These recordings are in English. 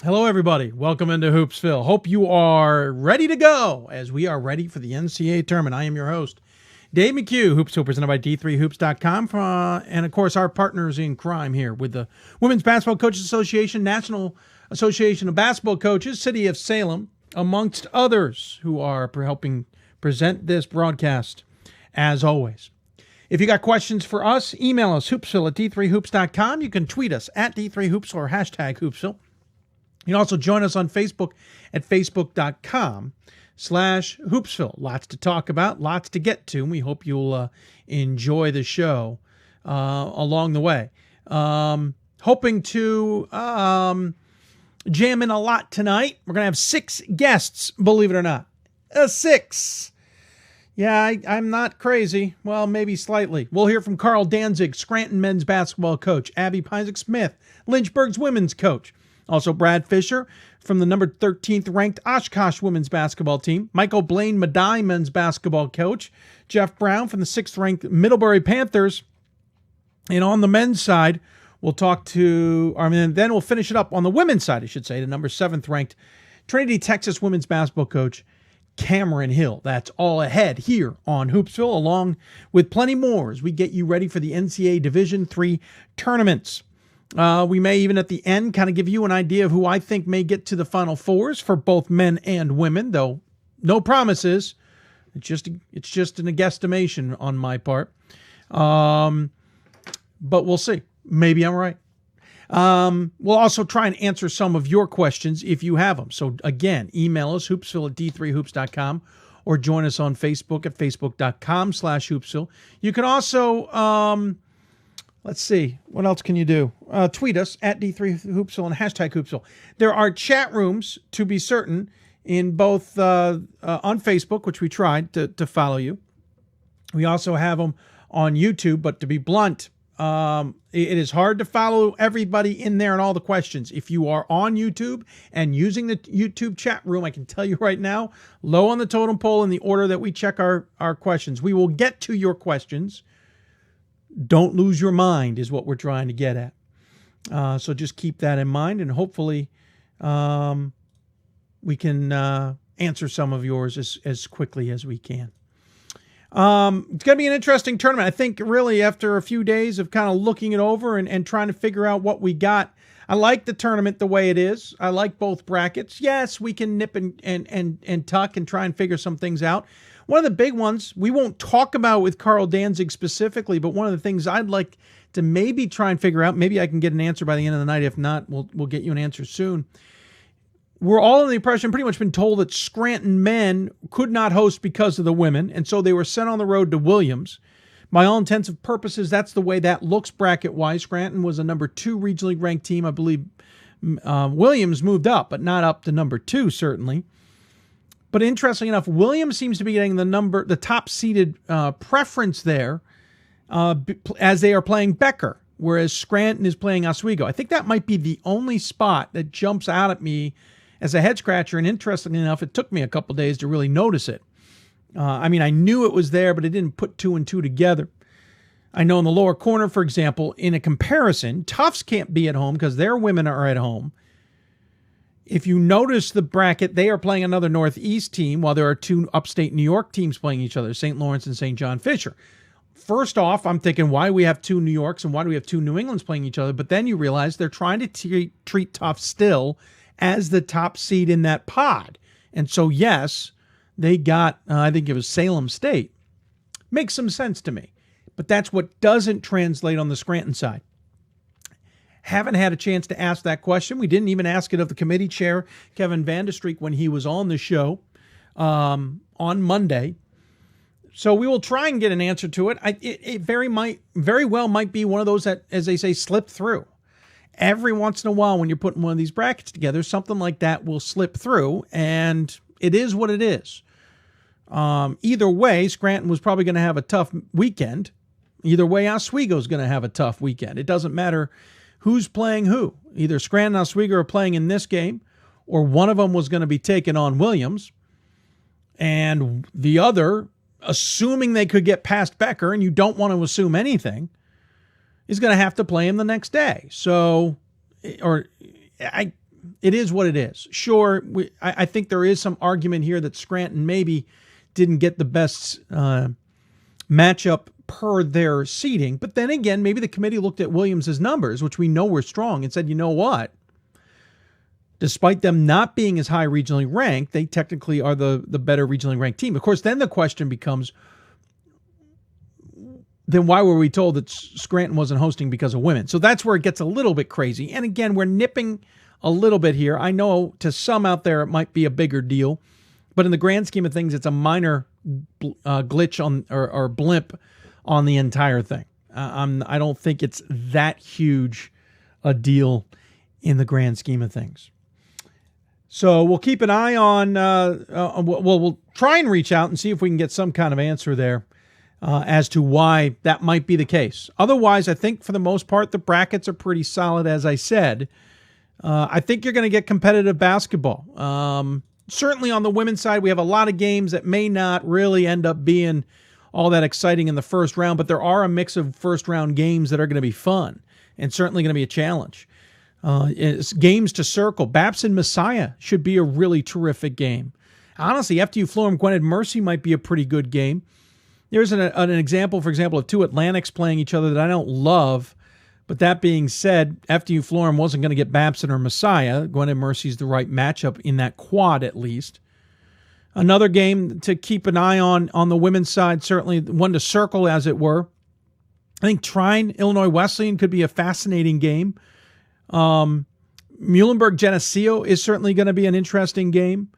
Hello, everybody. Welcome into Hoopsville. Hope you are ready to go as we are ready for the NCAA tournament. I am your host, Dave McHugh, Hoopsville, presented by D3Hoops.com. And, of course, our partners in crime here with the Women's Basketball Coaches Association, National Association of Basketball Coaches, City of Salem, amongst others who are helping present this broadcast, as always. If you got questions for us, email us, hoopsville at D3Hoops.com. You can tweet us at D3Hoopsville or hashtag Hoopsville. You can also join us on Facebook at facebook.com/Hoopsville. Lots to talk about, lots to get to. We hope you'll enjoy the show along the way. Hoping to jam in a lot tonight. We're going to have 6 guests, believe it or not. 6. Yeah, I'm not crazy. Well, maybe slightly. We'll hear from Carl Danzig, Scranton men's basketball coach, Pyzik Smith, Lynchburg's women's coach. Also, Brad Fischer from the number 13th ranked Oshkosh women's basketball team. Michael Blaine, Medialle men's basketball coach. Jeff Brown from the 6th ranked Middlebury Panthers. And on the men's side, we'll talk to, then we'll finish it up on the women's side, I should say, the number 7th ranked Trinity, Texas women's basketball coach, Cameron Hill. That's all ahead here on Hoopsville, along with plenty more as we get you ready for the NCAA Division III tournaments. We may even at the end kind of give you an idea of who I think may get to the Final Fours for both men and women, though no promises. It's just an guesstimation on my part. But we'll see. Maybe I'm right. We'll also try and answer some of your questions if you have them. So again, email us, hoopsville at D3Hoops.com, or join us on Facebook at facebook.com/Hoopsville. You can also... let's see. What else can you do? Tweet us at D3Hoopsville and hashtag Hoopsville. There are chat rooms, to be certain, in both on Facebook, which we tried to follow you. We also have them on YouTube, but to be blunt, it is hard to follow everybody in there and all the questions. If you are on YouTube and using the YouTube chat room, I can tell you right now, low on the totem pole in the order that we check our questions. We will get to your questions. Don't lose your mind is what we're trying to get at. So just keep that in mind, and hopefully we can answer some of yours as quickly as we can. It's going to be an interesting tournament. I think really after a few days of kind of looking it over and trying to figure out what we got, I like the tournament the way it is. I like both brackets. Yes, we can nip and tuck and try and figure some things out. One of the big ones we won't talk about with Carl Danzig specifically, but one of the things I'd like to maybe try and figure out, maybe I can get an answer by the end of the night. If not, we'll get you an answer soon. We're all under the impression, pretty much been told, that Scranton men could not host because of the women, and so they were sent on the road to Williams. By all intents and purposes, that's the way that looks bracket-wise. Scranton was a number 2 regionally ranked team. I believe Williams moved up, but not up to number 2, certainly. But interestingly enough, Williams seems to be getting the top-seeded preference there as they are playing Becker, whereas Scranton is playing Oswego. I think that might be the only spot that jumps out at me as a head-scratcher, and interestingly enough, it took me a couple days to really notice it. I knew it was there, but I didn't put 2 and 2 together. I know in the lower corner, for example, in a comparison, Tufts can't be at home because their women are at home. If you notice the bracket, they are playing another Northeast team while there are 2 upstate New York teams playing each other, St. Lawrence and St. John Fisher. First off, I'm thinking, why do we have 2 New Yorks and why do we have 2 New Englands playing each other? But then you realize they're trying to treat Tufts still as the top seed in that pod. And so, yes, they got, I think it was Salem State. Makes some sense to me. But that's what doesn't translate on the Scranton side. Haven't had a chance to ask that question. We didn't even ask it of the committee chair, Kevin Vandestreek, when he was on the show on Monday. So we will try and get an answer to it. It very well might be one of those that, as they say, slip through. Every once in a while when you're putting one of these brackets together, something like that will slip through, and it is what it is. Either way, Scranton was probably going to have a tough weekend. Either way, Oswego's going to have a tough weekend. It doesn't matter who's playing who. Either Scranton and Oswego are playing in this game, or one of them was going to be taking on Williams, and the other, assuming they could get past Becker, and you don't want to assume anything, is going to have to play him the next day. So, it is what it is. Sure, I think there is some argument here that Scranton maybe didn't get the best matchup per their seeding. But then again, maybe the committee looked at Williams' numbers, which we know were strong, and said, you know what? Despite them not being as high regionally ranked, they technically are the better regionally ranked team. Of course, then the question becomes, then why were we told that Scranton wasn't hosting because of women? So that's where it gets a little bit crazy. And again, we're nipping a little bit here. I know to some out there it might be a bigger deal, but in the grand scheme of things, it's a minor glitch on or blimp on the entire thing. I don't think it's that huge a deal in the grand scheme of things. So we'll keep an eye on, we'll try and reach out and see if we can get some kind of answer there as to why that might be the case. Otherwise, I think for the most part, the brackets are pretty solid, as I said. I think you're going to get competitive basketball. Certainly on the women's side, we have a lot of games that may not really end up being all that exciting in the first round, but there are a mix of first round games that are going to be fun and certainly going to be a challenge. It's games to circle. Babson Messiah should be a really terrific game. Honestly, FDU Florham Gwynedd Mercy might be a pretty good game. There's an example, for example, of two Atlantics playing each other that I don't love. But that being said, FDU Florham wasn't going to get Babson or Messiah. Gwynedd Mercy's the right matchup in that quad, at least. Another game to keep an eye on the women's side, certainly one to circle, as it were. I think Trine, Illinois Wesleyan could be a fascinating game. Muhlenberg Geneseo is certainly going to be an interesting game.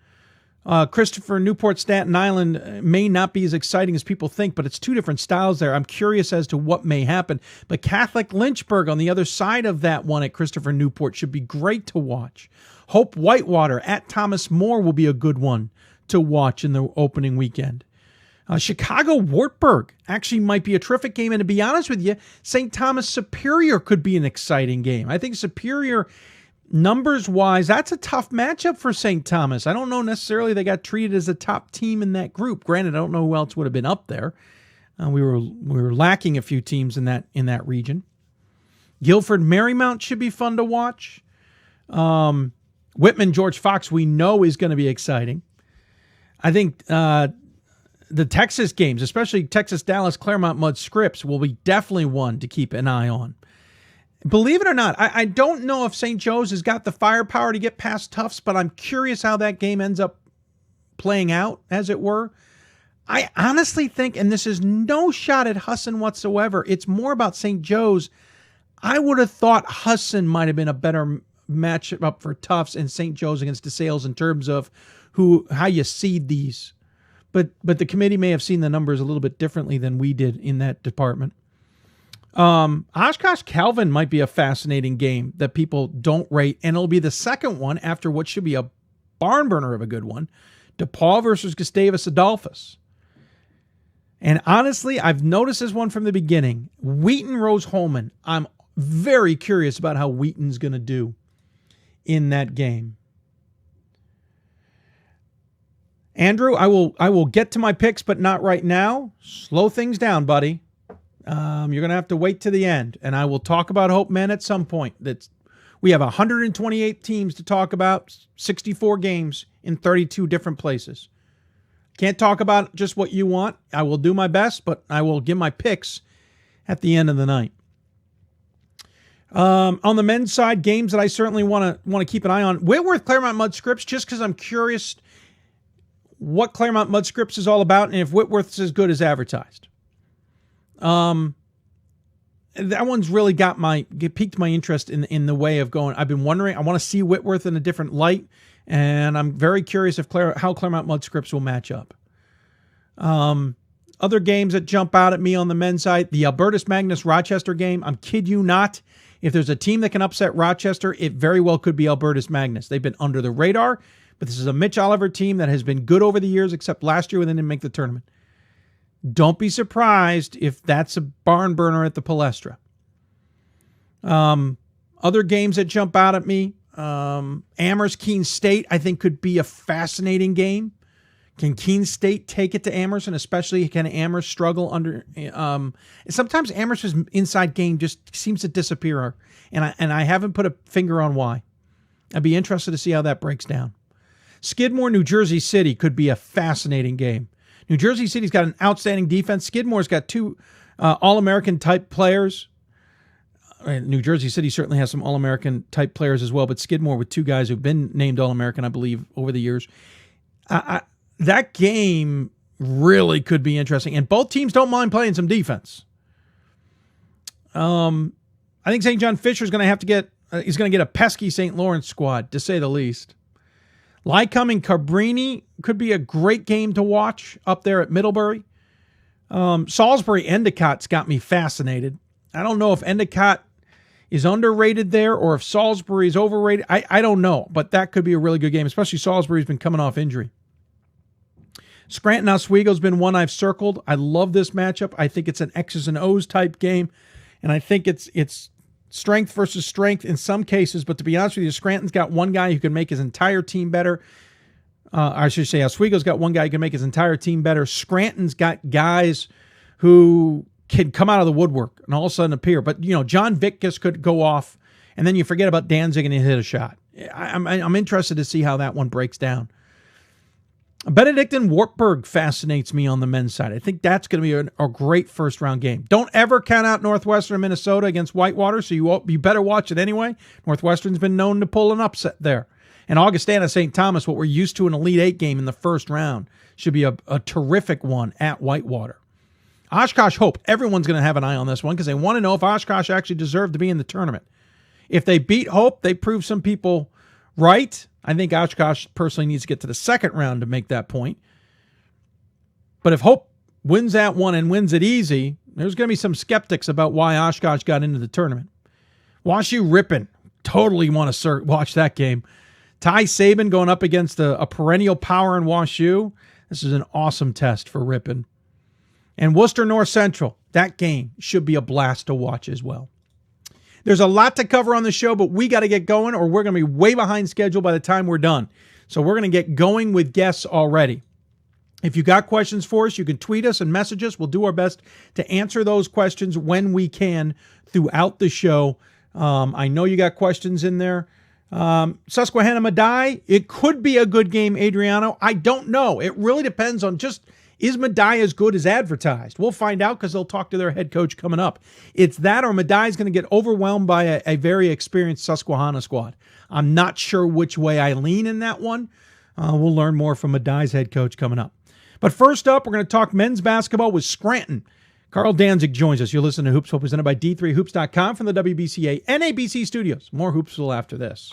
Christopher Newport Staten Island may not be as exciting as people think, but it's two different styles there. I'm curious as to what may happen. But Catholic Lynchburg on the other side of that one at Christopher Newport should be great to watch. Hope Whitewater at Thomas More will be a good one to watch in the opening weekend. Chicago Wartburg actually might be a terrific game. And to be honest with you, St. Thomas Superior could be an exciting game. I think Superior, numbers-wise, that's a tough matchup for St. Thomas. I don't know necessarily they got treated as a top team in that group. Granted, I don't know who else would have been up there. We were lacking a few teams in that region. Guilford Marymount should be fun to watch. Whitman George Fox we know is going to be exciting. I think the Texas games, especially Texas Dallas Claremont Mudd Scripps, will be definitely one to keep an eye on. Believe it or not, I don't know if St. Joe's has got the firepower to get past Tufts, but I'm curious how that game ends up playing out, as it were. I honestly think, and this is no shot at Husson whatsoever, it's more about St. Joe's. I would have thought Husson might have been a better matchup for Tufts and St. Joe's against DeSales in terms of how you seed these. But the committee may have seen the numbers a little bit differently than we did in that department. Oshkosh Calvin might be a fascinating game that people don't rate, and it'll be the second one after what should be a barn burner of a good one, DePaul versus Gustavus Adolphus. And honestly, I've noticed this one from the beginning. Wheaton Rose Holman. I'm very curious about how Wheaton's going to do in that game. Andrew, I will get to my picks, but not right now. Slow things down, buddy. You're going to have to wait to the end, and I will talk about Hope Men at some point. We have 128 teams to talk about, 64 games in 32 different places. Can't talk about just what you want. I will do my best, but I will give my picks at the end of the night. On the men's side, games that I certainly want to keep an eye on. Whitworth Claremont Mudd Scripps, just because I'm curious what Claremont Mudd Scripps is all about and if Whitworth's as good as advertised. That one's really piqued my interest in the way of going. I've been wondering, I want to see Whitworth in a different light, and I'm very curious how Claremont Mudd Scripps will match up. Other games that jump out at me on the men's side, the Albertus Magnus Rochester game. I'm kid you not. If there's a team that can upset Rochester, it very well could be Albertus Magnus. They've been under the radar, but this is a Mitch Oliver team that has been good over the years, except last year when they didn't make the tournament. Don't be surprised if that's a barn burner at the Palestra. Other games that jump out at me, Amherst Keene State, I think could be a fascinating game. Can Keene State take it to Amherst, and especially can Amherst struggle under? Sometimes Amherst's inside game just seems to disappear, and I haven't put a finger on why. I'd be interested to see how that breaks down. Skidmore, New Jersey City could be a fascinating game. New Jersey City's got an outstanding defense. Skidmore's got two All-American type players. New Jersey City certainly has some All-American type players as well, but Skidmore with two guys who've been named All-American, I believe, over the years. That game really could be interesting, and both teams don't mind playing some defense. I think St. John Fisher is going to have to get he's going to get a pesky St. Lawrence squad, to say the least. Lycoming Cabrini could be a great game to watch up there at Middlebury. Salisbury Endicott's got me fascinated. I don't know if Endicott is underrated there or if Salisbury is overrated. I don't know, but that could be a really good game, especially Salisbury's been coming off injury. Scranton Oswego's been one I've circled. I love this matchup. I think it's an X's and O's type game, and I think it's strength versus strength in some cases, but to be honest with you, Scranton's got one guy who can make his entire team better. I should say Oswego's got one guy who can make his entire team better. Scranton's got guys who can come out of the woodwork and all of a sudden appear. But, John Vitkus could go off, and then you forget about Danzig and he hit a shot. I'm interested to see how that one breaks down. Benedictine Wartburg fascinates me on the men's side. I think that's going to be a great first-round game. Don't ever count out Northwestern Minnesota against Whitewater, so you better watch it anyway. Northwestern's been known to pull an upset there. And Augustana St. Thomas, what we're used to an Elite Eight game in the first round, should be a terrific one at Whitewater. Oshkosh Hope, everyone's going to have an eye on this one because they want to know if Oshkosh actually deserved to be in the tournament. If they beat Hope, they prove some people right. I think Oshkosh personally needs to get to the second round to make that point. But if Hope wins that one and wins it easy, there's going to be some skeptics about why Oshkosh got into the tournament. WashU Ripon, totally want to watch that game. Ty Saban going up against a perennial power in WashU. This is an awesome test for Ripon. And Worcester North Central, that game should be a blast to watch as well. There's a lot to cover on the show, but we got to get going or we're going to be way behind schedule by the time we're done. So we're going to get going with guests already. If you got questions for us, you can tweet us and message us. We'll do our best to answer those questions when we can throughout the show. I know you got questions in there. Susquehanna Medialle, it could be a good game, Adriano. I don't know. It really depends on is Medialle as good as advertised? We'll find out because they'll talk to their head coach coming up. It's that or Medialle's going to get overwhelmed by a very experienced Susquehanna squad. I'm not sure which way I lean in that one. We'll learn more from Medialle's head coach coming up. But first up, we're going to talk men's basketball with Scranton. Carl Danzig joins us. You'll listen to Hoopsville presented by D3Hoops.com from the WBCA NABC Studios. More Hoopsville after this.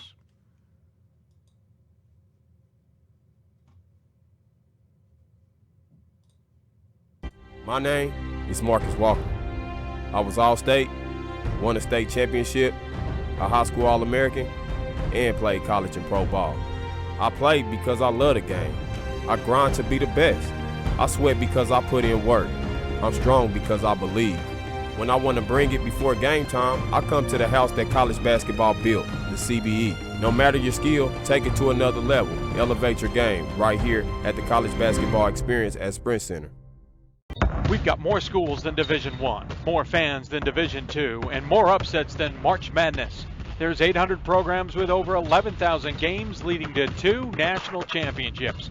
My name is Marcus Walker. I was All-State, won a state championship, a high school All-American, and played college and pro ball. I played because I love the game. I grind to be the best. I sweat because I put in work. I'm strong because I believe. When I want to bring it before game time, I come to the house that college basketball built, the CBE. No matter your skill, take it to another level. Elevate your game right here at the College Basketball Experience at Sprint Center. We've got more schools than Division I, more fans than Division II, and more upsets than March Madness. There's 800 programs with over 11,000 games leading to 2 national championships.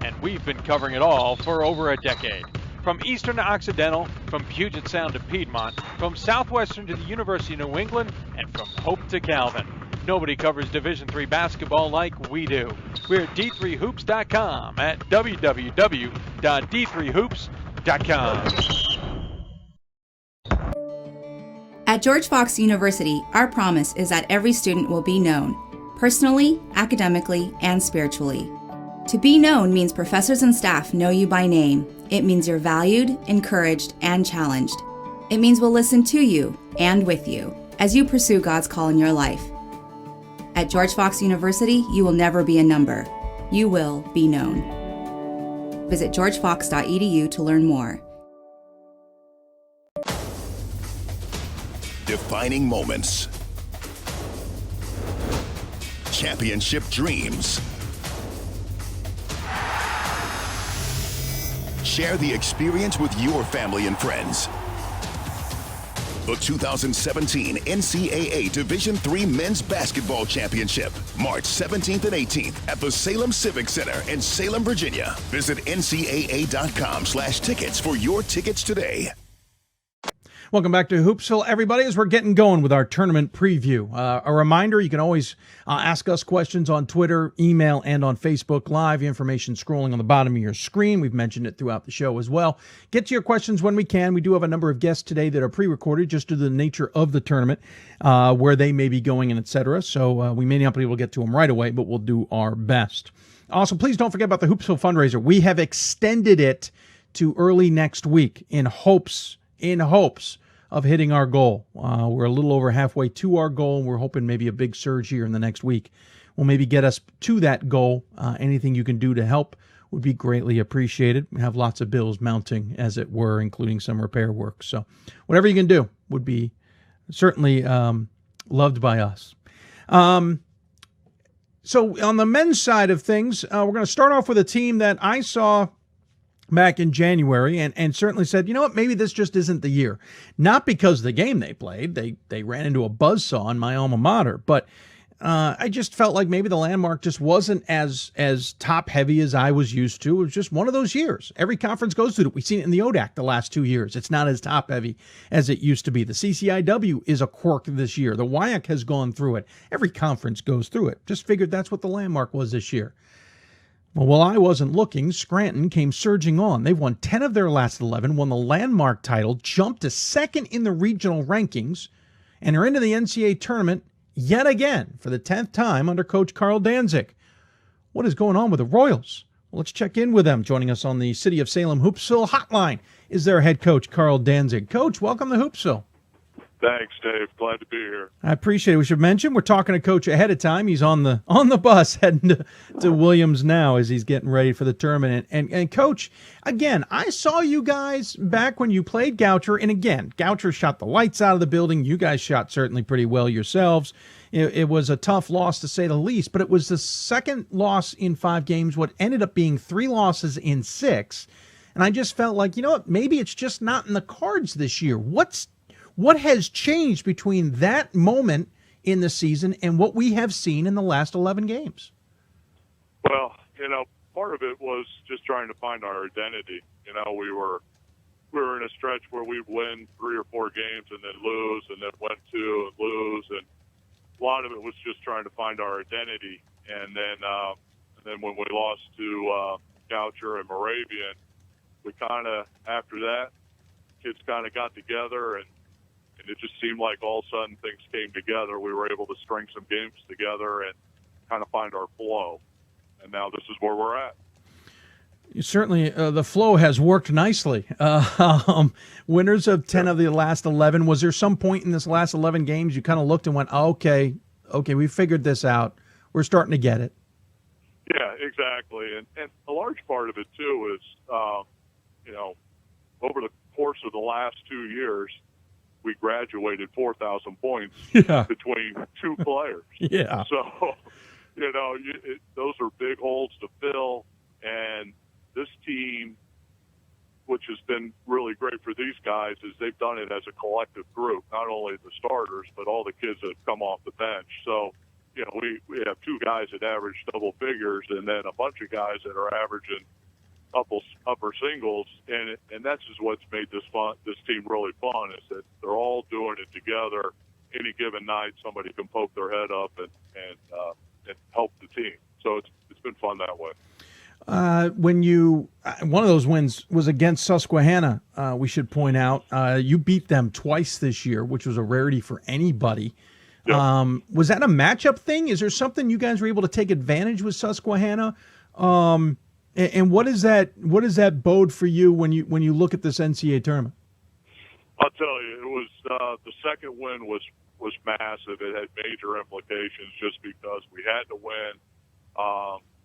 And we've been covering it all for over a decade. From Eastern to Occidental, from Puget Sound to Piedmont, from Southwestern to the University of New England, and from Hope to Calvin. Nobody covers Division III basketball like we do. We're at D3Hoops.com at www.d3hoops.com. At George Fox University, our promise is that every student will be known, personally, academically, and spiritually. To be known means professors and staff know you by name. It means you're valued, encouraged, and challenged. It means we'll listen to you and with you as you pursue God's call in your life. At George Fox University, you will never be a number. You will be known. Visit georgefox.edu to learn more. Defining moments. Championship dreams. Share the experience with your family and friends. The 2017 NCAA Division III Men's Basketball Championship, March 17th and 18th at the Salem Civic Center in Salem, Virginia. Visit ncaa.com/tickets for your tickets today. Welcome back to Hoopsville, everybody, as we're getting going with our tournament preview. A reminder, you can always ask us questions on Twitter, email, and on Facebook Live. Information scrolling on the bottom of your screen. We've mentioned it throughout the show as well. Get to your questions when we can. We do have a number of guests today that are pre-recorded just due to the nature of the tournament, where they may be going and et cetera. So we may not be able to get to them right away, but we'll do our best. Also, please don't forget about the Hoopsville fundraiser. We have extended it to early next week in hopes of hitting our goal. We're a little over halfway to our goal, and we're hoping maybe a big surge here in the next week will maybe get us to that goal. Anything you can do to help would be greatly appreciated. We have lots of bills mounting, as it were, including some repair work. So whatever you can do would be certainly loved by us. So on the men's side of things, we're going to start off with a team that I saw back in January and certainly said, you know what, maybe this just isn't the year. Not because of the game they played. They ran into a buzzsaw in my alma mater, but I just felt like maybe the Landmark just wasn't as top heavy as I was used to. It was just one of those years. Every conference goes through it. We've seen it in the ODAC the last 2 years. It's not as top heavy as it used to be. The CCIW is a quirk this year. The WIAC has gone through it. Every conference goes through it. Just figured that's what the Landmark was this year. Well, while I wasn't looking, Scranton came surging on. They've won 10 of their last 11, won the Landmark title, jumped to second in the regional rankings, and are into the NCAA tournament yet again for the 10th time under Coach Carl Danzig. What is going on with the Royals? Well, let's check in with them. Joining us on the City of Salem Hoopsville hotline is their head coach, Carl Danzig. Coach, welcome to Hoopsville. Thanks, Dave. Glad to be here. I appreciate it. We should mention we're talking to Coach ahead of time. He's on the bus heading to Williams now as he's getting ready for the tournament. And Coach, again, I saw you guys back when you played Goucher, and again, Goucher shot the lights out of the building. You guys shot certainly pretty well yourselves. It was a tough loss to say the least, but it was the second loss in 5 games, what ended up being 3 losses in 6. And I just felt like, you know what, maybe it's just not in the cards this year. What has changed between that moment in the season and what we have seen in the last 11 games? Well, part of it was just trying to find our identity. We were in a stretch where we'd win 3 or 4 games and then lose, and then win 2 and lose, and a lot of it was just trying to find our identity. And then when we lost to Goucher and Moravian, we kind of, after that, kids kind of got together, and it just seemed like all of a sudden things came together. We were able to string some games together and kind of find our flow. And now this is where we're at. Certainly, the flow has worked nicely. Winners of 10 of the last 11. Was there some point in this last 11 games you kind of looked and went, okay, we figured this out. We're starting to get it. Yeah, exactly. And a large part of it, too, is, over the course of the last 2 years, we graduated 4,000 points between 2 players. Yeah. So, those are big holes to fill. And this team, which has been really great for these guys, is they've done it as a collective group, not only the starters, but all the kids that have come off the bench. So, we have 2 guys that average double figures and then a bunch of guys that are averaging upper singles, and that's just what's made this team really fun, is that they're all doing it together. Any given night, somebody can poke their head up and help the team. So it's been fun that way. One of those wins was against Susquehanna, we should point out. You beat them twice this year, which was a rarity for anybody. Yep. Was that a matchup thing? Is there something you guys were able to take advantage with Susquehanna? And what does that bode for you when you look at this NCAA tournament? I'll tell you, it was the second win was massive. It had major implications just because we had to win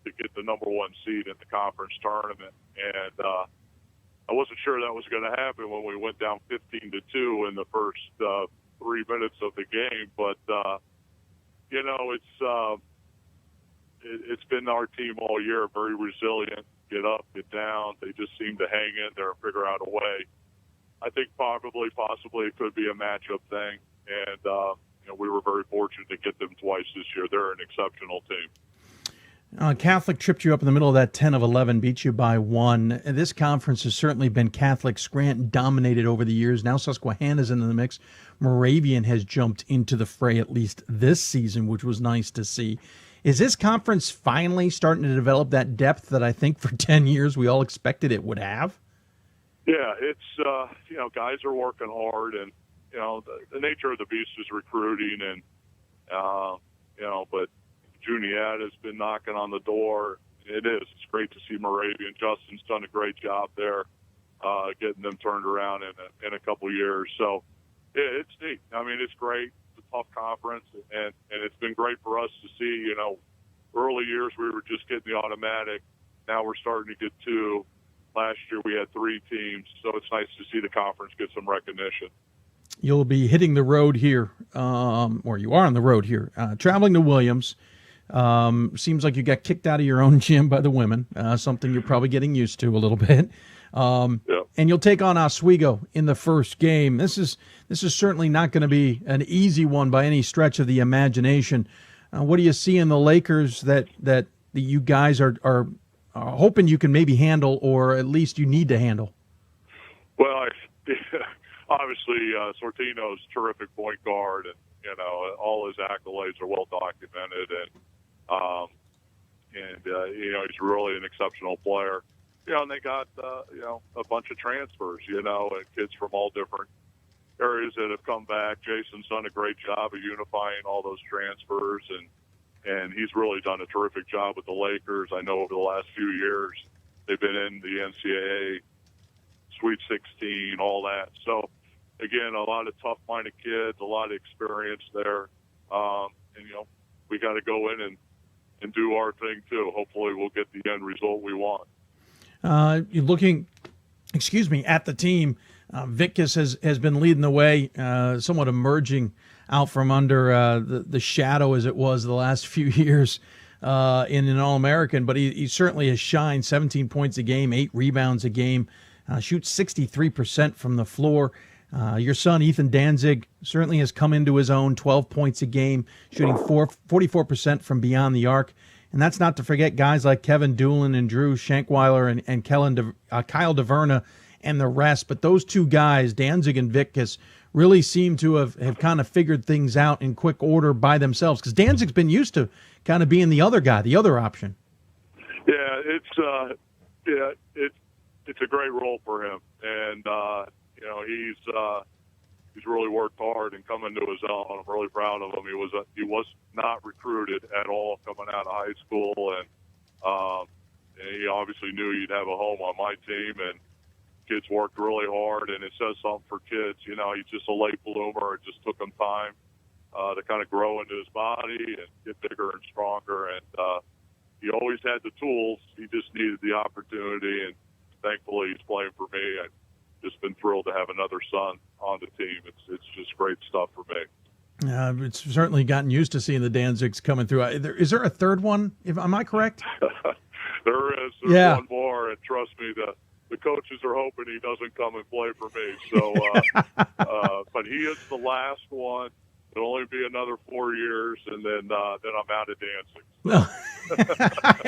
to get the number 1 seed in the conference tournament, and I wasn't sure that was going to happen when we went down 15-2 in the first 3 minutes of the game. But it's been our team all year, very resilient, get up, get down. They just seem to hang in there and figure out a way. I think possibly it could be a matchup thing. And, we were very fortunate to get them twice this year. They're an exceptional team. Catholic tripped you up in the middle of that 10 of 11, beat you by 1. This conference has certainly been Catholic. Scranton dominated over the years. Now Susquehanna's into the mix. Moravian has jumped into the fray at least this season, which was nice to see. Is this conference finally starting to develop that depth that I think for 10 years we all expected it would have? Yeah, it's, guys are working hard, and, the nature of the beast is recruiting, and, but Juniata has been knocking on the door. It is. It's great to see Moravian. Justin's done a great job there, getting them turned around in a couple years. So it's neat. I mean, it's great. It's a tough conference, and it's been great for us to see. Early years we were just getting the automatic. Now we're starting to get 2. Last year we had 3 teams, so it's nice to see the conference get some recognition. You'll be hitting the road here, or you are on the road here, traveling to Williams. Seems like you got kicked out of your own gym by the women, something you're probably getting used to a little bit. Yep. And you'll take on Oswego in the first game. This is certainly not going to be an easy one by any stretch of the imagination. What do you see in the Lakers that you guys are hoping you can maybe handle, or at least you need to handle? Well, obviously, Sortino's terrific point guard, and all his accolades are well documented, and he's really an exceptional player. And they got a bunch of transfers, and kids from all different areas that have come back. Jason's done a great job of unifying all those transfers, and he's really done a terrific job with the Lakers. I know over the last few years they've been in the NCAA Sweet 16, all that. So, again, a lot of tough-minded kids, a lot of experience there. We got to go in and do our thing, too. Hopefully we'll get the end result we want. You're looking, at the team. Vickus has been leading the way, somewhat emerging out from under the shadow as it was the last few years in an All-American, but he certainly has shined. 17 points a game, 8 rebounds a game, shoots 63% from the floor. Your son, Ethan Danzig, certainly has come into his own, 12 points a game, shooting 44% from beyond the arc. And that's not to forget guys like Kevin Doolin and Drew Shankweiler and Kyle DeVerna and the rest. But those two guys, Danzig and Vickus, really seem to have kind of figured things out in quick order by themselves, because Danzig's been used to kind of being the other guy, the other option. Yeah, it's a great role for him, and he's really worked hard and come into his own. I'm really proud of him. He was not recruited at all coming out of high school, and he obviously knew he'd have a home on my team, and kids worked really hard, and it says something for kids. He's just a late bloomer. It just took him time to kind of grow into his body and get bigger and stronger, and he always had the tools. He just needed the opportunity, and thankfully he's playing for me. I've just been thrilled to have another son on the team. It's just great stuff for me. It's certainly gotten used to seeing the Danzigs coming through. Is there a third one? Am I correct? There is. There's one more, and trust me, the coaches are hoping he doesn't come and play for me. So, but he is the last one. It'll only be another 4 years, and then I'm out of Danzig. So.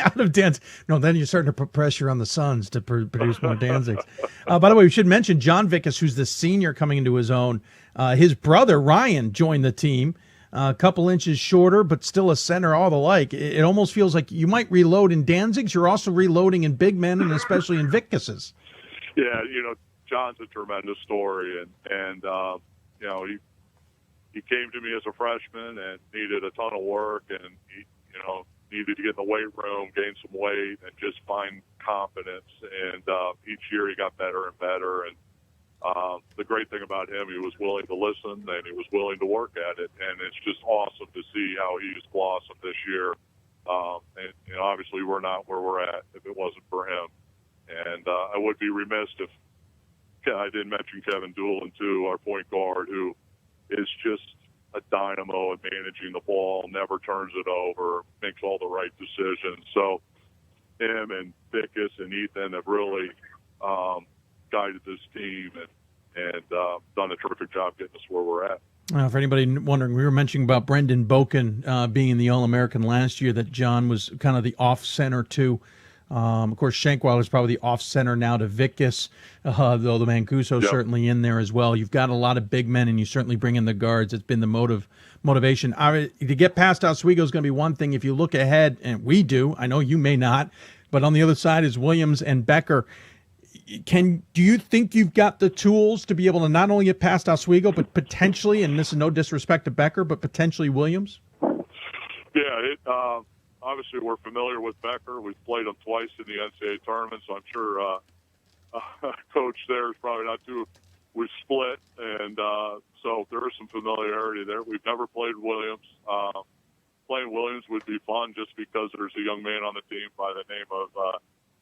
Out of Danzig. No, then you're starting to put pressure on the Suns to produce more Danzigs. By the way, we should mention John Vickus, who's the senior coming into his own. His brother, Ryan, joined the team. A couple inches shorter, but still a center, all the like. It almost feels like you might reload in Danzig's. You're also reloading in big men, and especially in Vickus's. Yeah, John's a tremendous story, and he came to me as a freshman and needed a ton of work, and he, needed to get in the weight room, gain some weight, and just find confidence. And each year he got better and better. And the great thing about him, he was willing to listen and he was willing to work at it. And it's just awesome to see how he's blossomed this year. And obviously we're not where we're at if it wasn't for him. And I would be remiss if I didn't mention Kevin Doolin, too, our point guard, who is just a dynamo at managing the ball, never turns it over, makes all the right decisions. So him and Vickus and Ethan have really guided this team, and done a terrific job getting us where we're at. For anybody wondering, we were mentioning about Brendan Boken being the All-American last year, that John was kind of the off-center too. Of course, Shankweiler's probably the off-center now to Vickus, though the Mancuso's certainly in there as well. You've got a lot of big men, and you certainly bring in the guards. It's been the motivation. To get past Oswego is going to be one thing. If you look ahead, and we do, I know you may not, but on the other side is Williams and Becker. Do you think you've got the tools to be able to not only get past Oswego, but potentially, and this is no disrespect to Becker, but potentially Williams? Yeah, obviously we're familiar with Becker. We've played him twice in the NCAA tournament, so I'm sure Coach there is probably not too. We've split, and so there is some familiarity there. We've never played Williams. Playing Williams would be fun just because there's a young man on the team by the name of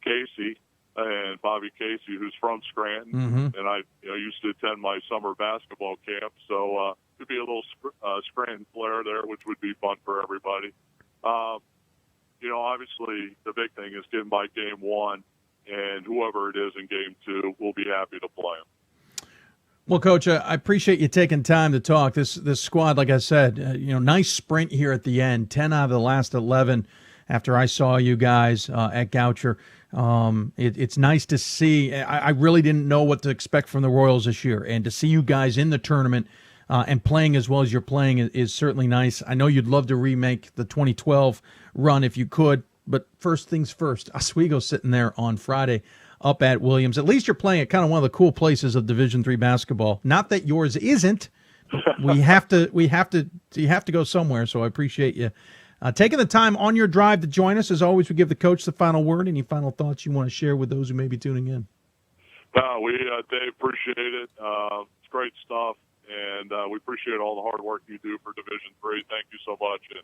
Casey. And Bobby Casey, who's from Scranton, and I used to attend my summer basketball camp, so it'd be a little Scranton flair there, which would be fun for everybody. Obviously the big thing is getting by game one, and whoever it is in game two, we'll be happy to play them. Well, Coach, I appreciate you taking time to talk. This squad, like I said, nice sprint here at the end. 10 out of the last 11 after I saw you guys at Goucher. It's nice to see. I really didn't know what to expect from the Royals this year, and to see you guys in the tournament and playing as well as you're playing is certainly nice. I know you'd love to remake the 2012 run if you could, but first things first, Oswego's sitting there on Friday up at Williams. At least you're playing at kind of one of the cool places of Division III basketball. Not that yours isn't. But you have to go somewhere, so I appreciate you taking the time on your drive to join us. As always, we give the coach the final word. Any final thoughts you want to share with those who may be tuning in? Dave, appreciate it. It's great stuff, and we appreciate all the hard work you do for Division III. Thank you so much, and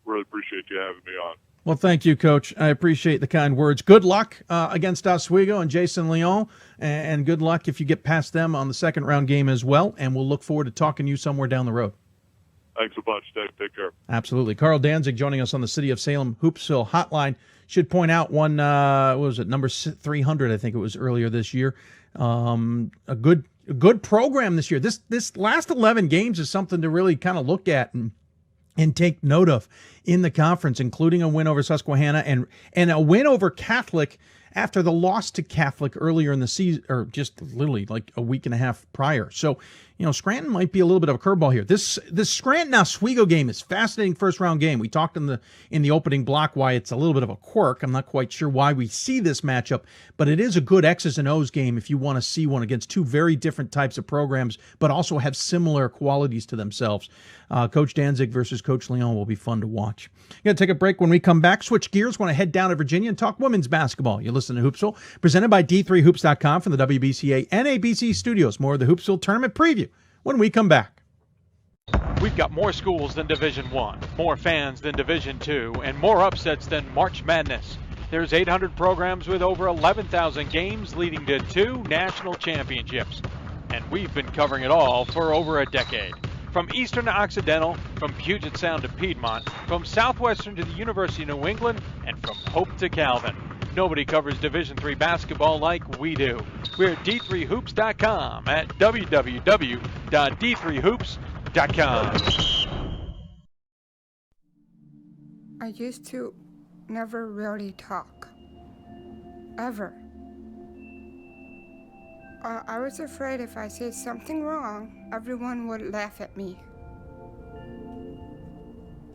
really appreciate you having me on. Well, thank you, Coach. I appreciate the kind words. Good luck against Oswego and Jason Leon, and good luck if you get past them on the second round game as well, and we'll look forward to talking to you somewhere down the road. Thanks a bunch, Dave. Take care. Absolutely. Carl Danzig joining us on the City of Salem Hoopsville hotline. Should point out one, what was it, number 300, I think it was earlier this year. A good program this year. This last 11 games is something to really kind of look at and take note of in the conference, including a win over Susquehanna and a win over Catholic after the loss to Catholic earlier in the season, or just literally like a week and a half prior. So, Scranton might be a little bit of a curveball here. This Scranton Oswego game is fascinating first round game. We talked in the opening block why it's a little bit of a quirk. I'm not quite sure why we see this matchup, but it is a good X's and O's game if you want to see one against two very different types of programs, but also have similar qualities to themselves. Coach Danzig versus Coach Leon will be fun to watch. Going to take a break. When we come back, switch gears. Want to head down to Virginia and talk women's basketball. You listen to Hoopsville, presented by D3Hoops.com from the WBCA NABC Studios. More of the Hoopsville tournament preview when we come back. We've got more schools than Division I, more fans than Division II, and more upsets than March Madness. There's 800 programs with over 11,000 games leading to 2 national championships. And we've been covering it all for over a decade. From Eastern to Occidental, from Puget Sound to Piedmont, from Southwestern to the University of New England, and from Hope to Calvin. Nobody covers Division III basketball like we do. We're at D3Hoops.com at www.d3hoops.com. I used to never really talk. Ever. I was afraid if I said something wrong, everyone would laugh at me.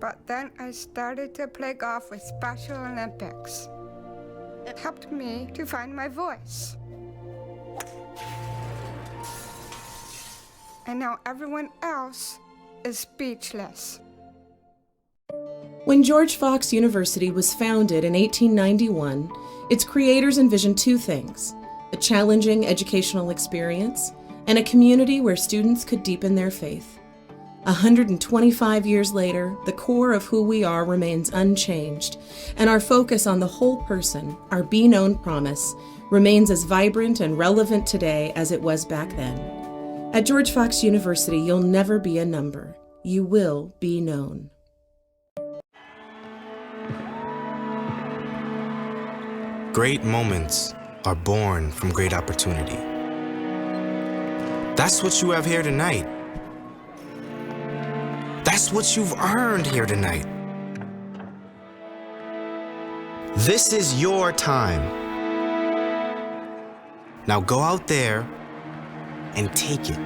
But then I started to play golf with Special Olympics. It helped me to find my voice. And now everyone else is speechless. When George Fox University was founded in 1891, its creators envisioned 2 things: a challenging educational experience and a community where students could deepen their faith. 125 years later, the core of who we are remains unchanged, and our focus on the whole person, our Be Known promise, remains as vibrant and relevant today as it was back then. At George Fox University, you'll never be a number. You will be known. Great moments are born from great opportunity. That's what you have here tonight. That's what you've earned here tonight. This is your time. Now go out there and take it.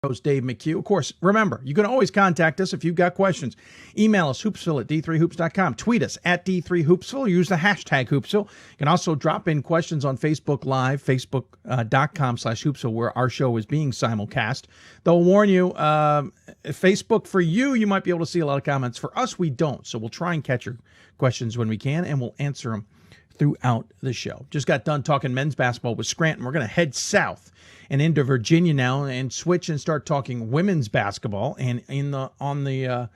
Host Dave McHugh. Of course, remember, you can always contact us if you've got questions. Email us, hoopsville@d3hoops.com. Tweet us at D3Hoopsville. Use the hashtag Hoopsville. You can also drop in questions on Facebook Live, facebook.com/Hoopsville, where our show is being simulcast. They'll warn you, Facebook, for you might be able to see a lot of comments. For us, we don't. So we'll try and catch your questions when we can, and we'll answer them throughout the show. Just got done talking men's basketball with Scranton. We're going to head south and into Virginia now and switch and start talking women's basketball. And on the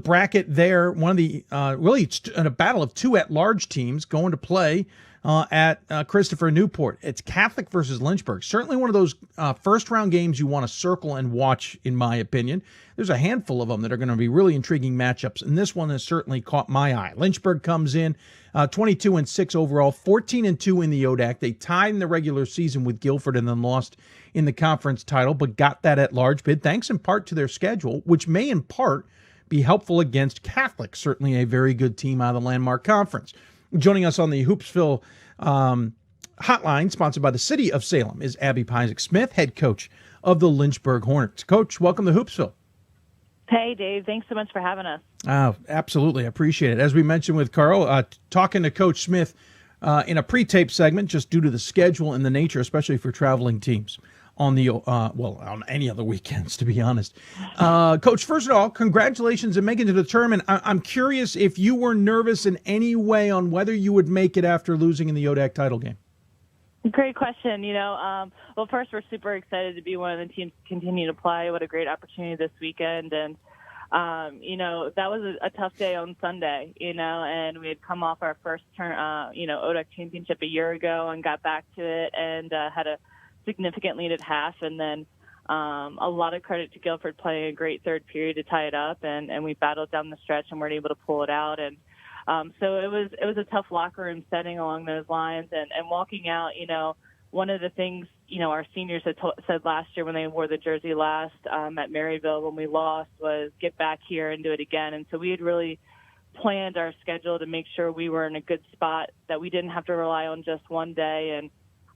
bracket there, one of the really it's a battle of two at-large teams going to play at Christopher Newport. It's Catholic versus Lynchburg. Certainly one of those first-round games you want to circle and watch, in my opinion. There's a handful of them that are going to be really intriguing matchups, and this one has certainly caught my eye. Lynchburg comes in 22-6 overall, 14-2 in the ODAC. They tied in the regular season with Guilford and then lost in the conference title, but got that at-large bid, thanks in part to their schedule, which may in part be helpful against Catholic, certainly a very good team out of the Landmark Conference. Joining us on the Hoopsville hotline, sponsored by the City of Salem, is Abby Pyzik Smith, head coach of the Lynchburg Hornets. Coach, welcome to Hoopsville. Hey, Dave. Thanks so much for having us. Oh, absolutely. I appreciate it. As we mentioned with Carl, talking to Coach Smith in a pre-tape segment, just due to the schedule and the nature, especially for traveling teams on the on any other weekends, to be honest. Coach, first of all, congratulations on making it to the tournament. I'm curious if you were nervous in any way on whether you would make it after losing in the ODAC title game. Great question. Well, first, we're super excited to be one of the teams to continue to play. What a great opportunity this weekend. And, that was a tough day on Sunday, and we had come off our first ODAC championship a year ago and got back to it and had a significant lead at half. And then a lot of credit to Guilford playing a great third period to tie it up. And we battled down the stretch and weren't able to pull it out. And so it was a tough locker room setting along those lines. And walking out, one of the things, our seniors had said last year when they wore the jersey last at Maryville when we lost was get back here and do it again. And so we had really planned our schedule to make sure we were in a good spot, that we didn't have to rely on just one day and,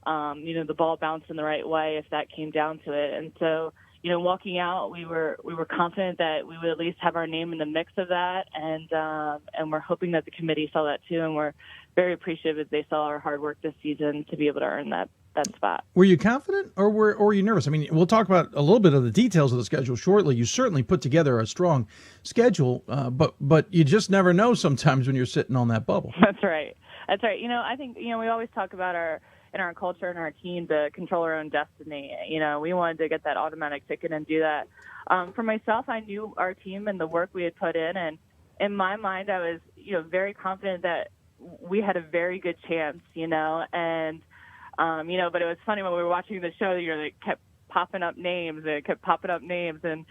the ball bounced in the right way if that came down to it. And so, walking out, we were confident that we would at least have our name in the mix of that, and we're hoping that the committee saw that too, and we're very appreciative that they saw our hard work this season to be able to earn that spot. Were you confident, or were you nervous? I mean, we'll talk about a little bit of the details of the schedule shortly. You certainly put together a strong schedule, but you just never know sometimes when you're sitting on that bubble. That's right. I think we always talk about in our culture and our team to control our own destiny. We wanted to get that automatic ticket and do that. For myself, I knew our team and the work we had put in, and in my mind, I was, very confident that we had a very good chance, and, but it was funny when we were watching the show, they kept popping up names, and,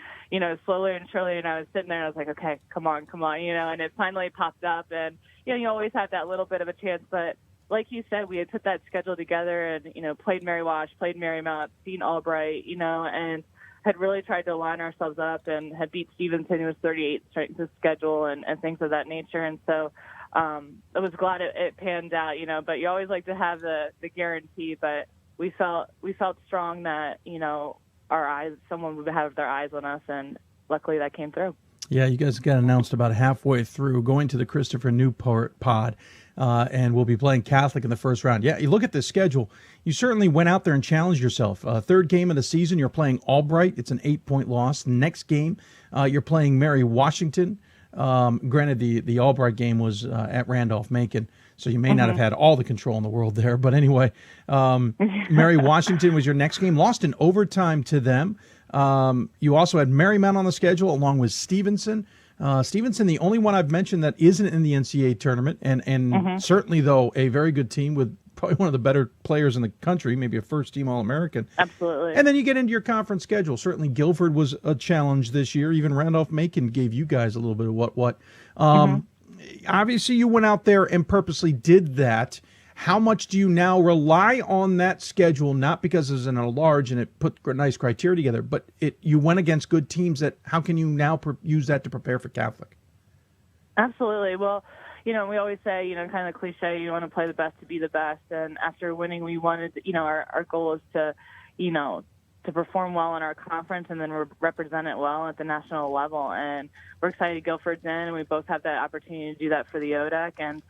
slowly and surely, and I was sitting there and I was like, okay, come on, and it finally popped up, and, you always have that little bit of a chance, but like you said, we had put that schedule together and, played Mary Wash, played Marymount, seen Albright, and had really tried to line ourselves up and had beat Stevenson, who was 38 strength of schedule and things of that nature. And so I was glad it panned out, but you always like to have the guarantee, but we felt strong that, someone would have their eyes on us, and luckily that came through. Yeah, you guys got announced about halfway through, going to the Christopher Newport pod, and we'll be playing Catholic in the first round. Yeah, you look at the schedule, you certainly went out there and challenged yourself. Third game of the season, you're playing Albright. It's an 8-point loss. Next game, you're playing Mary Washington. Granted, the Albright game was at Randolph-Macon, so you may not have had all the control in the world there. But anyway, Mary Washington was your next game. Lost in overtime to them. You also had Marymount on the schedule along with Stevenson. Stevenson, the only one I've mentioned that isn't in the NCAA tournament, and certainly, though, a very good team with probably one of the better players in the country, maybe a first-team All-American. Absolutely. And then you get into your conference schedule. Certainly Guilford was a challenge this year. Even Randolph-Macon gave you guys a little bit of what. obviously you went out there and purposely did that. How much do you now rely on that schedule, not because it's in a large and it put nice criteria together, but you went against good teams how can you now use that to prepare for Catholic? Absolutely. Well, we always say, kind of cliche, you want to play the best to be the best. And after winning, we wanted, our goal is to, to perform well in our conference and then represent it well at the national level. And we're excited to go for it then, and we both have that opportunity to do that for the ODEC. And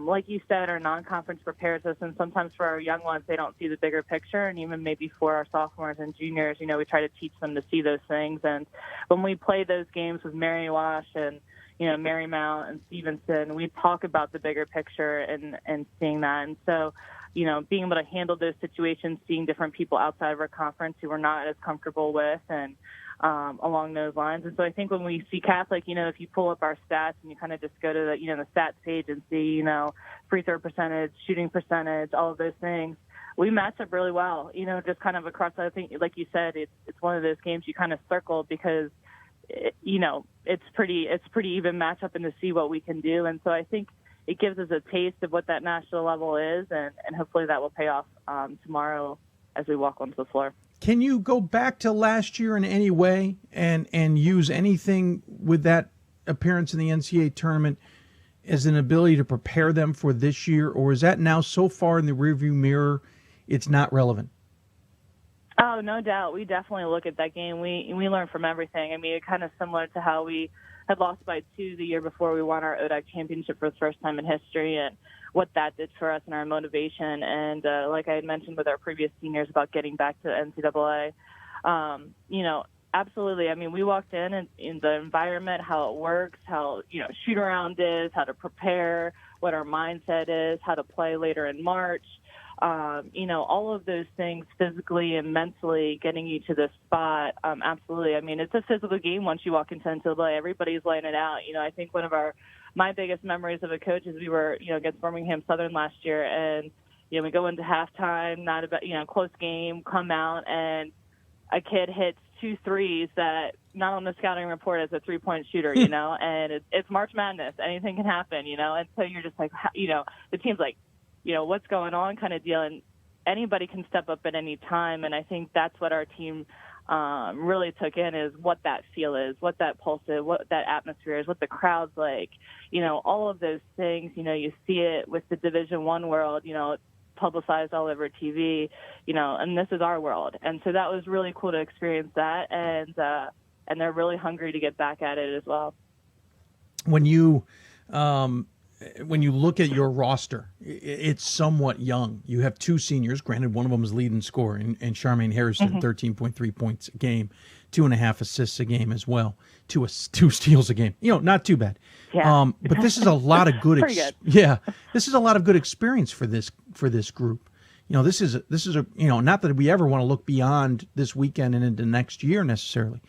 like you said, our non-conference prepares us, and sometimes for our young ones, they don't see the bigger picture. And even maybe for our sophomores and juniors, we try to teach them to see those things. And when we play those games with Medialle and, Marymount and Stevenson, we talk about the bigger picture and seeing that. And so, being able to handle those situations, seeing different people outside of our conference who we're not as comfortable with, and along those lines. And so I think when we see Catholic, if you pull up our stats and you kind of just go to the, the stats page and see, free throw percentage, shooting percentage, all of those things, we match up really well, just kind of across. I think, like you said, it's one of those games you kind of circle because, it's pretty even matchup and to see what we can do. And so I think it gives us a taste of what that national level is, and hopefully that will pay off tomorrow as we walk onto the floor. Can you go back to last year in any way and use anything with that appearance in the NCAA tournament as an ability to prepare them for this year, or is that now so far in the rearview mirror it's not relevant? Oh, no doubt. We definitely look at that game. We learn from everything. I mean, it's kind of similar to how we had lost by 2 the year before we won our ODEC championship for the first time in history, and what that did for us and our motivation. And like I had mentioned with our previous seniors about getting back to NCAA, absolutely. I mean, we walked in the environment, how it works, how, shoot around is, how to prepare, what our mindset is, how to play later in March. All of those things physically and mentally getting you to this spot. Absolutely. I mean, it's a physical game once you walk into NCAA. Everybody's laying it out. I think one of my biggest memories of a coach is we were, against Birmingham Southern last year, and, we go into halftime, not about, close game, come out, and a kid hits 2 threes that not on the scouting report as a 3-point shooter, and it's March Madness. Anything can happen, and so you're just like, the team's like, what's going on kind of deal. And anybody can step up at any time. And I think that's what our team really took in, is what that feel is, what that pulse is, what that atmosphere is, what the crowd's like, all of those things. You see it with the Division I world, it's publicized all over TV, and this is our world. And so that was really cool to experience that. And they're really hungry to get back at it as well. When you look at your roster, it's somewhat young. You have 2 seniors. Granted, one of them is leading scorer, and Charmaine Harrison, 13.3 points a game, 2.5 assists a game as well, 2 steals a game. Not too bad. Yeah. But this is a lot of good. Yeah, this is a lot of good experience for this group. This is a not that we ever want to look beyond this weekend and into next year necessarily,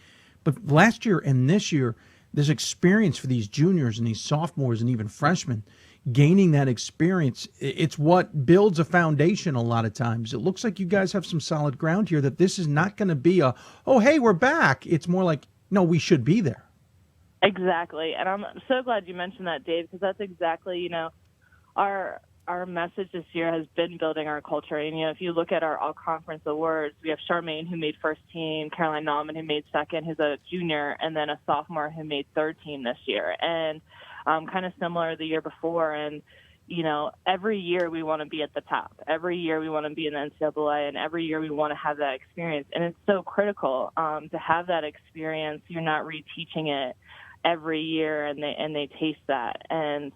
but last year and this year, this experience for these juniors and these sophomores and even freshmen, gaining that experience, it's what builds a foundation a lot of times. It looks like you guys have some solid ground here, that this is not going to be oh, hey, we're back. It's more like, no, we should be there. Exactly. And I'm so glad you mentioned that, Dave, because that's exactly, our message this year has been building our culture. And, if you look at our all-conference awards, we have Charmaine, who made first team, Caroline Nauman, who made second, who's a junior, and then a sophomore who made third team this year. And kind of similar the year before. And, every year we want to be at the top. Every year we want to be in the NCAA, and every year we want to have that experience. And it's so critical to have that experience. You're not reteaching it every year, and they taste that. And,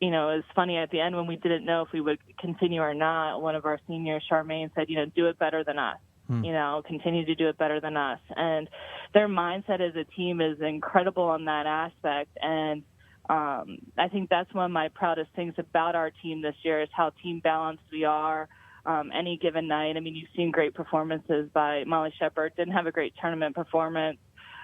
it was funny at the end when we didn't know if we would continue or not. One of our seniors, Charmaine, said, do it better than us. Continue to do it better than us. And their mindset as a team is incredible on that aspect. And I think that's one of my proudest things about our team this year, is how team balanced we are. Any given night, I mean, you've seen great performances by Molly Shepard. Didn't have a great tournament performance.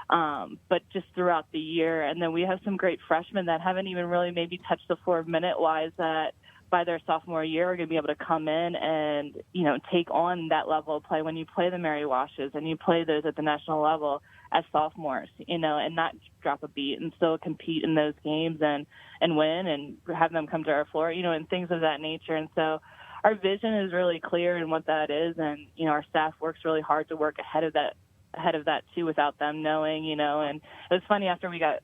But just throughout the year. And then we have some great freshmen that haven't even really maybe touched the floor minute-wise, that by their sophomore year are going to be able to come in and, take on that level of play. When you play the Mary Washes and you play those at the national level, as sophomores, and not drop a beat and still compete in those games and win and have them come to our floor, and things of that nature. And so our vision is really clear in what that is. And, our staff works really hard to work ahead of that too, without them knowing, and it was funny after we got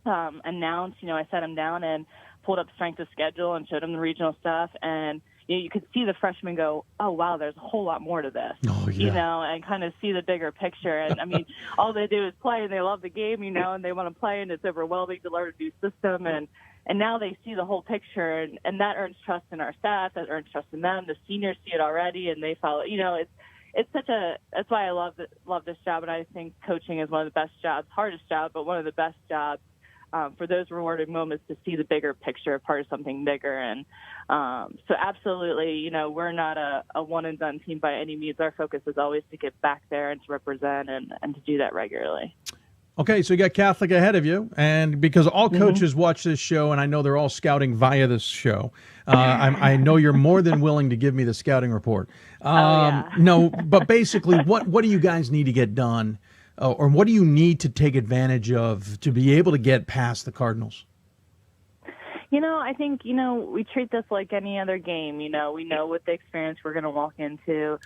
announced, I sat them down and pulled up strength of schedule and showed them the regional stuff. And, you could see the freshmen go, oh, wow, there's a whole lot more to this, and kind of see the bigger picture. And, I mean, all they do is play, and they love the game, and they want to play, and it's overwhelming to learn a new system. And now they see the whole picture, and that earns trust in our staff, that earns trust in them. The seniors see it already, and they follow. It's that's why I love this job, and I think coaching is one of the best jobs, hardest job, but one of the best jobs. For those rewarding moments to see the bigger picture, part of something bigger. And so absolutely, we're not a one-and-done team by any means. Our focus is always to get back there and to represent and to do that regularly. Okay, so you got Catholic ahead of you, and because all coaches watch this show, and I know they're all scouting via this show, I know you're more than willing to give me the scouting report. No, but basically, what do you guys need to get done? Or what do you need to take advantage of to be able to get past the Cardinals? I think, we treat this like any other game. We know what the experience we're going to walk into.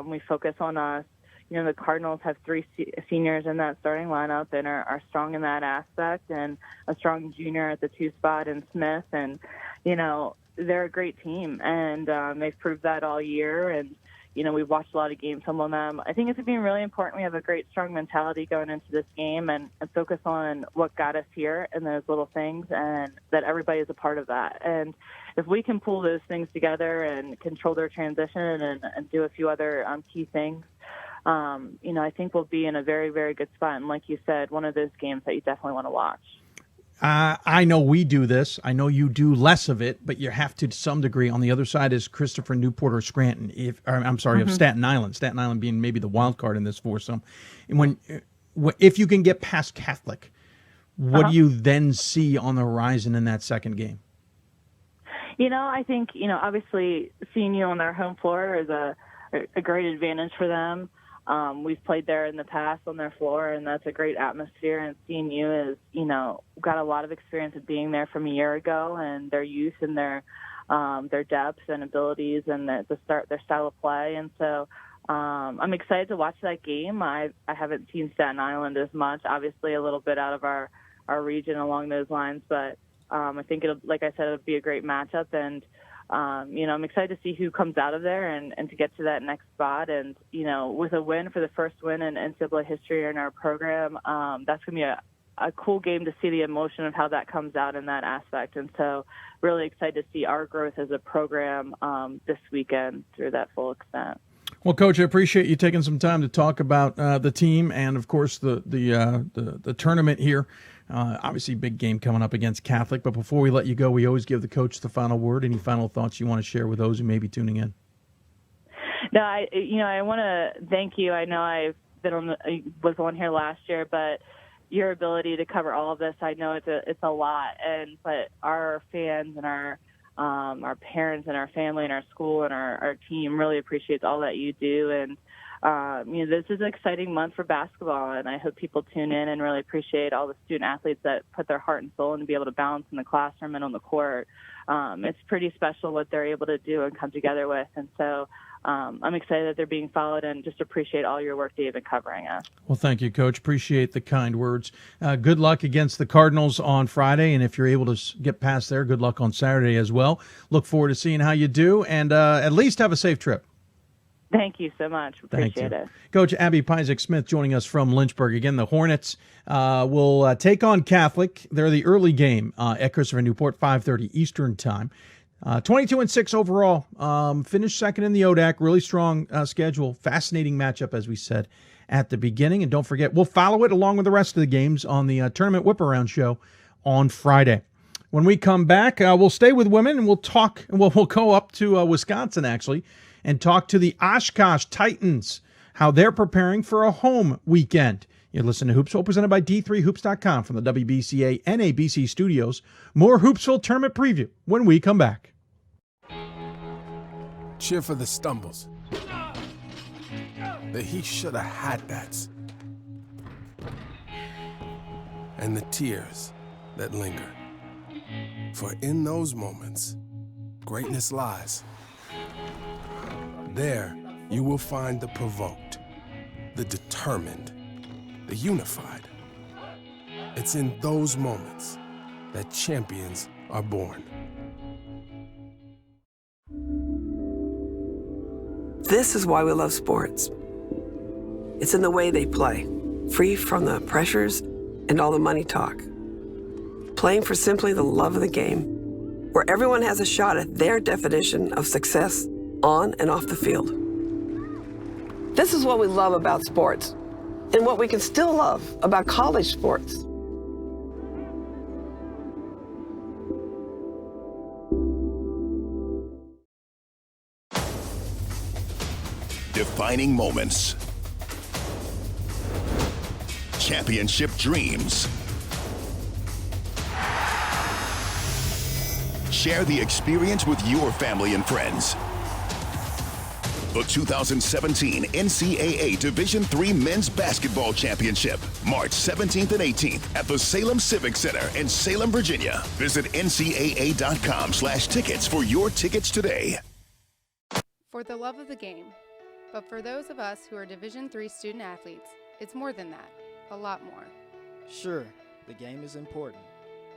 We focus on us. The Cardinals have 3 seniors in that starting lineup and are strong in that aspect, and a strong junior at the 2 spot in Smith. And, they're a great team, and they've proved that all year. And, we've watched a lot of games from them. I think it's being really important. We have a great, strong mentality going into this game and focus on what got us here and those little things, and that everybody is a part of that. And if we can pull those things together and control their transition and do a few other key things, I think we'll be in a very, very good spot. And like you said, one of those games that you definitely want to watch. I know we do this. I know you do less of it, but you have to some degree. On the other side is Christopher, Newport, or Scranton. Of Staten Island. Staten Island being maybe the wild card in this foursome. And if you can get past Catholic, what do you then see on the horizon in that second game? I think obviously seeing you on their home floor is a great advantage for them. We've played there in the past on their floor, and that's a great atmosphere. And seeing you is, got a lot of experience of being there from a year ago, and their youth and their depth and abilities and their style of play. And so I'm excited to watch that game. I haven't seen Staten Island as much, obviously a little bit out of our region along those lines, but I think like I said, it'll be a great matchup. And I'm excited to see who comes out of there and to get to that next spot. And, with a win for the first win in NCAA history in our program, that's going to be a cool game to see the emotion of how that comes out in that aspect. And so really excited to see our growth as a program this weekend through that full extent. Well, Coach, I appreciate you taking some time to talk about the team and, of course, the tournament here. Obviously, big game coming up against Catholic. But before we let you go, we always give the coach the final word. Any final thoughts you want to share with those who may be tuning in? No, I want to thank you. I know I was on here last year, but your ability to cover all of this, I know it's a lot. But our fans and our parents and our family and our school and our team really appreciates all that you do. And this is an exciting month for basketball, and I hope people tune in and really appreciate all the student athletes that put their heart and soul in to be able to balance in the classroom and on the court. It's pretty special what they're able to do and come together with. And so I'm excited that they're being followed, and just appreciate all your work, Dave, in covering us. Well, thank you, Coach. Appreciate the kind words. Good luck against the Cardinals on Friday, and if you're able to get past there, good luck on Saturday as well. Look forward to seeing how you do, and at least have a safe trip. Thank you so much. Appreciate it. Coach Abby Pyzik Smith joining us from Lynchburg. Again, the Hornets will take on Catholic. They're the early game at Christopher Newport, 5:30 Eastern time. 22-6 overall. Finished second in the ODAC. Really strong schedule. Fascinating matchup, as we said at the beginning. And don't forget, we'll follow it along with the rest of the games on the Tournament Whip-Around show on Friday. When we come back, we'll stay with women, and we'll talk. We'll go up to Wisconsin, actually, and talk to the Oshkosh Titans, how they're preparing for a home weekend. You listen to Hoopsville, presented by D3Hoops.com from the WBCA NABC Studios. More Hoopsville tournament preview when we come back. Cheer for the stumbles. The he should have had that. and the tears that linger. For in those moments, greatness lies. There, you will find the provoked, the determined, the unified. It's in those moments that champions are born. This is why we love sports. It's in the way they play, free from the pressures and all the money talk. Playing for simply the love of the game, where everyone has a shot at their definition of success on and off the field. This is what we love about sports, and what we can still love about college sports. Defining moments. Championship dreams. Share the experience with your family and friends. The 2017 NCAA Division III Men's Basketball Championship, March 17th and 18th at the Salem Civic Center in Salem, Virginia. Visit ncaa.com/tickets for your tickets today. For the love of the game. But for those of us who are Division III student athletes, it's more than that, a lot more. Sure, the game is important,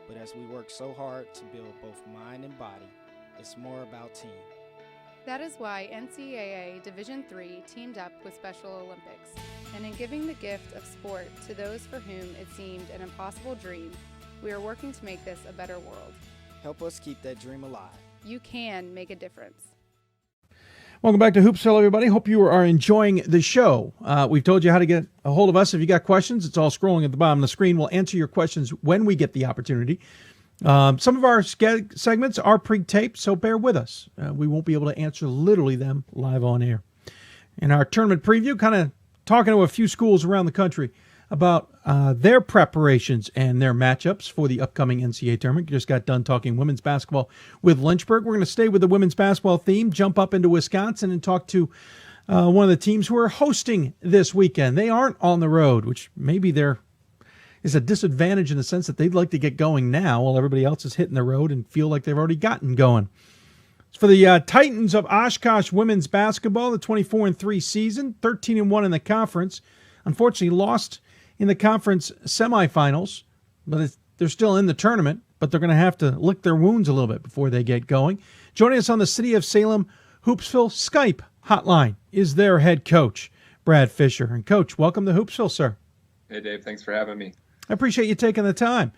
but as we work so hard to build both mind and body, it's more about team. That is why NCAA Division III teamed up with Special Olympics, and in giving the gift of sport to those for whom it seemed an impossible dream, we are working to make this a better world. Help us keep that dream alive. You can make a difference. Welcome back to Hoopsville, everybody. Hope you are enjoying the show. We've told you how to get a hold of us. If you got questions, it's all scrolling at the bottom of the screen. We'll answer your questions when we get the opportunity. Some of our segments are pre-taped, so bear with us. We won't be able to answer literally them live on air. In our tournament preview, kind of talking to a few schools around the country about their preparations and their matchups for the upcoming NCAA tournament. Just got done talking women's basketball with Lynchburg. We're going to stay with the women's basketball theme, jump up into Wisconsin, and talk to one of the teams who are hosting this weekend. They aren't on the road, which maybe there is a disadvantage in the sense that they'd like to get going now while everybody else is hitting the road and feel like they've already gotten going. It's for the Titans of Oshkosh women's basketball, the 24-3 season, 13-1 in the conference. Unfortunately, lost in the conference semifinals, but they're still in the tournament, but they're going to have to lick their wounds a little bit before they get going. Joining us on the City of Salem Hoopsville Skype hotline is their head coach, Brad Fischer. And Coach, welcome to Hoopsville, sir. Hey, Dave. Thanks for having me. I appreciate you taking the time.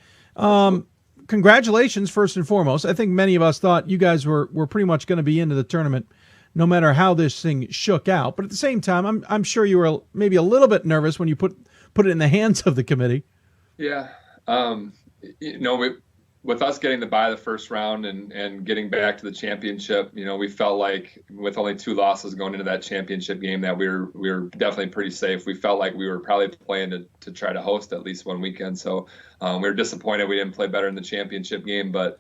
Congratulations, first and foremost. I think many of us thought you guys were pretty much going to be into the tournament no matter how this thing shook out. But at the same time, I'm sure you were maybe a little bit nervous when you put it in the hands of the committee. Yeah. With us getting the bye the first round and getting back to the championship, we felt like with only 2 losses going into that championship game that we were definitely pretty safe. We felt like we were probably playing to try to host at least one weekend. So we were disappointed we didn't play better in the championship game, but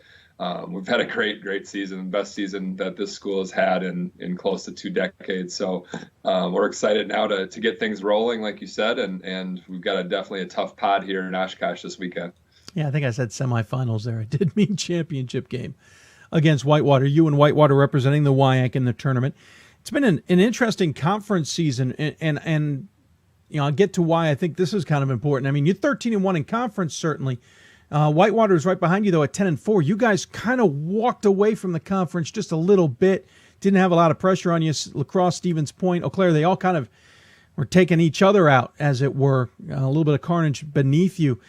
we've had a great season, best season that this school has had in close to 2 decades. So we're excited now to get things rolling, like you said, and we've got definitely a tough pod here in Oshkosh this weekend. Yeah, I think I said semifinals there. I did mean championship game against Whitewater. You and Whitewater representing the WIAC in the tournament. It's been an interesting conference season, and I'll get to why I think this is kind of important. I mean, you're 13-1 in conference, certainly. Whitewater is right behind you, though, at 10-4. You guys kind of walked away from the conference just a little bit. Didn't have a lot of pressure on you. La Crosse, Stevens Point, Eau Claire, they all kind of were taking each other out, as it were. A little bit of carnage beneath you.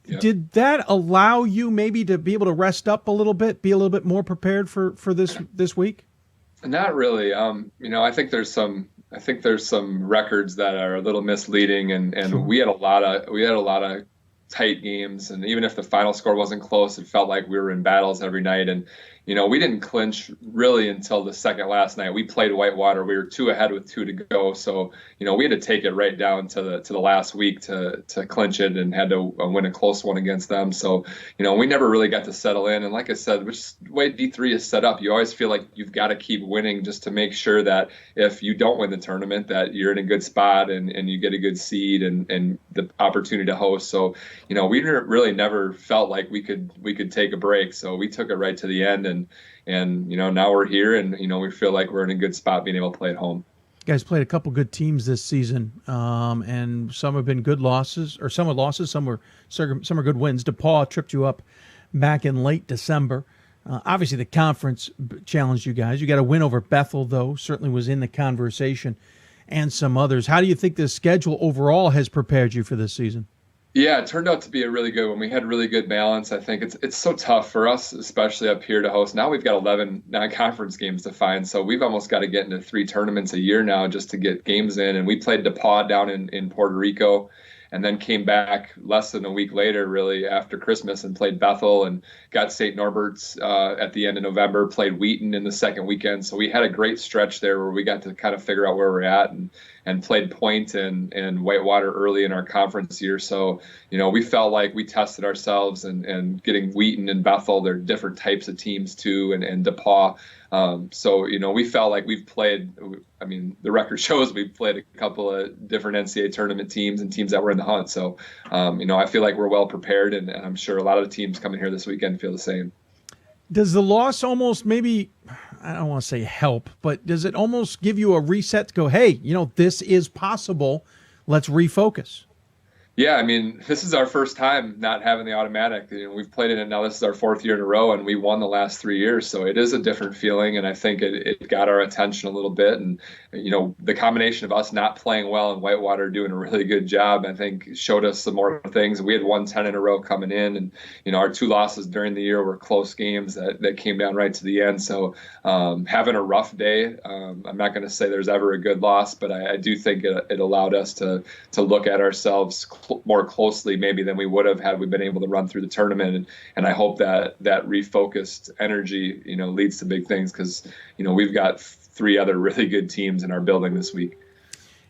Yep. Did that allow you maybe to be able to rest up a little bit, be a little bit more prepared for this week? Not really. I think there's some records that are a little misleading, and sure. we had a lot of tight games, and even if the final score wasn't close, it felt like we were in battles every night. And we didn't clinch really until the second last night. We played Whitewater. We were 2 ahead with 2 to go, so we had to take it right down to the last week to clinch it, and had to win a close one against them. So we never really got to settle in. And like I said, which is the way D3 is set up, you always feel like you've got to keep winning just to make sure that if you don't win the tournament, that you're in a good spot and you get a good seed and the opportunity to host. So we really never felt like we could take a break. So we took it right to the end, and now we're here, and we feel like we're in a good spot being able to play at home. You guys played a couple good teams this season, and some have been good losses, or some are losses, some are good wins. DePaul tripped you up back in late December. Obviously, the conference challenged you guys. You got a win over Bethel, though, certainly was in the conversation, and some others. How do you think the schedule overall has prepared you for this season? Yeah, it turned out to be a really good one. We had really good balance. I think it's so tough for us, especially up here, to host. Now we've got 11 non-conference games to find, so we've almost got to get into 3 tournaments a year now just to get games in. And we played DePaul down in Puerto Rico, and then came back less than a week later, really, after Christmas, and played Bethel and got St. Norbert's at the end of November, played Wheaton in the second weekend. So we had a great stretch there where we got to kind of figure out where we're at, and played Point and Whitewater early in our conference year. So, we felt like we tested ourselves, and getting Wheaton and Bethel, they're different types of teams too, and DePaul. So, we felt like we've played, the record shows we've played a couple of different NCAA tournament teams and teams that were in the hunt. So, I feel like we're well prepared, and I'm sure a lot of the teams coming here this weekend feel the same. Does the loss almost maybe, I don't want to say help, but does it almost give you a reset to go, hey, this is possible, let's refocus? Yeah, this is our first time not having the automatic. We've played in it now. This is our 4th year in a row, and we won the last 3 years. So it is a different feeling, and I think it got our attention a little bit. And, the combination of us not playing well and Whitewater doing a really good job, I think, showed us some more things. We had won 10 in a row coming in, and, our 2 losses during the year were close games that came down right to the end. So having a rough day, I'm not going to say there's ever a good loss, but I do think it allowed us to look at ourselves more closely maybe than we would have had we been able to run through the tournament. And I hope that refocused energy, leads to big things, because, we've got 3 other really good teams in our building this week.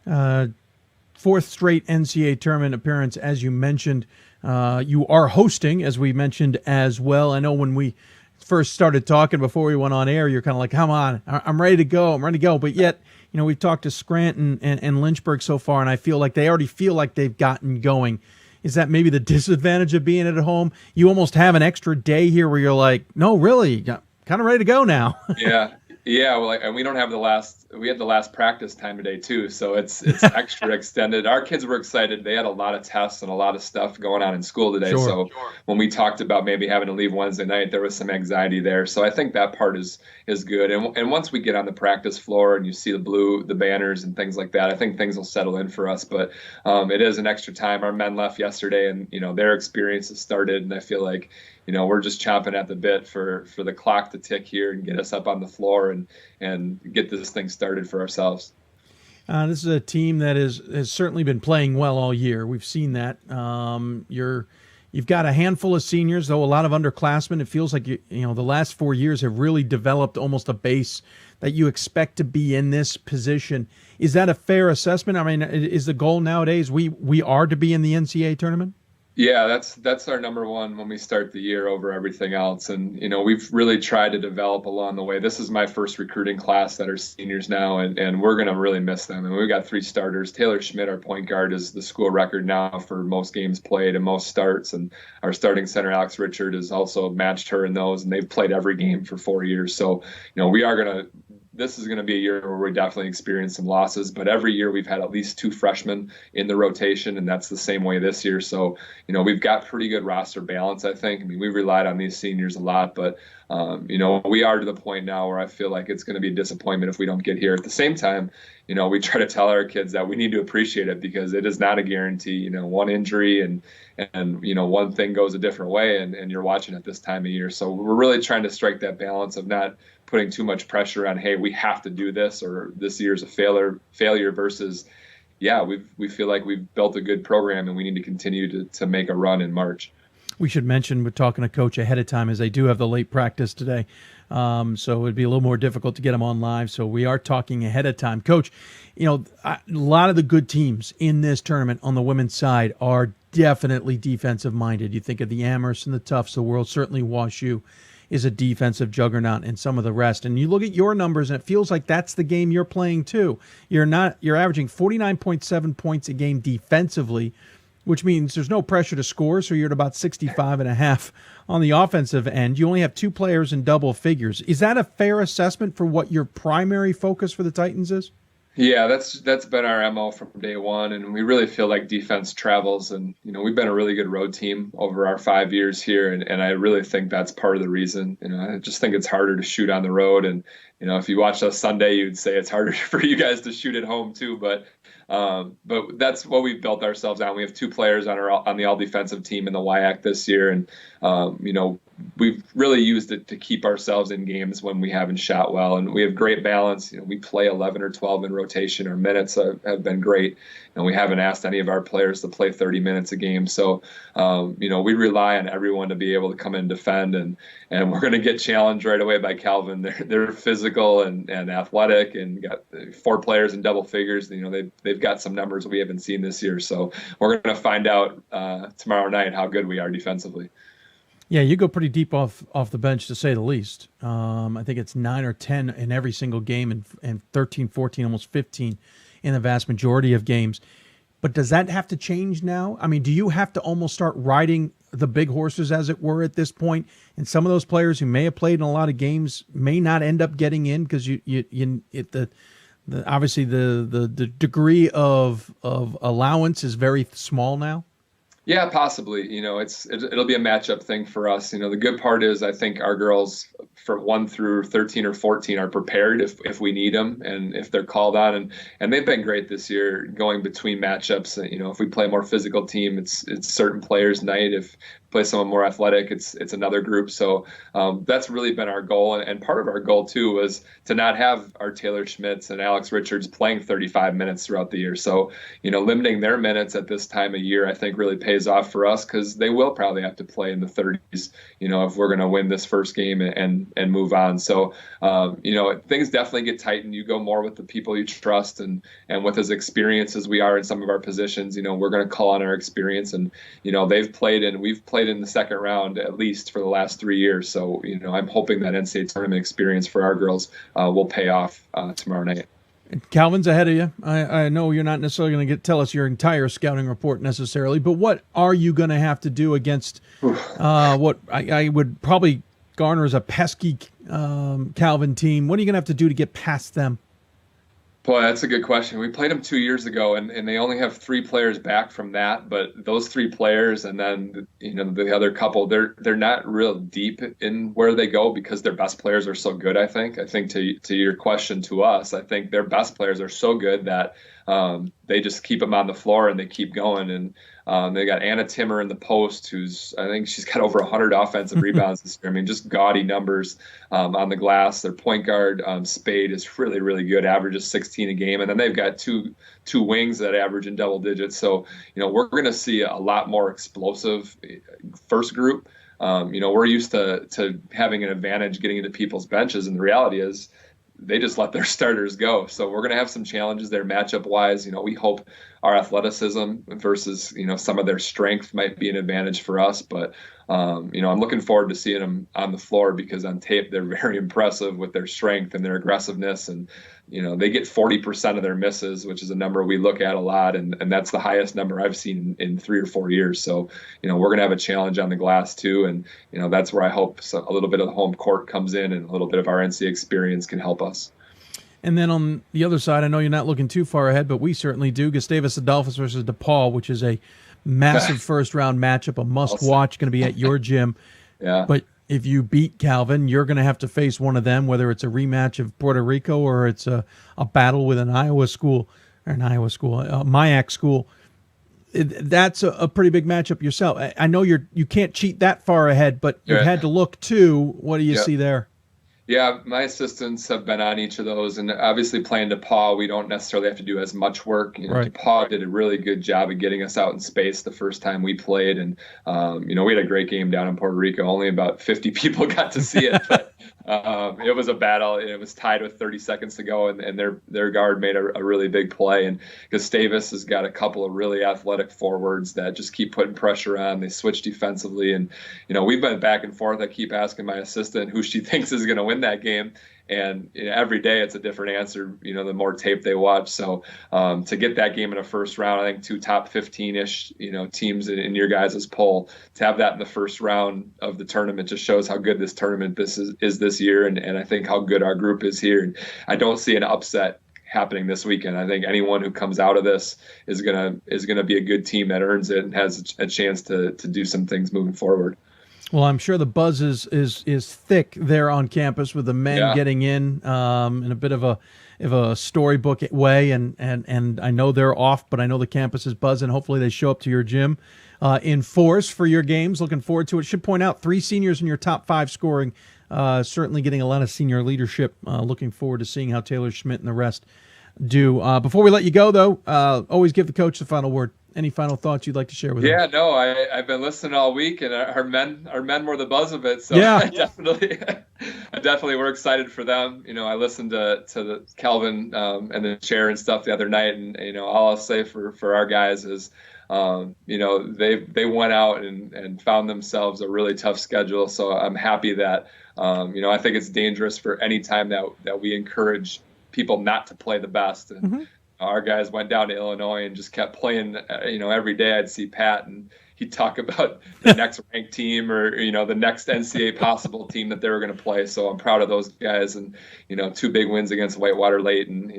4th straight NCAA tournament appearance, as you mentioned. You are hosting, as we mentioned as well. I know when we first started talking before we went on air, you're kind of like, come on, I'm ready to go. But yet, we've talked to Scranton and Lynchburg so far, and I feel like they already feel like they've gotten going. Is that maybe the disadvantage of being at home? You almost have an extra day here where you're like, no, really, kind of ready to go now. Yeah. Well, and we don't have we had the last practice time today too, so it's extra extended. Our kids were excited. They had a lot of tests and a lot of stuff going on in school today. So when we talked about maybe having to leave Wednesday night, there was some anxiety there. So I think that part is good. And once we get on the practice floor and you see the banners and things like that, I think things will settle in for us. But it is an extra time. Our men left yesterday, and their experience has started, and I feel like we're just chomping at the bit for the clock to tick here and get us up on the floor and get this thing started for ourselves. This is a team that has certainly been playing well all year. We've seen that. You've got a handful of seniors, though a lot of underclassmen. It feels like the last 4 years have really developed almost a base that you expect to be in this position. Is that a fair assessment? Is the goal nowadays we are to be in the NCAA tournament? Yeah, that's our number one when we start the year over everything else. And, we've really tried to develop along the way. This is my first recruiting class that are seniors now, and we're going to really miss them. And we've got 3 starters. Taylor Schmidt, our point guard, is the school record now for most games played and most starts. And our starting center, Alex Richard, has also matched her in those, and they've played every game for 4 years. So, this is going to be a year where we definitely experience some losses, but every year we've had at least 2 freshmen in the rotation, and that's the same way this year. So, we've got pretty good roster balance, I think. We relied on these seniors a lot, but, we are to the point now where I feel like it's going to be a disappointment if we don't get here. At the same time, we try to tell our kids that we need to appreciate it, because it is not a guarantee. One injury and one thing goes a different way, and you're watching it this time of year. So we're really trying to strike that balance of not putting too much pressure on, hey, we have to do this, or this year's a failure versus, we feel like we've built a good program and we need to continue to make a run in March. We should mention, we're talking to Coach ahead of time, as they do have the late practice today. So it would be a little more difficult to get them on live. So we are talking ahead of time. Coach, a lot of the good teams in this tournament on the women's side are definitely defensive minded. You think of the Amherst and the Tufts of the world, certainly WashU is a defensive juggernaut, and some of the rest. And you look at your numbers, and it feels like that's the game you're playing too. You're averaging 49.7 points a game defensively, which means there's no pressure to score, so you're at about 65.5 on the offensive end. You only have 2 players in double figures. Is that a fair assessment for what your primary focus for the Titans is? Yeah, that's been our MO from day one, and we really feel like defense travels. And we've been a really good road team over our 5 years here, and I really think that's part of the reason. I just think it's harder to shoot on the road, and if you watched us Sunday, you'd say it's harder for you guys to shoot at home too. But that's what we've built ourselves on. We have 2 players on the all defensive team in the WIAC this year, and we've really used it to keep ourselves in games when we haven't shot well, and we have great balance. We play 11 or 12 in rotation. Our minutes have been great, and we haven't asked any of our players to play 30 minutes a game. So, we rely on everyone to be able to come in and defend, and we're going to get challenged right away by Calvin. They're physical and athletic, and got 4 players in double figures. They've got some numbers we haven't seen this year. So we're going to find out tomorrow night how good we are defensively. Yeah, you go pretty deep off the bench, to say the least. I think it's 9 or 10 in every single game, and 13, 14, almost 15 in the vast majority of games. But does that have to change now? I mean, do you have to almost start riding the big horses, as it were, at this point? And some of those players who may have played in a lot of games may not end up getting in because obviously the degree of allowance is very small now. Yeah, possibly. It'll be a matchup thing for us. The good part is I think our girls from 1 through 13 or 14 are prepared if we need them and if they're called on, and they've been great this year going between matchups. If we play a more physical team, it's certain players' night. If play someone more athletic, it's another group. So that's really been our goal, and part of our goal too was to not have our Taylor Schmitz and Alex Richards playing 35 minutes throughout the year. So limiting their minutes at this time of year I think really pays off for us, because they will probably have to play in the 30s if we're going to win this first game and move on. So things definitely get tightened. You go more with the people you trust, and with as experienced as we are in some of our positions, we're going to call on our experience, and they've played and we've played in the second round at least for the last 3 years. So, I'm hoping that NCAA tournament experience for our girls will pay off tomorrow night. Calvin's ahead of you. I know you're not necessarily going to tell us your entire scouting report necessarily, but what are you going to have to do against what I would probably garner as a pesky Calvin team? What are you going to have to do to get past them? Boy, that's a good question. We played them 2 years ago, and they only have 3 players back from that. But those 3 players, and then the other couple, they're not real deep in where they go because their best players are so good. I think to your question to us, I think their best players are so good that they just keep them on the floor and they keep going. And they got Anna Timmer in the post, I think she's got over 100 offensive rebounds this year. I mean, just gaudy numbers on the glass. Their point guard, Spade, is really, really good, averages 16 a game. And then they've got two wings that average in double digits. So, we're going to see a lot more explosive first group. We're used to having an advantage getting into people's benches, and the reality is they just let their starters go. So we're going to have some challenges there matchup wise. We hope our athleticism versus, some of their strength might be an advantage for us. But, I'm looking forward to seeing them on the floor, because on tape, they're very impressive with their strength and their aggressiveness. And, they get 40% of their misses, which is a number we look at a lot. And that's the highest number I've seen in 3 or 4 years. So, we're going to have a challenge on the glass too. And, that's where I hope a little bit of the home court comes in, and a little bit of our NCAA experience can help us. And then on the other side, I know you're not looking too far ahead, but we certainly do. Gustavus Adolphus versus DePaul, which is a massive first-round matchup, a must-watch, going to be at your gym. Yeah. But if you beat Calvin, you're going to have to face one of them, whether it's a rematch of Puerto Rico or it's a battle with an MIAC school. That's a pretty big matchup yourself. I know you can't cheat that far ahead, but you've had to look too. What do you see there? Yeah, my assistants have been on each of those, and obviously playing DePaul, we don't necessarily have to do as much work. Right. DePaul did a really good job of getting us out in space the first time we played, and we had a great game down in Puerto Rico. Only about 50 people got to see it, but it was a battle. It was tied with 30 seconds to go, and their guard made a really big play. And Gustavus has got a couple of really athletic forwards that just keep putting pressure on. They switch defensively, and we've been back and forth. I keep asking my assistant who she thinks is going to win that game, And every day it's a different answer, the more tape they watch. So to get that game in a first round, I think 2 top 15-ish, teams in your guys' poll, to have that in the first round of the tournament just shows how good this tournament is this year. And I think how good our group is here. And I don't see an upset happening this weekend. I think anyone who comes out of this is gonna be a good team that earns it and has a chance to do some things moving forward. Well, I'm sure the buzz is thick there on campus with the men getting in a bit of a storybook way, and I know they're off, but I know the campus is buzzing. Hopefully they show up to your gym in force for your games. Looking forward to it. Should point out 3 seniors in your top 5 scoring. Certainly getting a lot of senior leadership. Looking forward to seeing how Taylor Schmidt and the rest do. Before we let you go, though, always give the coach the final word. Any final thoughts you'd like to share with us? Yeah, no, I've been listening all week, and our men were the buzz of it. So yeah. definitely we're excited for them. I listened to the Kelvin and the chair and stuff the other night, and all I'll say for our guys is they went out and found themselves a really tough schedule. So I'm happy that I think it's dangerous for any time that we encourage people not to play the best. And our guys went down to Illinois and just kept playing. Every day I'd see Pat and he'd talk about the next ranked team or the next NCAA possible team that they were going to play. So I'm proud of those guys, and 2 big wins against Whitewater late, and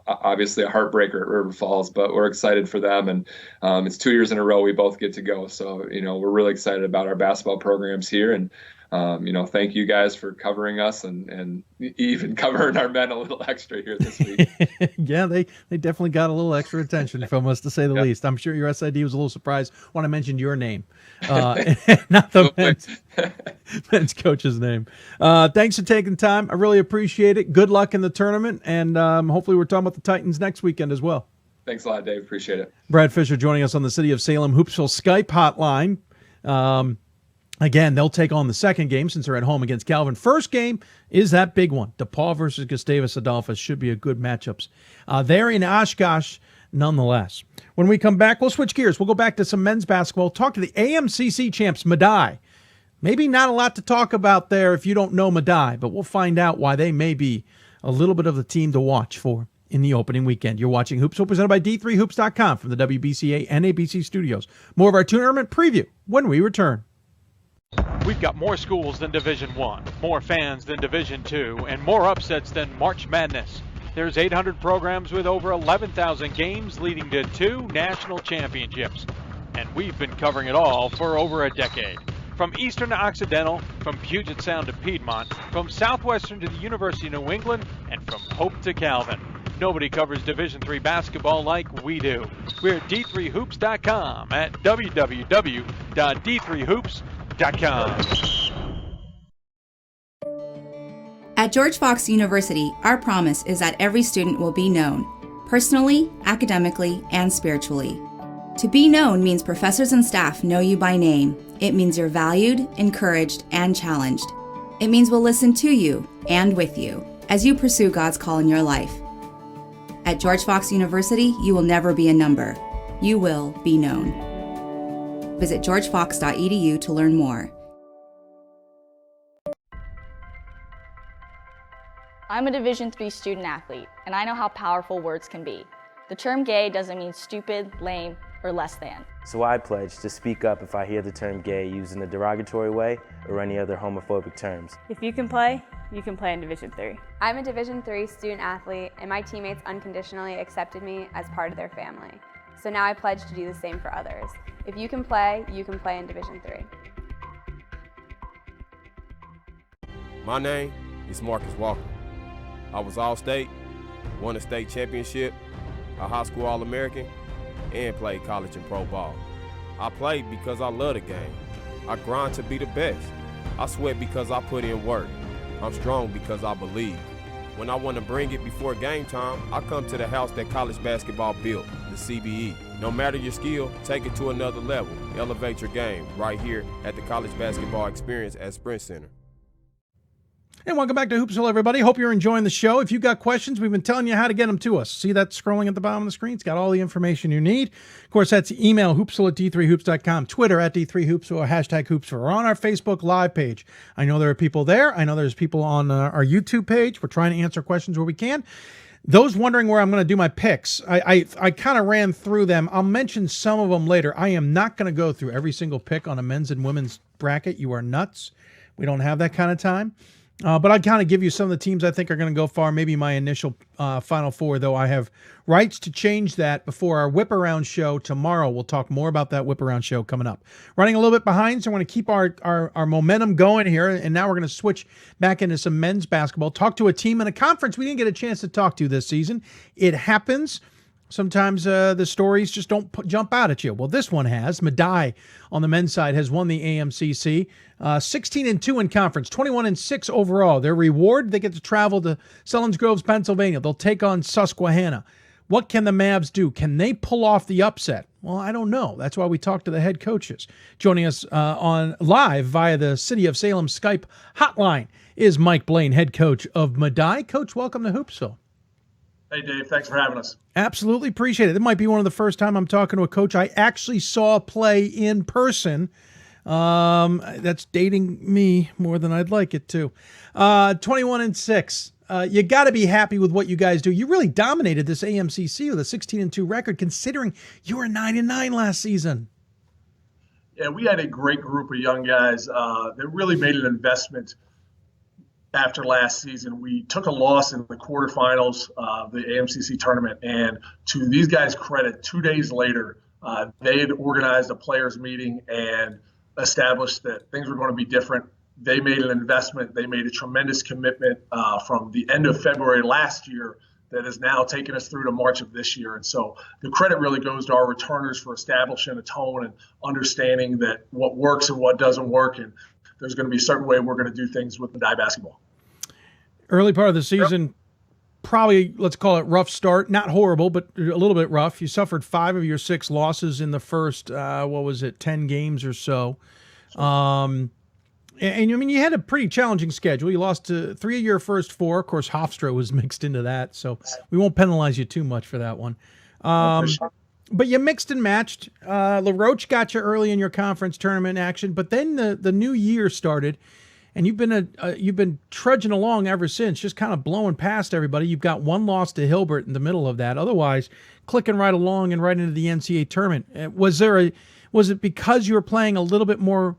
obviously a heartbreaker at River Falls, but we're excited for them. And it's 2 years in a row we both get to go. So we're really excited about our basketball programs here, and thank you guys for covering us and even covering our men a little extra here this week. Yeah, they definitely got a little extra attention from us, to say the least. I'm sure your SID was a little surprised when I mentioned your name, not the men's coach's name. Thanks for taking time. I really appreciate it. Good luck in the tournament, and hopefully we're talking about the Titans next weekend as well. Thanks a lot, Dave. Appreciate it. Brad Fischer joining us on the City of Salem Hoopsville Skype hotline. Again, they'll take on the second game since they're at home against Calvin. First game is that big one. DePaul versus Gustavus Adolphus should be a good matchups. They're in Oshkosh nonetheless. When we come back, we'll switch gears. We'll go back to some men's basketball, talk to the AMCC champs, Medialle. Maybe not a lot to talk about there if you don't know Medialle, but we'll find out why they may be a little bit of the team to watch for in the opening weekend. You're watching Hoopsville, presented by D3Hoops.com from the WBCA and NABC Studios. More of our tournament preview when we return. We've got more schools than Division I, more fans than Division II, and more upsets than March Madness. There's 800 programs with over 11,000 games leading to 2 national championships. And we've been covering it all for over a decade. From Eastern to Occidental, from Puget Sound to Piedmont, from Southwestern to the University of New England, and from Hope to Calvin. Nobody covers Division III basketball like we do. We're at D3Hoops.com at www.d3hoops.com. At George Fox University, our promise is that every student will be known, personally, academically, and spiritually. To be known means professors and staff know you by name. It means you're valued, encouraged, and challenged. It means we'll listen to you and with you as you pursue God's call in your life. At George Fox University, you will never be a number. You will be known. Visit georgefox.edu to learn more. I'm a Division III student athlete, and I know how powerful words can be. The term gay doesn't mean stupid, lame, or less than. So I pledge to speak up if I hear the term gay used in a derogatory way or any other homophobic terms. If you can play in Division III. I'm a Division III student athlete, and my teammates unconditionally accepted me as part of their family. So now I pledge to do the same for others. If you can play in Division III. My name is Marcus Walker. I was All-State, won a state championship, a high school All-American, and played college and pro ball. I played because I love the game. I grind to be the best. I sweat because I put in work. I'm strong because I believe. When I want to bring it before game time, I come to the house that college basketball built, the CBE. No matter your skill, take it to another level. Elevate your game right here at the College Basketball Experience at Sprint Center. And welcome back to Hoopsville, everybody. Hope you're enjoying the show. If you've got questions, we've been telling you how to get them to us. See that scrolling at the bottom of the screen? It's got all the information you need. Of course, that's email hoopsville@d3hoops.com, Twitter @d3hoops, or hashtag Hoopsville. We're on our Facebook Live page. I know there are people there. I know there's people on our YouTube page. We're trying to answer questions where we can. Those wondering where I'm going to do my picks, I kind of ran through them. I'll mention some of them later. I am not going to go through every single pick on a men's and women's bracket. You are nuts. We don't have that kind of time. But I'd kind of give you some of the teams I think are going to go far, maybe my initial Final Four, though I have rights to change that before our Whip Around show tomorrow. We'll talk more about that Whip Around show coming up. Running a little bit behind, so I want to keep our momentum going here, and now we're going to switch back into some men's basketball. Talk to a team in a conference we didn't get a chance to talk to this season. It happens. Sometimes the stories just don't jump out at you. Well, this one has. Medialle on the men's side has won the AMCC. 16-2 in conference, 21-6 overall. Their reward, they get to travel to Selinsgrove, Pennsylvania. They'll take on Susquehanna. What can the Mavs do? Can they pull off the upset? Well, I don't know. That's why we talked to the head coaches. Joining us on live via the City of Salem Skype hotline is Mike Blaine, head coach of Medialle. Coach, welcome to Hoopsville. Hey, Dave. Thanks for having us. Absolutely appreciate it. It might be one of the first time I'm talking to a coach I actually saw play in person. That's dating me more than I'd like it to. 21-6. You got to be happy with what you guys do. You really dominated this AMCC with a 16-2 record, considering you were 9-9 last season. Yeah, we had a great group of young guys that really made an investment. After last season, we took a loss in the quarterfinals of the AMCC tournament, and to these guys' credit, 2 days later, they had organized a players' meeting and established that things were going to be different. They made an investment. They made a tremendous commitment from the end of February last year that has now taken us through to March of this year. And so the credit really goes to our returners for establishing a tone and understanding that what works and what doesn't work, and there's going to be a certain way we're going to do things with Medialle basketball. Early part of the season, probably, let's call it rough start. Not horrible, but a little bit rough. You suffered 5 of your 6 losses in the first, 10 games or so. And I mean, you had a pretty challenging schedule. You lost to 3 of your first 4. Of course, Hofstra was mixed into that, so we won't penalize you too much for that one. But you mixed and matched. LaRoche got you early in your conference tournament action, but then the new year started, and you've been trudging along ever since, just kind of blowing past everybody. You've got 1 loss to Hilbert in the middle of that. Otherwise, clicking right along and right into the NCAA tournament. Was it because you were playing a little bit more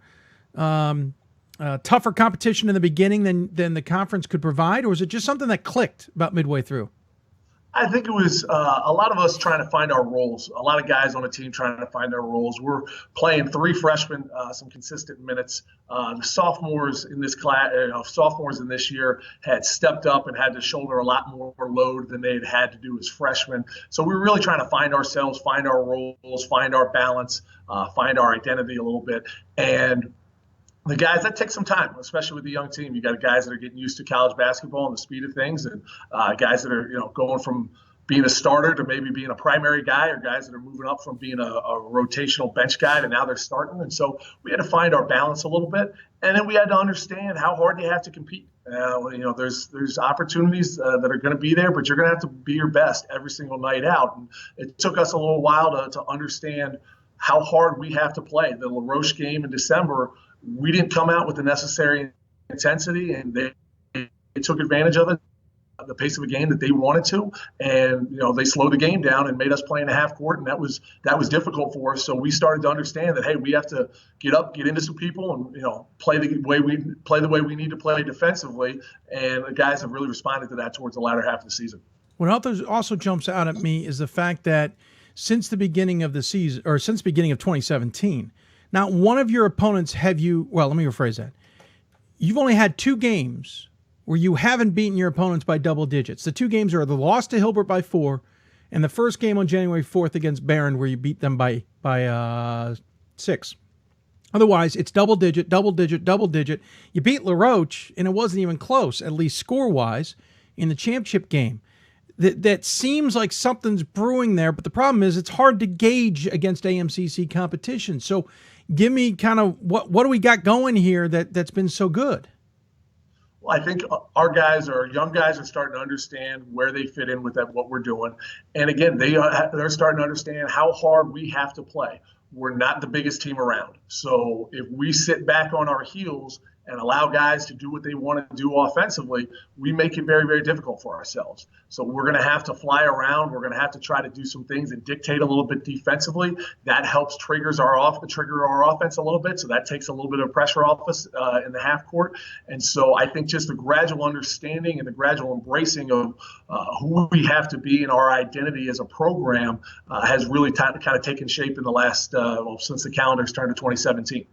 tougher competition in the beginning than the conference could provide, or was it just something that clicked about midway through? I think it was a lot of us trying to find our roles. A lot of guys on the team trying to find our roles. We're playing 3 freshmen, some consistent minutes. The sophomores in this class, sophomores in this year had stepped up and had to shoulder a lot more load than they had to do as freshmen. So we were really trying to find ourselves, find our roles, find our balance, find our identity a little bit. And the guys, that takes some time, especially with the young team. You got guys that are getting used to college basketball and the speed of things, and guys that are going from being a starter to maybe being a primary guy, or guys that are moving up from being a rotational bench guy to now they're starting. And so we had to find our balance a little bit, and then we had to understand how hard you have to compete. There's opportunities that are going to be there, but you're going to have to be your best every single night out. And it took us a little while to understand how hard we have to play. The LaRoche game in December, we didn't come out with the necessary intensity, and they took advantage of it, the pace of a game that they wanted to, and they slowed the game down and made us play in a half court, and that was difficult for us. So we started to understand that, hey, we have to get up, get into some people, and play the way we need to play defensively. And the guys have really responded to that towards the latter half of the season. What also jumps out at me is the fact that since the beginning of the season, or since the beginning of 2017. Not one of your opponents let me rephrase that. You've only had 2 games where you haven't beaten your opponents by double digits. The 2 games are the loss to Hilbert by 4 and the first game on January 4th against Barron where you beat them by 6. Otherwise, it's double digit. You beat LaRoche, and it wasn't even close, at least score-wise, in the championship game. That seems like something's brewing there, but the problem is it's hard to gauge against AMCC competition. So give me kind of what do we got going here that's been so good? I think our young guys are starting to understand where they fit in with what we're doing. And again, they're starting to understand how hard we have to play. We're not the biggest team around. So if we sit back on our heels and allow guys to do what they want to do offensively, we make it very, very difficult for ourselves. So we're going to have to fly around. We're going to have to try to do some things and dictate a little bit defensively. That helps trigger our offense a little bit. So that takes a little bit of pressure off us in the half court. And so I think just the gradual understanding and the gradual embracing of who we have to be and our identity as a program has really kind of taken shape in the last, since the calendar's turned to 2017.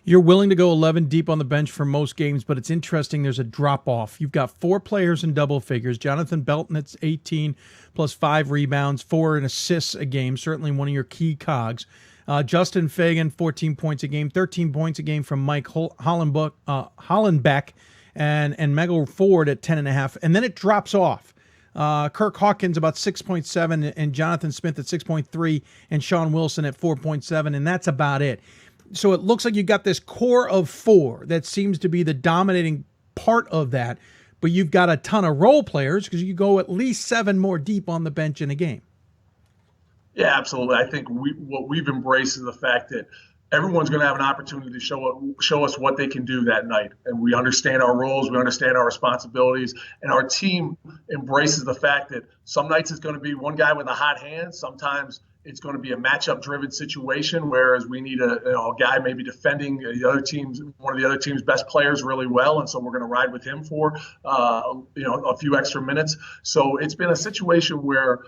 You're willing to go 11 deep on the bench for most games, but it's interesting. There's a drop-off. You've got 4 players in double figures. Jonathan Belton, that's 18 plus 5 rebounds, 4 assists a game, certainly one of your key cogs. Justin Fagan, 14 points a game, 13 points a game from Mike Hollenbeck and Megal Ford at 10.5. And then it drops off. Kirk Hawkins about 6.7 and Jonathan Smith at 6.3 and Sean Wilson at 4.7, and that's about it. So it looks like you got this core of 4 that seems to be the dominating part of that, but you've got a ton of role players because you go at least 7 more deep on the bench in a game. Yeah, absolutely. I think what we've embraced is the fact that everyone's going to have an opportunity to show us what they can do that night. And we understand our roles, we understand our responsibilities, and our team embraces the fact that some nights it's going to be one guy with a hot hand, sometimes it's going to be a matchup-driven situation, whereas we need a guy maybe defending one of the other team's best players really well, and so we're going to ride with him for a few extra minutes. So it's been a situation where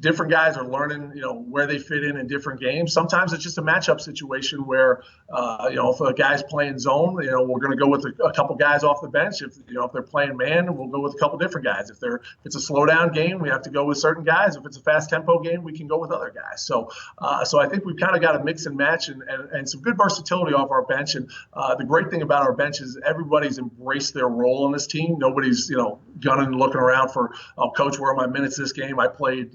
different guys are learning, where they fit in different games. Sometimes it's just a matchup situation where, if a guy's playing zone, we're going to go with a couple guys off the bench. If they're playing man, we'll go with a couple different guys. If it's a slow down game, we have to go with certain guys. If it's a fast tempo game, we can go with other guys. So I think we've kind of got a mix and match and some good versatility off our bench. And the great thing about our bench is everybody's embraced their role on this team. Nobody's, gunning and looking around for, coach, where are my minutes this game? I played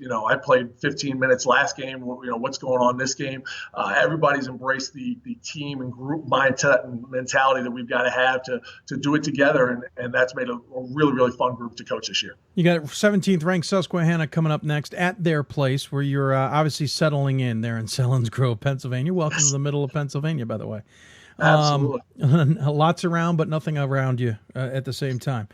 15 minutes last game. What's going on this game? Everybody's embraced the team and group mindset and mentality that we've got to have to do it together, and that's made a really, really fun group to coach this year. You got 17th ranked Susquehanna coming up next at their place, where you're obviously settling in there in Selins Grove, Pennsylvania. Welcome to the middle of Pennsylvania, by the way. Absolutely. Lots around, but nothing around you at the same time.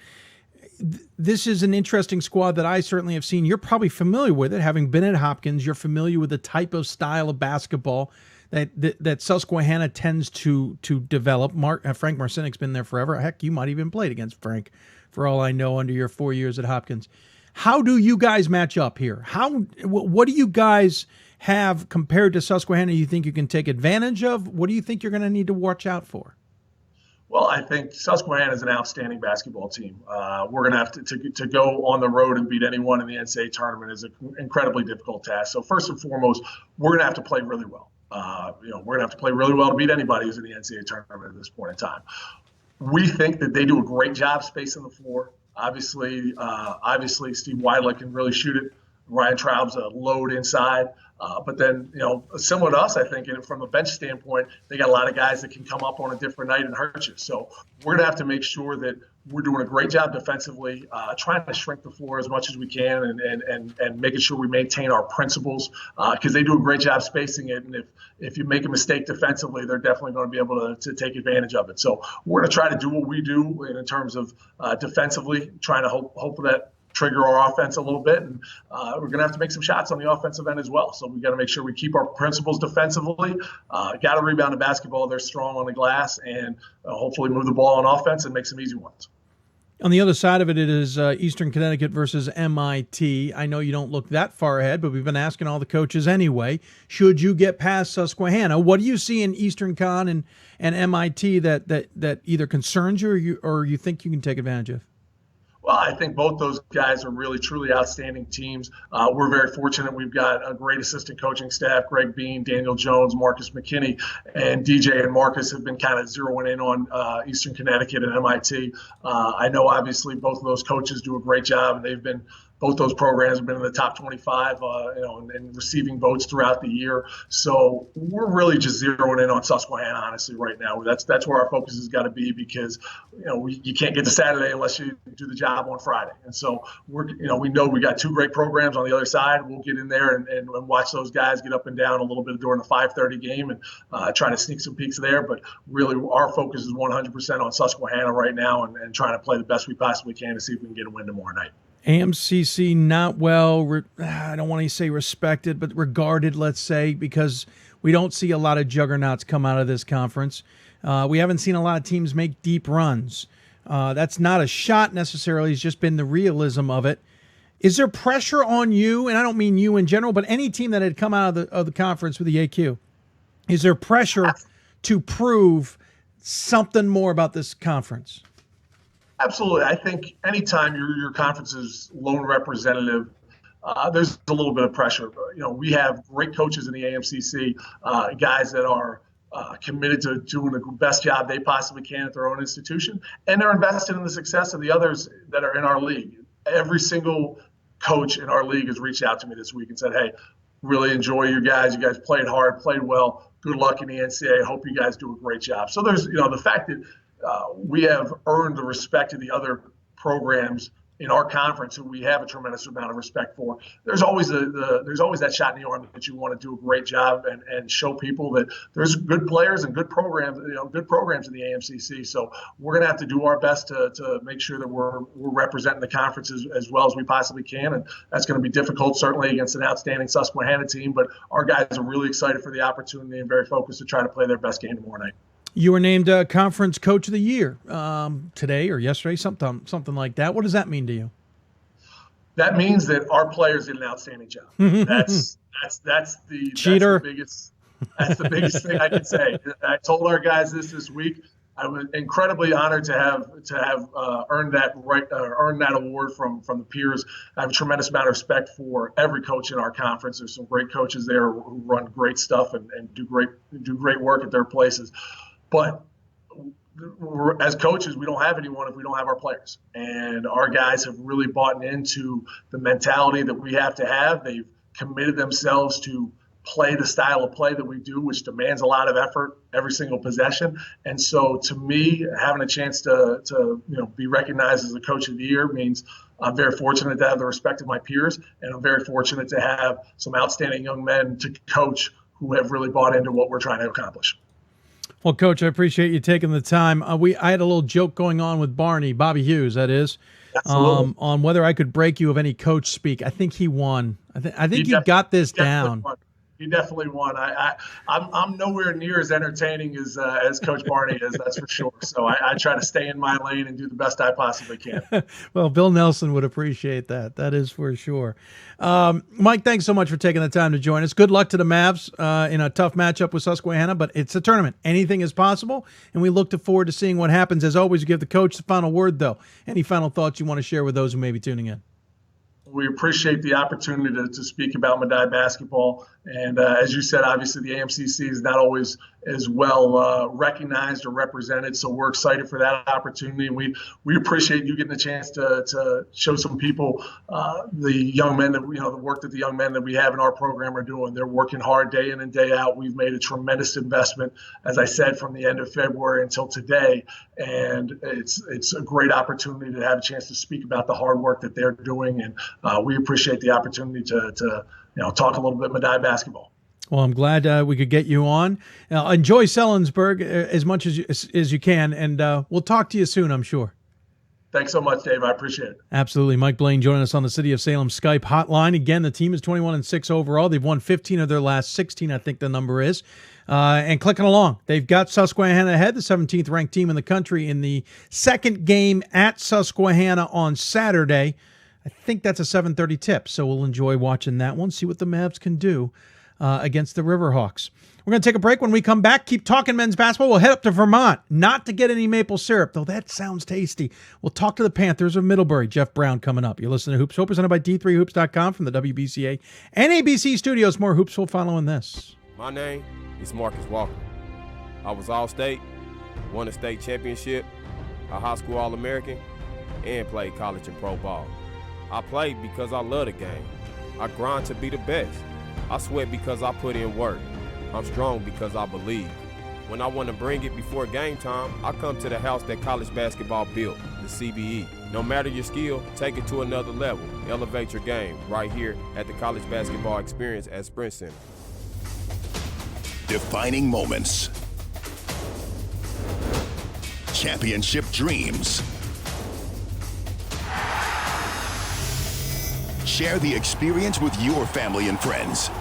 This is an interesting squad that I certainly have seen. You're probably familiar with it, having been at Hopkins. You're familiar with the type of style of basketball that Susquehanna tends to develop. Frank Marcinek's been there forever. Heck, you might even played against Frank, for all I know, under your 4 years at Hopkins. How do you guys match up here? What do you guys have compared to Susquehanna you think you can take advantage of? What do you think you're going to need to watch out for? Well, I think Susquehanna is an outstanding basketball team. We're going to have to go on the road and beat anyone in the NCAA tournament is an incredibly difficult task. So first and foremost, we're going to have to play really well. We're going to have to play really well to beat anybody who's in the NCAA tournament at this point in time. We think that they do a great job spacing the floor. Obviously, Steve Weidlich can really shoot it. Ryan Traub's a load inside. But then, similar to us, I think, from a bench standpoint, they got a lot of guys that can come up on a different night and hurt you. So we're going to have to make sure that we're doing a great job defensively, trying to shrink the floor as much as we can and making sure we maintain our principles because they do a great job spacing it. And if you make a mistake defensively, they're definitely going to be able to take advantage of it. So we're going to try to do what we do in terms of defensively, trying to hope that trigger our offense a little bit, and we're going to have to make some shots on the offensive end as well. So we got to make sure we keep our principles defensively, got to rebound the basketball. They're strong on the glass, and hopefully move the ball on offense and make some easy ones. On the other side of it, it is Eastern Connecticut versus MIT. I know you don't look that far ahead, but we've been asking all the coaches anyway. Should you get past Susquehanna, what do you see in Eastern Con and MIT that either concerns you or you think you can take advantage of? Well, I think both those guys are really, truly outstanding teams. We're very fortunate. We've got a great assistant coaching staff, Greg Bean, Daniel Jones, Marcus McKinney, and DJ and Marcus have been kind of zeroing in on Eastern Connecticut and MIT. I know, obviously, both of those coaches do a great job, and they've been Both those programs have been in the top 25, and receiving votes throughout the year. So we're really just zeroing in on Susquehanna, honestly, right now. That's where our focus has got to be, because you can't get to Saturday unless you do the job on Friday. And so we know we got two great programs on the other side. We'll get in there and watch those guys get up and down a little bit during the 5:30 game and try to sneak some peeks there. But really, our focus is 100% on Susquehanna right now and trying to play the best we possibly can to see if we can get a win tomorrow night. AMCC not well, I don't want to say respected, but regarded, let's say, because we don't see a lot of juggernauts come out of this conference. We haven't seen a lot of teams make deep runs. That's not a shot necessarily. It's just been the realism of it. Is there pressure on you, and I don't mean you in general, but any team that had come out of the conference with the AQ? Is there pressure to prove something more about this conference? Absolutely. I think anytime your conference's lone representative, there's a little bit of pressure. We have great coaches in the AMCC, guys that are committed to doing the best job they possibly can at their own institution, and they're invested in the success of the others that are in our league. Every single coach in our league has reached out to me this week and said, hey, really enjoy you guys. You guys played hard, played well. Good luck in the NCAA. Hope you guys do a great job. So there's, the fact that we have earned the respect of the other programs in our conference who we have a tremendous amount of respect for. There's always there's always that shot in the arm that you want to do a great job and show people that there's good players and good programs, good programs in the AMCC. So we're going to have to do our best to make sure that we're representing the conference as well as we possibly can. And that's going to be difficult, certainly against an outstanding Susquehanna team, but our guys are really excited for the opportunity and very focused to try to play their best game tomorrow night. You were named Conference Coach of the Year today or yesterday, something like that. What does that mean to you? That means that our players did an outstanding job. That's the cheater. That's the biggest thing I can say. I told our guys this week. I was incredibly honored to have earned that award from the peers. I have a tremendous amount of respect for every coach in our conference. There's some great coaches there who run great stuff and do great work at their places. But as coaches, we don't have anyone if we don't have our players. And our guys have really bought into the mentality that we have to have. They've committed themselves to play the style of play that we do, which demands a lot of effort every single possession. And so to me, having a chance to be recognized as the Coach of the Year means I'm very fortunate to have the respect of my peers, and I'm very fortunate to have some outstanding young men to coach who have really bought into what we're trying to accomplish. Well, Coach, I appreciate you taking the time. I had a little joke going on with Bobby Hughes, that is, on whether I could break you of any coach speak. I think he won. I think you got this down. He definitely won. I'm nowhere near as entertaining as Coach Barney is, that's for sure. So I try to stay in my lane and do the best I possibly can. Well, Bill Nelson would appreciate that. That is for sure. Mike, thanks so much for taking the time to join us. Good luck to the Mavs in a tough matchup with Susquehanna, but it's a tournament. Anything is possible, and we look forward to seeing what happens. As always, give the coach the final word, though. Any final thoughts you want to share with those who may be tuning in? We appreciate the opportunity to speak about Medialle basketball. And as you said, obviously the AMCC is not always as well recognized or represented. So we're excited for that opportunity. And we appreciate you getting a chance to show some people the young men that, the work that the young men that we have in our program are doing. They're working hard day in and day out. We've made a tremendous investment, as I said, from the end of February until today. And it's a great opportunity to have a chance to speak about the hard work that they're doing. And we appreciate the opportunity to talk a little bit Medialle basketball. Well, I'm glad we could get you on. Enjoy Selensburg as much as you can, and we'll talk to you soon, I'm sure. Thanks so much, Dave. I appreciate it. Absolutely. Mike Blaine joining us on the City of Salem Skype hotline. Again, the team is 21-6 overall. They've won 15 of their last 16, I think the number is. And clicking along. They've got Susquehanna ahead, the 17th ranked team in the country, in the second game at Susquehanna on Saturday. I think that's a 7:30 tip, so we'll enjoy watching that one, see what the Mavs can do against the Riverhawks. We're going to take a break. When we come back, keep talking men's basketball. We'll head up to Vermont, not to get any maple syrup, though that sounds tasty. We'll talk to the Panthers of Middlebury. Jeff Brown coming up. You're listening to Hoops. Presented by D3Hoops.com from the WBCA NABC Studios. More Hoopsville following this. My name is Marcus Walker. I was All-State, won a state championship, a high school All-American, and played college and pro ball. I play because I love the game. I grind to be the best. I sweat because I put in work. I'm strong because I believe. When I want to bring it before game time, I come to the house that college basketball built, the CBE. No matter your skill, take it to another level. Elevate your game right here at the College Basketball Experience at Sprint Center. Defining moments. Championship dreams. Share the experience with your family and friends.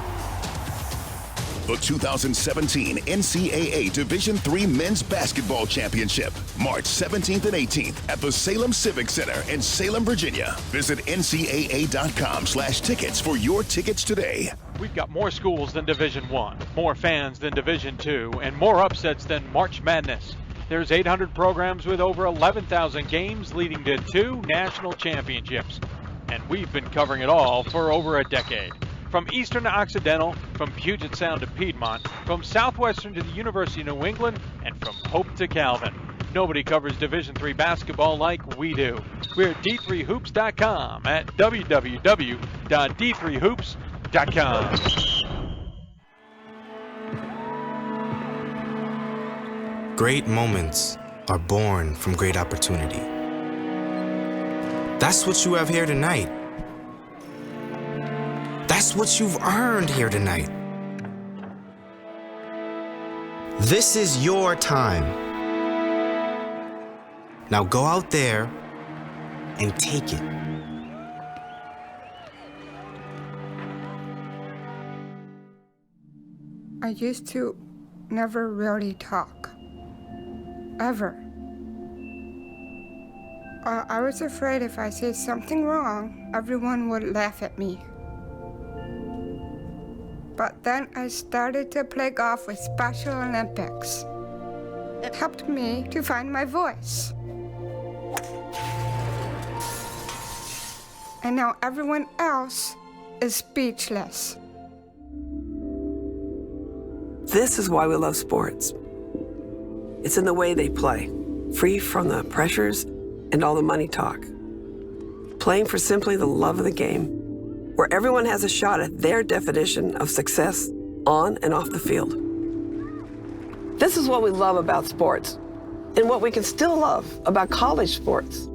The 2017 NCAA Division III Men's Basketball Championship, March 17th and 18th at the Salem Civic Center in Salem, Virginia. Visit ncaa.com/tickets for your tickets today. We've got more schools than Division I, more fans than Division II, and more upsets than March Madness. There's 800 programs with over 11,000 games leading to 2 national championships. And we've been covering it all for over a decade. From Eastern to Occidental, from Puget Sound to Piedmont, from Southwestern to the University of New England, and from Hope to Calvin. Nobody covers Division III basketball like we do. We're at d3hoops.com at www.d3hoops.com. Great moments are born from great opportunity. That's what you have here tonight. That's what you've earned here tonight. This is your time. Now go out there and take it. I used to never really talk. Ever. I was afraid if I said something wrong, everyone would laugh at me. But then I started to play golf with Special Olympics. It helped me to find my voice. And now everyone else is speechless. This is why we love sports. It's in the way they play, free from the pressures and all the money talk. Playing for simply the love of the game, where everyone has a shot at their definition of success on and off the field. This is what we love about sports, and what we can still love about college sports.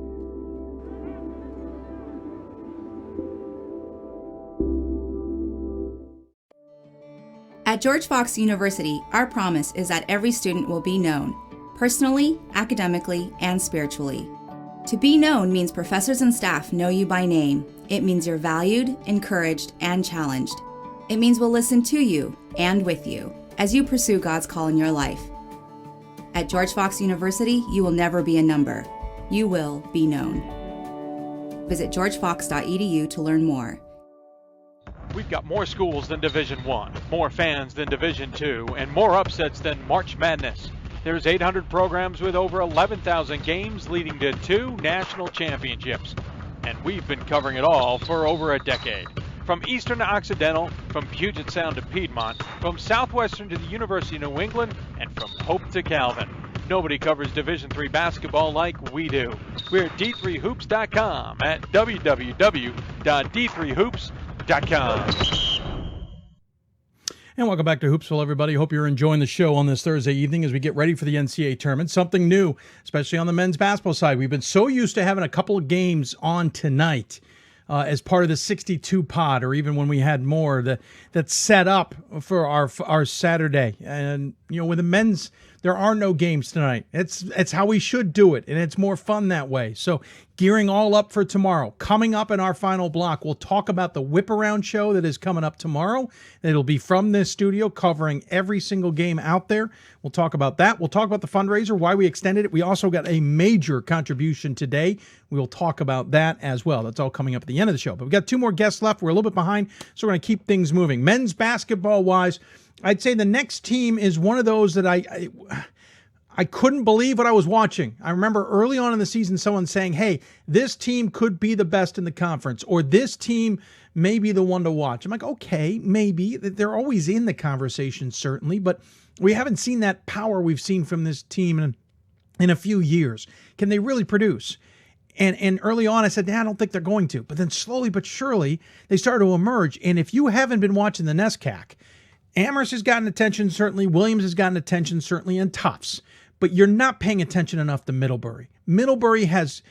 At George Fox University, our promise is that every student will be known, personally, academically, and spiritually. To be known means professors and staff know you by name. It means you're valued, encouraged, and challenged. It means we'll listen to you and with you as you pursue God's call in your life. At George Fox University, you will never be a number. You will be known. Visit georgefox.edu to learn more. We've got more schools than Division I, more fans than Division II, and more upsets than March Madness. There's 800 programs with over 11,000 games leading to 2 national championships. And we've been covering it all for over a decade. From Eastern to Occidental, from Puget Sound to Piedmont, from Southwestern to the University of New England, and from Hope to Calvin. Nobody covers Division III basketball like we do. We're at d3hoops.com at www.d3hoops.com. And welcome back to Hoopsville, everybody. Hope you're enjoying the show on this Thursday evening as we get ready for the NCAA tournament. Something new, especially on the men's basketball side. We've been so used to having a couple of games on tonight as part of the 62 pod, or even when we had more that's set up for our Saturday. And, you know, with the men's, there are no games tonight. It's how we should do it, and it's more fun that way. So gearing all up for tomorrow. Coming up in our final block, we'll talk about the Whip Around show that is coming up tomorrow. It'll be from this studio, covering every single game out there. We'll talk about that. We'll talk about the fundraiser, why we extended it. We also got a major contribution today. We'll talk about that as well. That's all coming up at the end of the show. But we've got 2 more guests left. We're a little bit behind, so we're going to keep things moving. Men's basketball-wise, I'd say the next team is one of those that I couldn't believe what I was watching. I remember early on in the season someone saying, hey, this team could be the best in the conference, or this team may be the one to watch. I'm like, okay, maybe. They're always in the conversation, certainly, but we haven't seen that power we've seen from this team in a few years. Can they really produce? And early on, I said, I don't think they're going to. But then slowly but surely, they started to emerge. And if you haven't been watching the NESCAC, Amherst has gotten attention, certainly. Williams has gotten attention, certainly, and Tufts. But you're not paying attention enough to Middlebury. Middlebury has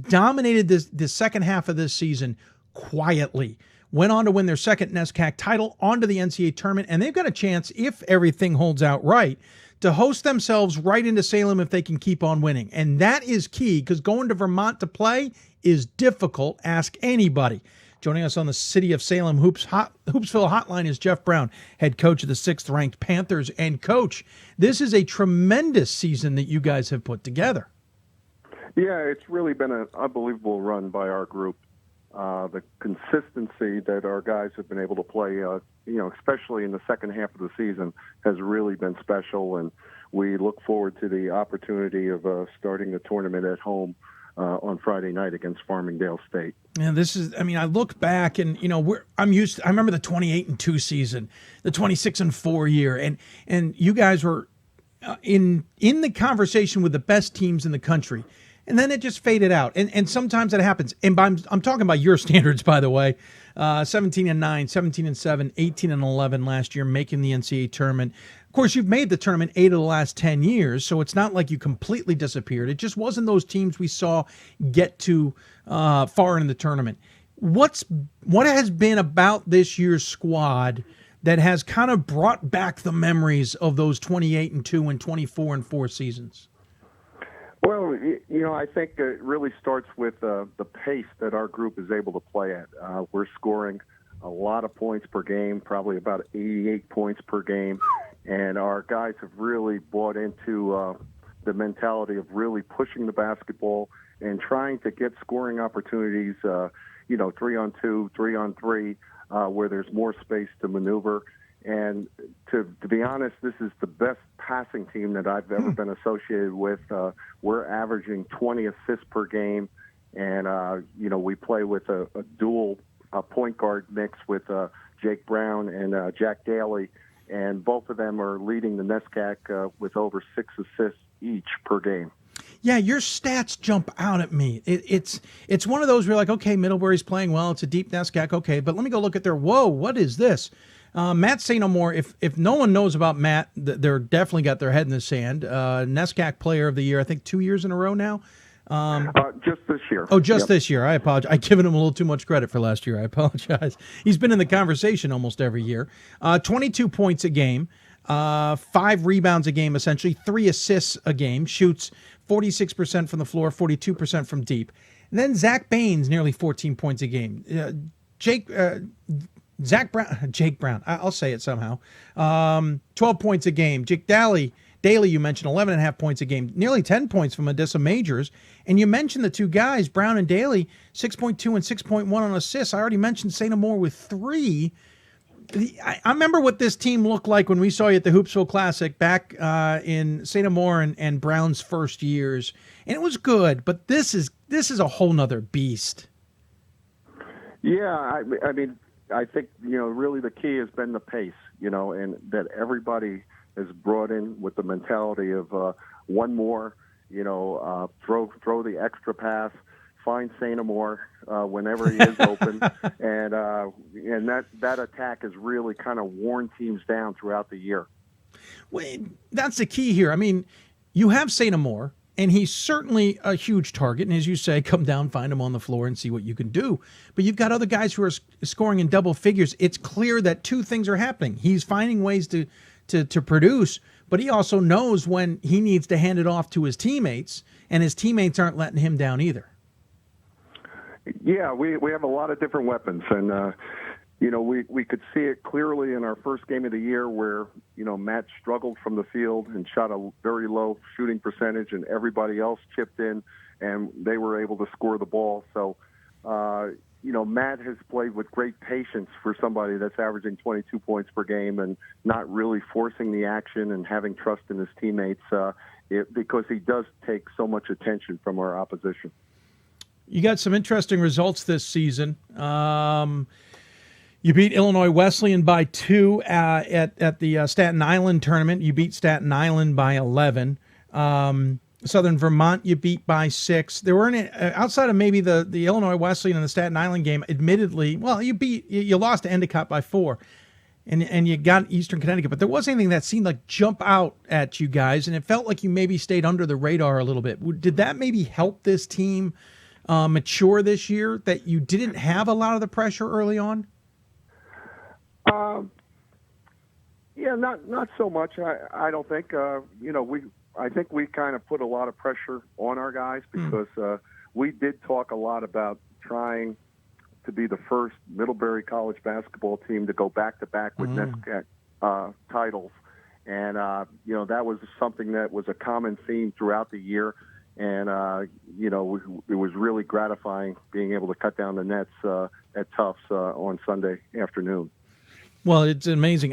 dominated this second half of this season quietly. Went on to win their second NESCAC title, onto the NCAA tournament, and they've got a chance, if everything holds out right, to host themselves right into Salem if they can keep on winning. And that is key, because going to Vermont to play is difficult. Ask anybody. Joining us on the City of Salem Hoopsville hotline is Jeff Brown, head coach of the 6th-ranked Panthers. And, Coach, this is a tremendous season that you guys have put together. Yeah, it's really been an unbelievable run by our group. The consistency that our guys have been able to play, especially in the second half of the season, has really been special. And we look forward to the opportunity of starting the tournament at home on Friday night against Farmingdale State. And this is, I look back and, I remember the 28-2 season, the 26-4 year, and you guys were in the conversation with the best teams in the country. And then it just faded out. And sometimes that happens. And I'm talking about your standards, by the way. 17-9, 17-7, 18-11 last year, making the NCAA tournament. Of course, you've made the tournament 8 of the last 10 years, so it's not like you completely disappeared. It just wasn't those teams we saw get to far in the tournament. What has been about this year's squad that has kind of brought back the memories of those 28-2 and 24-4 seasons? Well, I think it really starts with the pace that our group is able to play at. We're scoring a lot of points per game, probably about 88 points per game, and our guys have really bought into the mentality of really pushing the basketball and trying to get scoring opportunities, 3-on-2, 3-on-3, where there's more space to maneuver. And to be honest, this is the best passing team that I've ever been associated with. We're averaging 20 assists per game, and we play with a dual point guard mix with Jake Brown and Jack Daly, and both of them are leading the NESCAC with over 6 assists each per game. Yeah, your stats jump out at me. It's one of those where you're like, okay, Middlebury's playing well. It's a deep NESCAC. Okay, but let me go look at their, what is this? Matt St. Amor, if no one knows about Matt, they're definitely got their head in the sand. NESCAC Player of the Year, I think 2 years in a row now. Just this year. Oh, just this year. I apologize. I've given him a little too much credit for last year. I apologize. He's been in the conversation almost every year. 22 points a game, 5 rebounds a game, essentially 3 assists a game, shoots 46% from the floor, 42% from deep. And then Zach Baines, nearly 14 points a game. Jake Brown, I'll say it somehow. 12 points a game. Jake Daly, you mentioned 11.5 points a game, nearly 10 points from Odessa Majors. And you mentioned the two guys, Brown and Daly, 6.2 and 6.1 on assists. I already mentioned St. Amor with 3. I remember what this team looked like when we saw you at the Hoopsville Classic back in St. Amor and Brown's first years. And it was good, but this is a whole nother beast. Yeah, I think, really the key has been the pace, and that everybody has brought in with the mentality of one more, throw the extra pass, find St. Amor whenever he is open. And that attack has really kind of worn teams down throughout the year. Well, that's the key here. You have St. Amor, and he's certainly a huge target. And as you say, come down, find him on the floor, and see what you can do. But you've got other guys who are scoring in double figures. It's clear that two things are happening. He's finding ways to produce, but he also knows when he needs to hand it off to his teammates, and his teammates aren't letting him down either. Yeah, we have a lot of different weapons, and we could see it clearly in our first game of the year where Matt struggled from the field and shot a very low shooting percentage, and everybody else chipped in, and they were able to score the ball. So, Matt has played with great patience for somebody that's averaging 22 points per game and not really forcing the action and having trust in his teammates because he does take so much attention from our opposition. You got some interesting results this season. You beat Illinois Wesleyan by 2 at the Staten Island tournament. You beat Staten Island by 11. Southern Vermont you beat by 6. There weren't outside of maybe the Illinois Wesleyan and the Staten Island game. Admittedly, well, you lost to Endicott by 4, and you got Eastern Connecticut, but there wasn't anything that seemed like jump out at you guys, and it felt like you maybe stayed under the radar a little bit. Did that maybe help this team mature this year, that you didn't have a lot of the pressure early on? Yeah, not so much. I don't think. I think we kind of put a lot of pressure on our guys because we did talk a lot about trying to be the first Middlebury College basketball team to go back-to-back with NESCAC titles. And, that was something that was a common theme throughout the year. And, it was really gratifying being able to cut down the nets at Tufts on Sunday afternoon. Well, it's amazing.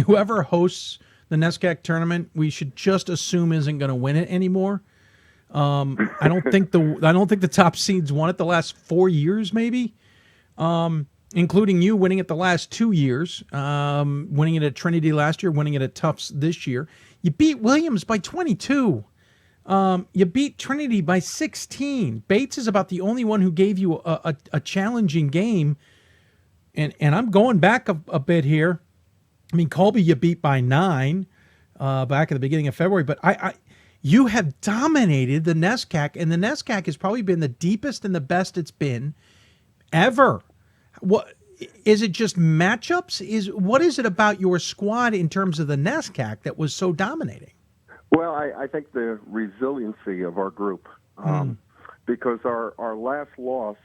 Whoever hosts the NESCAC tournament, we should just assume isn't going to win it anymore. I don't think the top seeds won it the last 4 years, maybe, including you winning it the last 2 years, winning it at Trinity last year, winning it at Tufts this year. You beat Williams by 22. You beat Trinity by 16. Bates is about the only one who gave you a challenging game. And I'm going back a bit here. I mean, Colby you beat by 9 back at the beginning of February, but you have dominated the NESCAC, and the NESCAC has probably been the deepest and the best it's been ever. What is it? Just matchups? What is it about your squad in terms of the NESCAC that was so dominating? Well, I think the resiliency of our group, because our last loss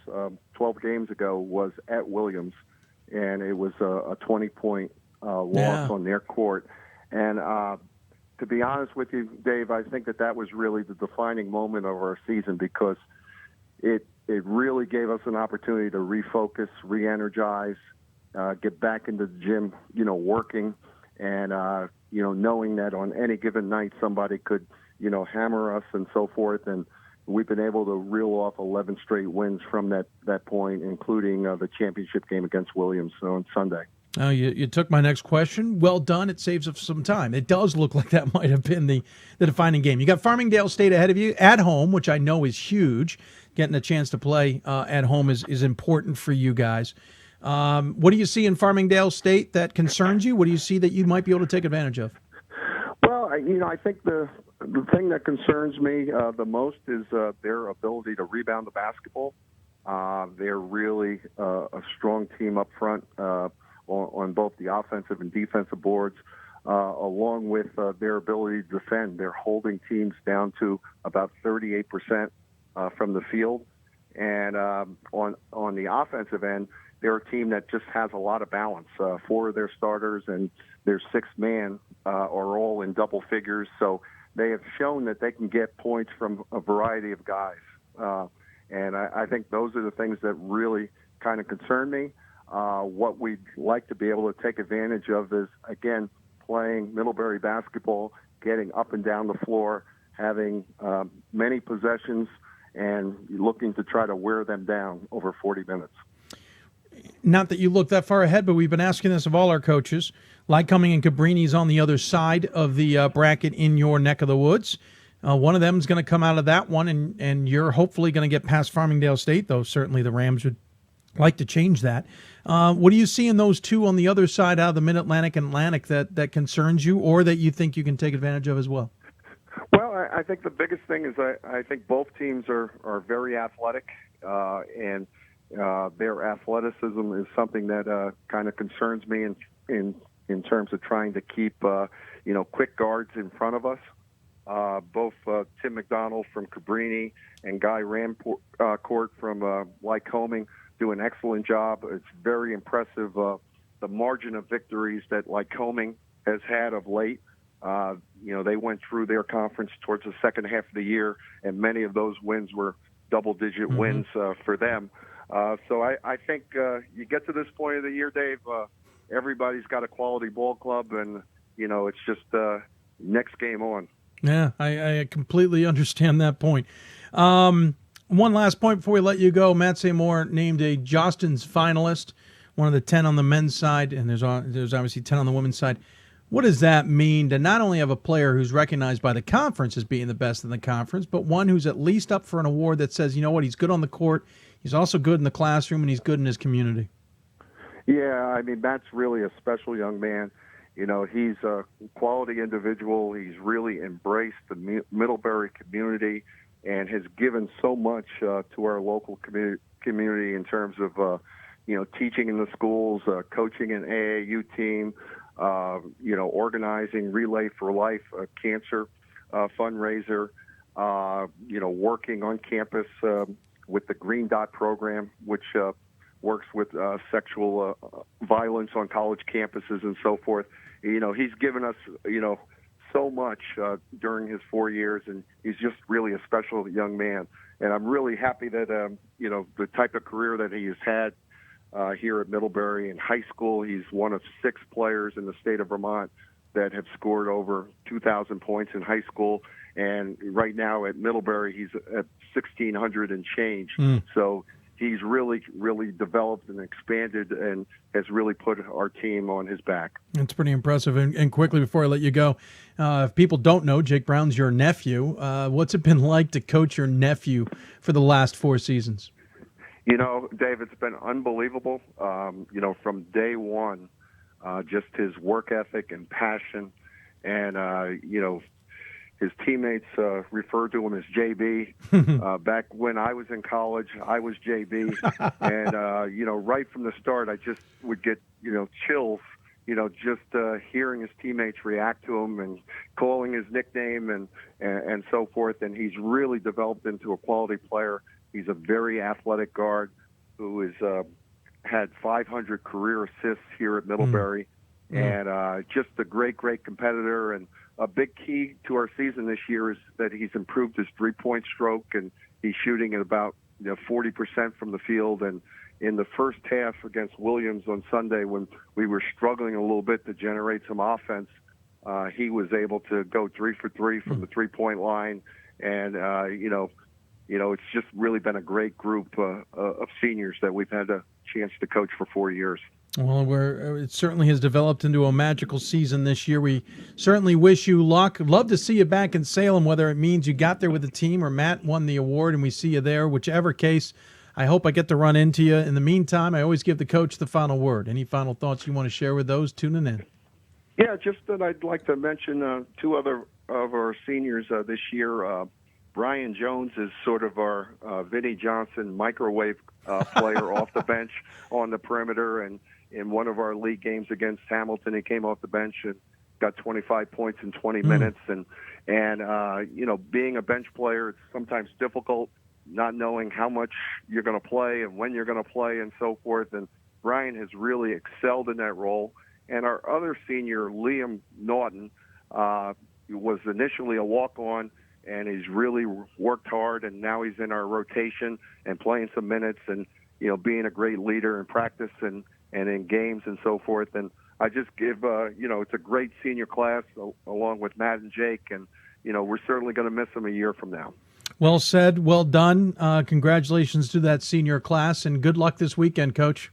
12 games ago was at Williams, and it was a 20-point loss on their court. And to be honest with you, Dave, I think that was really the defining moment of our season, because it really gave us an opportunity to refocus, re-energize, get back into the gym, working, and knowing that on any given night somebody could, hammer us and so forth. And we've been able to reel off 11 straight wins from that point, including the championship game against Williams on Sunday. Oh, you took my next question. Well done. It saves us some time. It does look like that might have been the defining game. You got Farmingdale State ahead of you at home, which I know is huge. Getting a chance to play at home is important for you guys. What do you see in Farmingdale State that concerns you? What do you see that you might be able to take advantage of? Well, I think the thing that concerns me the most is their ability to rebound the basketball. They're really a strong team up front on both the offensive and defensive boards, along with their ability to defend. They're holding teams down to about 38% from the field. And on the offensive end, they're a team that just has a lot of balance. 4 of their starters and their 6th man are all in double figures. So they have shown that they can get points from a variety of guys. And I think those are the things that really kind of concern me. What we'd like to be able to take advantage of is, again, playing Middlebury basketball, getting up and down the floor, having many possessions, and looking to try to wear them down over 40 minutes. Not that you look that far ahead, but we've been asking this of all our coaches. Lycoming and Cabrini's on the other side of the bracket in your neck of the woods. One of them is going to come out of that one, and you're hopefully going to get past Farmingdale State, though certainly the Rams would like to change that. What do you see in those two on the other side out of the Mid-Atlantic and Atlantic that concerns you, or that you think you can take advantage of as well? Well, I think the biggest thing is I think both teams are very athletic, and their athleticism is something that kind of concerns me in terms of trying to keep quick guards in front of us. Both Tim McDonald from Cabrini and Guy Ramcourt from Lycoming do an excellent job. It's very impressive, the margin of victories that Lycoming has had of late. They went through their conference towards the second half of the year, and many of those wins were double-digit wins for them. So I think you get to this point of the year, Dave, everybody's got a quality ball club, and, it's just next game on. Yeah, I completely understand that point. One last point before we let you go. Matt Seymour named a Jostens finalist, one of the 10 on the men's side, and there's obviously 10 on the women's side. What does that mean to not only have a player who's recognized by the conference as being the best in the conference, but one who's at least up for an award that says, you know what, he's good on the court, he's also good in the classroom, and he's good in his community? Yeah, I mean, Matt's really a special young man. You know, he's a quality individual. He's really embraced the Middlebury community and has given so much to our local community in terms of, teaching in the schools, coaching an AAU team, organizing Relay for Life, a cancer fundraiser, working on campus with the Green Dot program, which works with sexual violence on college campuses and so forth. You know, he's given us, so much during his 4 years, and he's just really a special young man. And I'm really happy that, the type of career that he has had here at Middlebury. In high school, he's one of 6 players in the state of Vermont that have scored over 2,000 points in high school. And right now at Middlebury, he's at 1,600 and change. So he's really, really developed and expanded and has really put our team on his back. It's pretty impressive. And quickly, before I let you go, if people don't know, Jake Brown's your nephew. What's it been like to coach your nephew for the last 4 seasons? You know, Dave, it's been unbelievable. From day one, just his work ethic and passion. And, his teammates refer to him as JB. Back when I was in college, I was JB. And, right from the start, I just would get, chills, just hearing his teammates react to him and calling his nickname and so forth. And he's really developed into a quality player. He's a very athletic guard who has had 500 career assists here at Middlebury. And just a great, great competitor. And a big key to our season this year is that he's improved his three-point stroke, and he's shooting at about 40% from the field. And in the first half against Williams on Sunday, when we were struggling a little bit to generate some offense, he was able to go 3 for 3 from the three-point line. And, it's just really been a great group of seniors that we've had a chance to coach for 4 years. Well, it certainly has developed into a magical season this year. We certainly wish you luck. Love to see you back in Salem, whether it means you got there with the team or Matt won the award and we see you there. Whichever case, I hope I get to run into you. In the meantime, I always give the coach the final word. Any final thoughts you want to share with those tuning in? Yeah, just that I'd like to mention 2 other of our seniors this year. Brian Jones is sort of our Vinnie Johnson microwave player off the bench on the perimeter. And in one of our league games against Hamilton, he came off the bench and got 25 points in 20 minutes. And being a bench player, it's sometimes difficult not knowing how much you're going to play and when you're going to play and so forth. And Brian has really excelled in that role. And our other senior, Liam Naughton, was initially a walk-on, and he's really worked hard, and now he's in our rotation and playing some minutes and, being a great leader in practice and in games and so forth. And I just give, it's a great senior class along with Matt and Jake, and, we're certainly going to miss them a year from now. Well said. Well done. Congratulations to that senior class, and good luck this weekend, Coach.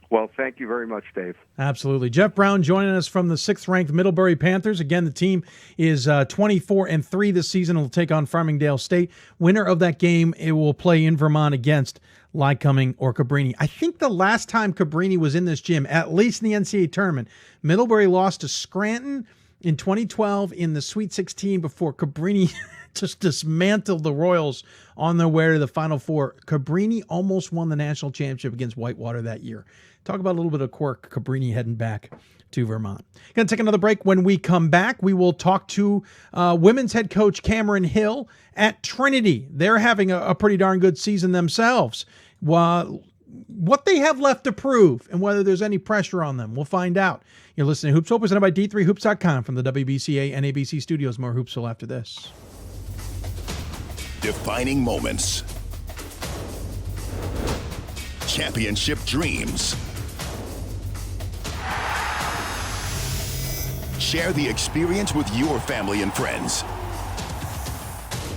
Well, thank you very much, Dave. Absolutely. Jeff Brown joining us from the 6th-ranked Middlebury Panthers. Again, the team is 24-3 this season. It'll take on Farmingdale State. Winner of that game, it will play in Vermont against Lycoming or Cabrini. I think the last time Cabrini was in this gym, at least in the NCAA tournament, Middlebury lost to Scranton in 2012 in the Sweet 16 before Cabrini just dismantled the Royals on their way to the Final Four. Cabrini almost won the national championship against Whitewater that year. Talk about a little bit of quirk, Cabrini heading back to Vermont. Going to take another break. When we come back, we will talk to women's head coach Cameron Hill at Trinity. They're having a pretty darn good season themselves. What they have left to prove and whether there's any pressure on them, we'll find out. You're listening to Hoopsville, presented by D3Hoops.com from the WBCA NABC Studios. More Hoopsville after this. Defining moments. Championship dreams. Share the experience with your family and friends.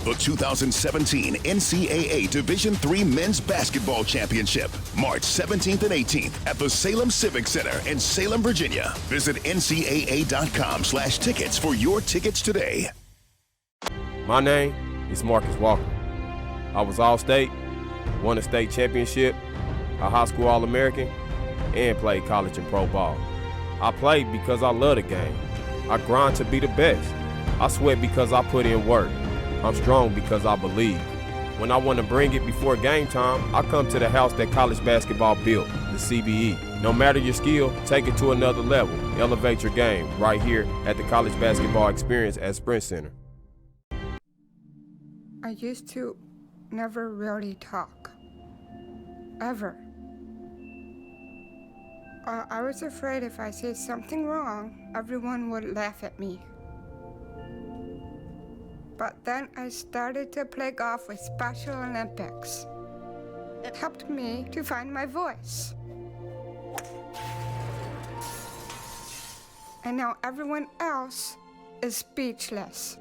The 2017 NCAA Division III Men's Basketball Championship, March 17th and 18th at the Salem Civic Center in Salem, Virginia. Visit ncaa.com/tickets for your tickets today. My name is Marcus Walker. I was All-State, won a state championship, a high school All-American, and played college and pro ball. I played because I love the game. I grind to be the best. I sweat because I put in work. I'm strong because I believe. When I want to bring it before game time, I come to the house that college basketball built, the CBE. No matter your skill, take it to another level. Elevate your game right here at the College Basketball Experience at Sprint Center. I used to never really talk. Ever. I was afraid if I said something wrong, everyone would laugh at me. But then I started to play golf with Special Olympics. It helped me to find my voice. And now everyone else is speechless.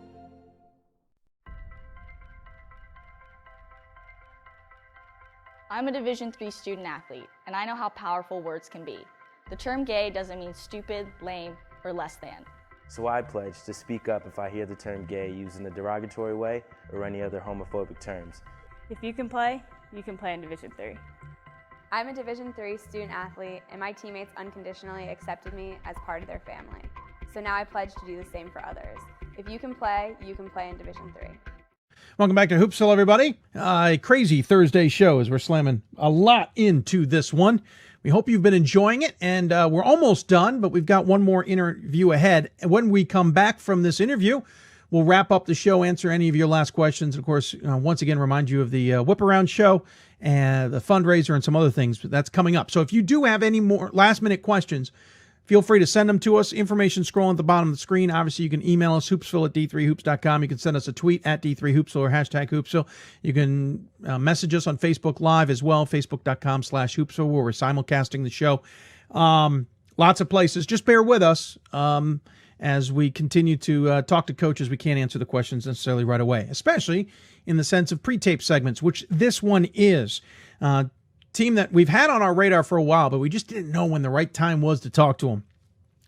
I'm a Division III student athlete, and I know how powerful words can be. The term gay doesn't mean stupid, lame, or less than. So I pledge to speak up if I hear the term gay used in a derogatory way or any other homophobic terms. If you can play in Division III. I'm a Division III student athlete, and my teammates unconditionally accepted me as part of their family. So now I pledge to do the same for others. If you can play in Division III. Welcome back to Hoopsville, everybody. A crazy Thursday show as we're slamming a lot into this one. We hope you've been enjoying it, and we're almost done, but we've got one more interview ahead. And when we come back from this interview, we'll wrap up the show, answer any of your last questions. Of course, once again, remind you of the Whip Around show and the fundraiser and some other things that's coming up. So if you do have any more last-minute questions, feel free to send them to us. Information scrolling at the bottom of the screen. Obviously, you can email us, hoopsville@d3hoops.com. You can send us a tweet at D3Hoopsville or hashtag Hoopsville. You can message us on Facebook Live as well, facebook.com/Hoopsville, where we're simulcasting the show. Lots of places. Just bear with us as we continue to talk to coaches. We can't answer the questions necessarily right away, especially in the sense of pre-tape segments, which this one is. Team that we've had on our radar for a while, but we just didn't know when the right time was to talk to them.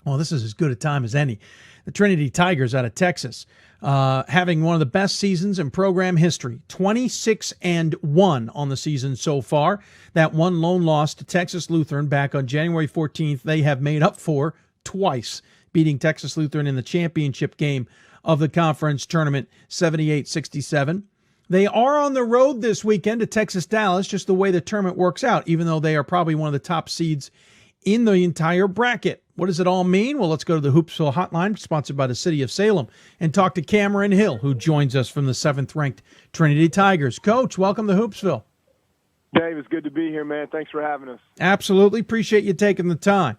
Well, this is as good a time as any. The Trinity Tigers out of Texas, having one of the best seasons in program history, 26-1 on the season so far. That one lone loss to Texas Lutheran back on January 14th, they have made up for twice, beating Texas Lutheran in the championship game of the conference tournament, 78-67. They are on the road this weekend to Texas Dallas, just the way the tournament works out, even though they are probably one of the top seeds in the entire bracket. What does it all mean? Well, let's go to the Hoopsville Hotline, sponsored by the City of Salem, and talk to Cameron Hill, who joins us from the 7th-ranked Trinity Tigers. Coach, welcome to Hoopsville. Dave, it's good to be here, man. Thanks for having us. Absolutely. Appreciate you taking the time.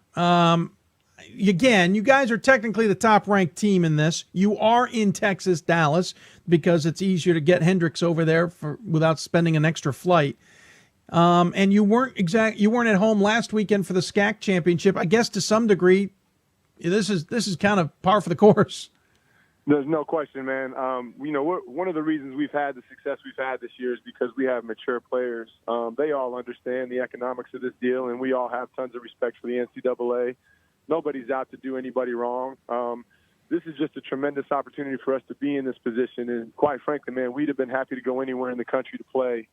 Again, you guys are technically the top-ranked team in this. You are in Texas, Dallas, because it's easier to get Hendricks over there without spending an extra flight. And you weren't at home last weekend for the SCAC championship. I guess to some degree, this is kind of par for the course. There's no question, man. One of the reasons we've had the success we've had this year is because we have mature players. They all understand the economics of this deal, and we all have tons of respect for the NCAA. Nobody's out to do anybody wrong. This is just a tremendous opportunity for us to be in this position. And quite frankly, man, we'd have been happy to go anywhere in the country to play.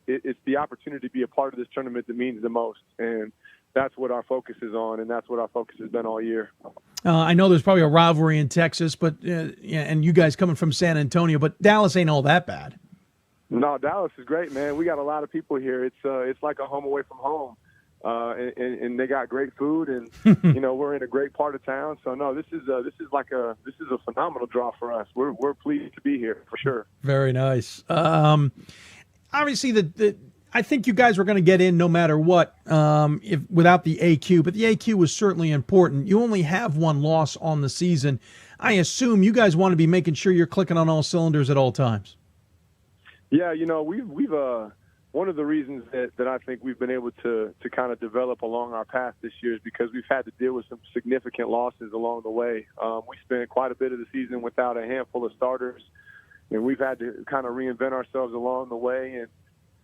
It's the opportunity to be a part of this tournament that means the most. And that's what our focus is on, and that's what our focus has been all year. I know there's probably a rivalry in Texas, but and you guys coming from San Antonio, but Dallas ain't all that bad. No, Dallas is great, man. We got a lot of people here. It's like a home away from home. And they got great food, and we're in a great part of town. So no, this is a phenomenal draw for us. We're pleased to be here for sure. Very nice. Obviously, I think you guys were going to get in no matter what, without the AQ. But the AQ was certainly important. You only have one loss on the season. I assume you guys want to be making sure you're clicking on all cylinders at all times. Yeah, we've one of the reasons that I think we've been able to kind of develop along our path this year is because we've had to deal with some significant losses along the way. We spent quite a bit of the season without a handful of starters. we've had to kind of reinvent ourselves along the way. And,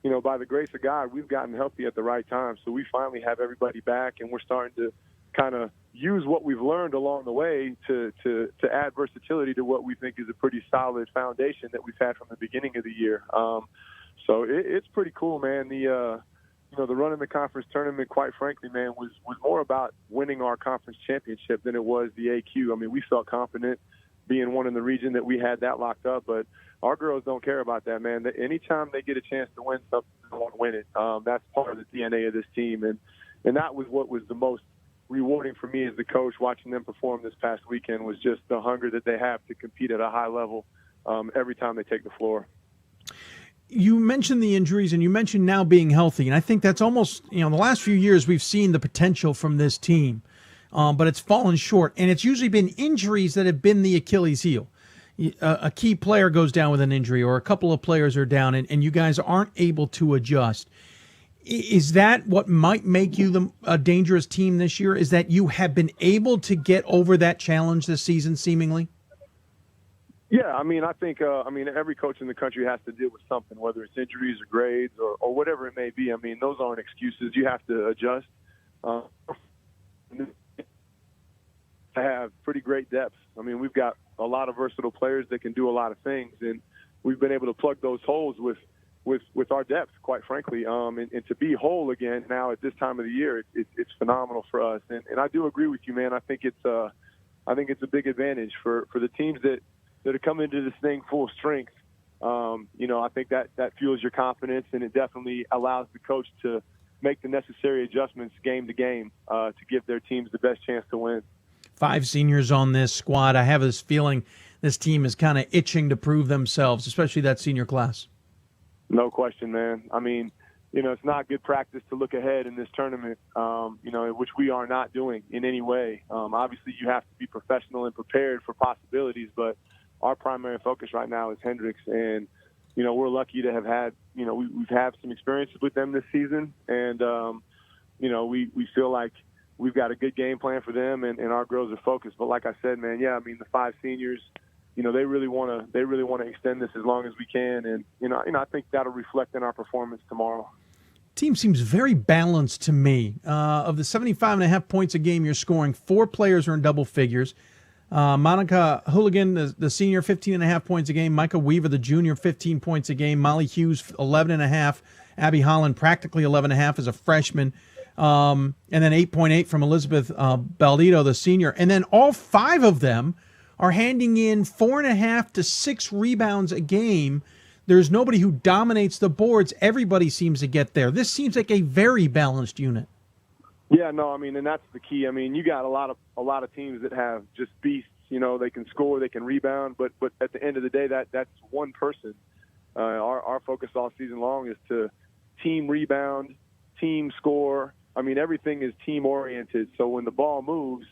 you know, by the grace of God, we've gotten healthy at the right time. So we finally have everybody back, and we're starting to kind of use what we've learned along the way to add versatility to what we think is a pretty solid foundation that we've had from the beginning of the year. So it's pretty cool, man. The run in the conference tournament, quite frankly, man, was more about winning our conference championship than it was the AQ. I mean, we felt confident being one in the region that we had that locked up, but our girls don't care about that, man. Anytime they get a chance to win something, they want to win it. That's part of the DNA of this team, and that was what was the most rewarding for me as the coach, watching them perform this past weekend, was just the hunger that they have to compete at a high level every time they take the floor. You mentioned the injuries, and you mentioned now being healthy, and I think that's almost, the last few years we've seen the potential from this team, but it's fallen short, and it's usually been injuries that have been the Achilles heel. A key player goes down with an injury, or a couple of players are down, and you guys aren't able to adjust. Is that what might make you a dangerous team this year? Is that you have been able to get over that challenge this season, seemingly? Yeah, I mean, I think, every coach in the country has to deal with something, whether it's injuries or grades or whatever it may be. I mean, those aren't excuses. You have to adjust. I have pretty great depth. I mean, we've got a lot of versatile players that can do a lot of things, and we've been able to plug those holes with our depth, quite frankly. And to be whole again now at this time of the year, it's phenomenal for us. And I do agree with you, man. I think it's a big advantage for the teams that are coming into this thing full strength. I think that fuels your confidence, and it definitely allows the coach to make the necessary adjustments game to game to give their teams the best chance to win. 5 seniors on this squad. I have this feeling this team is kind of itching to prove themselves, especially that senior class. No question, man. I mean, it's not good practice to look ahead in this tournament, which we are not doing in any way. Obviously, you have to be professional and prepared for possibilities, but our primary focus right now is Hendricks, and we're lucky to have had we've had some experiences with them this season, and we feel like we've got a good game plan for them, and our girls are focused. But like I said, man, the 5 seniors, they really want to extend this as long as we can, and I think that'll reflect in our performance tomorrow. Team seems very balanced to me. Of the 75.5 points a game you're scoring, 4 players are in double figures. Monica Hooligan, the senior, 15.5 points a game. Micah Weaver, the junior, 15 points a game. Molly Hughes, 11.5. Abby Holland, practically 11.5 as a freshman. And then 8.8 from Elizabeth Baldito, the senior. And then all 5 of them are handing in 4.5 to 6 rebounds a game. There's nobody who dominates the boards. Everybody seems to get there. This seems like a very balanced unit. Yeah, no, I mean, and that's the key. I mean, you got a lot of teams that have just beasts. They can score, they can rebound, but at the end of the day, that's one person. Our focus all season long is to team rebound, team score. I mean, everything is team oriented. So when the ball moves,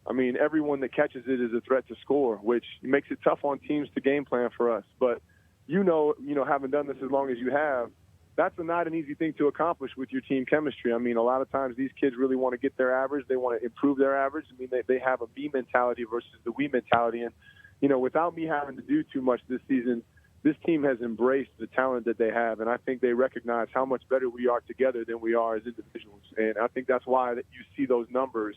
I mean, everyone that catches it is a threat to score, which makes it tough on teams to game plan for us. But having done this as long as you have, that's not an easy thing to accomplish with your team chemistry. I mean, a lot of times these kids really want to get their average. They want to improve their average. I mean, they have a me mentality versus the we mentality. And, without me having to do too much this season, this team has embraced the talent that they have. And I think they recognize how much better we are together than we are as individuals. And I think that's why that you see those numbers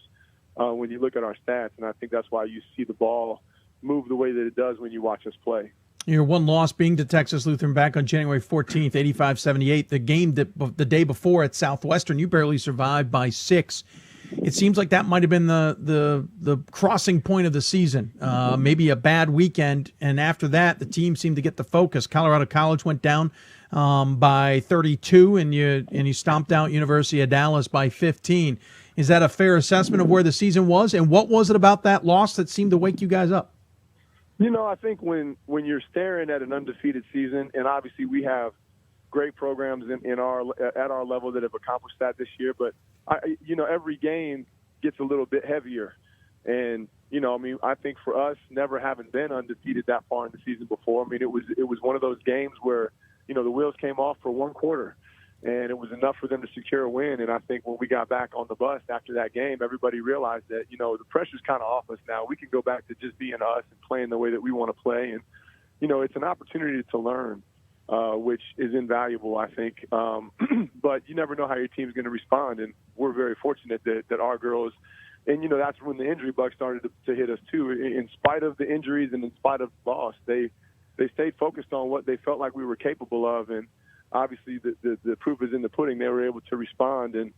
when you look at our stats. And I think that's why you see the ball move the way that it does when you watch us play. Your one loss being to Texas Lutheran back on January 14th, 85-78. The game the day before at Southwestern, you barely survived by 6. It seems like that might have been the crossing point of the season. Maybe a bad weekend, and after that, the team seemed to get the focus. Colorado College went down by 32, and you stomped out University of Dallas by 15. Is that a fair assessment of where the season was, and what was it about that loss that seemed to wake you guys up? I think when you're staring at an undefeated season, and obviously we have great programs at our level that have accomplished that this year, but every game gets a little bit heavier. And I think for us, never having been undefeated that far in the season before, I mean, it was one of those games where the wheels came off for one quarter, and it was enough for them to secure a win. And I think when we got back on the bus after that game, everybody realized that, the pressure's kind of off us now. We can go back to just being us and playing the way that we want to play. And, it's an opportunity to learn, which is invaluable, I think. But you never know how your team's going to respond, and we're very fortunate that our girls, and that's when the injury bug started to hit us too. In spite of the injuries and in spite of loss, they stayed focused on what they felt like we were capable of, and obviously the proof is in the pudding. They were able to respond, and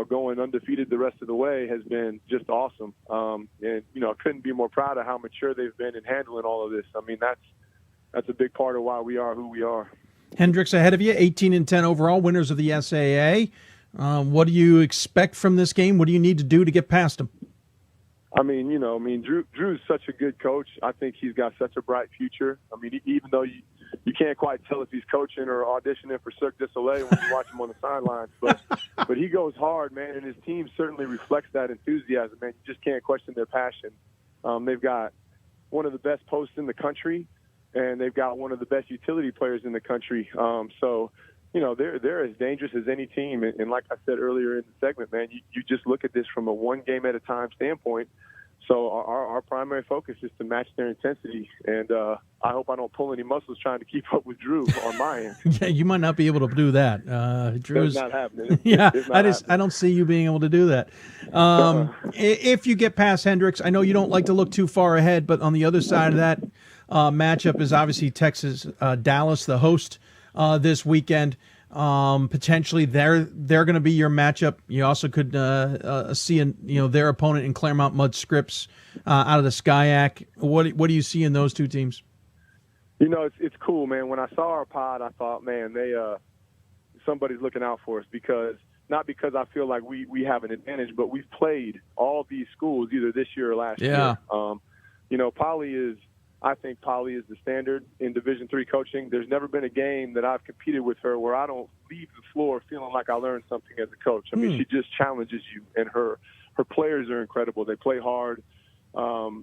going undefeated the rest of the way has been just awesome. And I couldn't be more proud of how mature they've been in handling all of this. I mean, that's a big part of why we are who we are. Hendricks ahead of you, 18-10 overall, winners of the SAA. What do you expect from this game? What do you need to do to get past them? Drew's such a good coach. I think he's got such a bright future. I mean, even though you can't quite tell if he's coaching or auditioning for Cirque du Soleil when you watch him on the sidelines, but he goes hard, man, and his team certainly reflects that enthusiasm, man. You just can't question their passion. They've got one of the best posts in the country, and they've got one of the best utility players in the country. They're as dangerous as any team. And like I said earlier in the segment, man, you just look at this from a one game at a time standpoint. So our primary focus is to match their intensity. And I hope I don't pull any muscles trying to keep up with Drew on my end. Yeah, you might not be able to do that. Drew's not happening. I don't see you being able to do that. If you get past Hendricks, I know you don't like to look too far ahead, but on the other side of that matchup is obviously Texas, Dallas, the host this weekend. Potentially they're going to be your matchup. You also could see their opponent in Claremont Mud Scripps out of the SCIAC. What do you see in those two teams? It's cool, man. When I saw our pod, I thought, man, somebody's looking out for us, not because I feel like we have an advantage, but we've played all these schools either this year or last year. I think Polly is the standard in Division III coaching. There's never been a game that I've competed with her where I don't leave the floor feeling like I learned something as a coach. I mean, she just challenges you, and her players are incredible. They play hard, and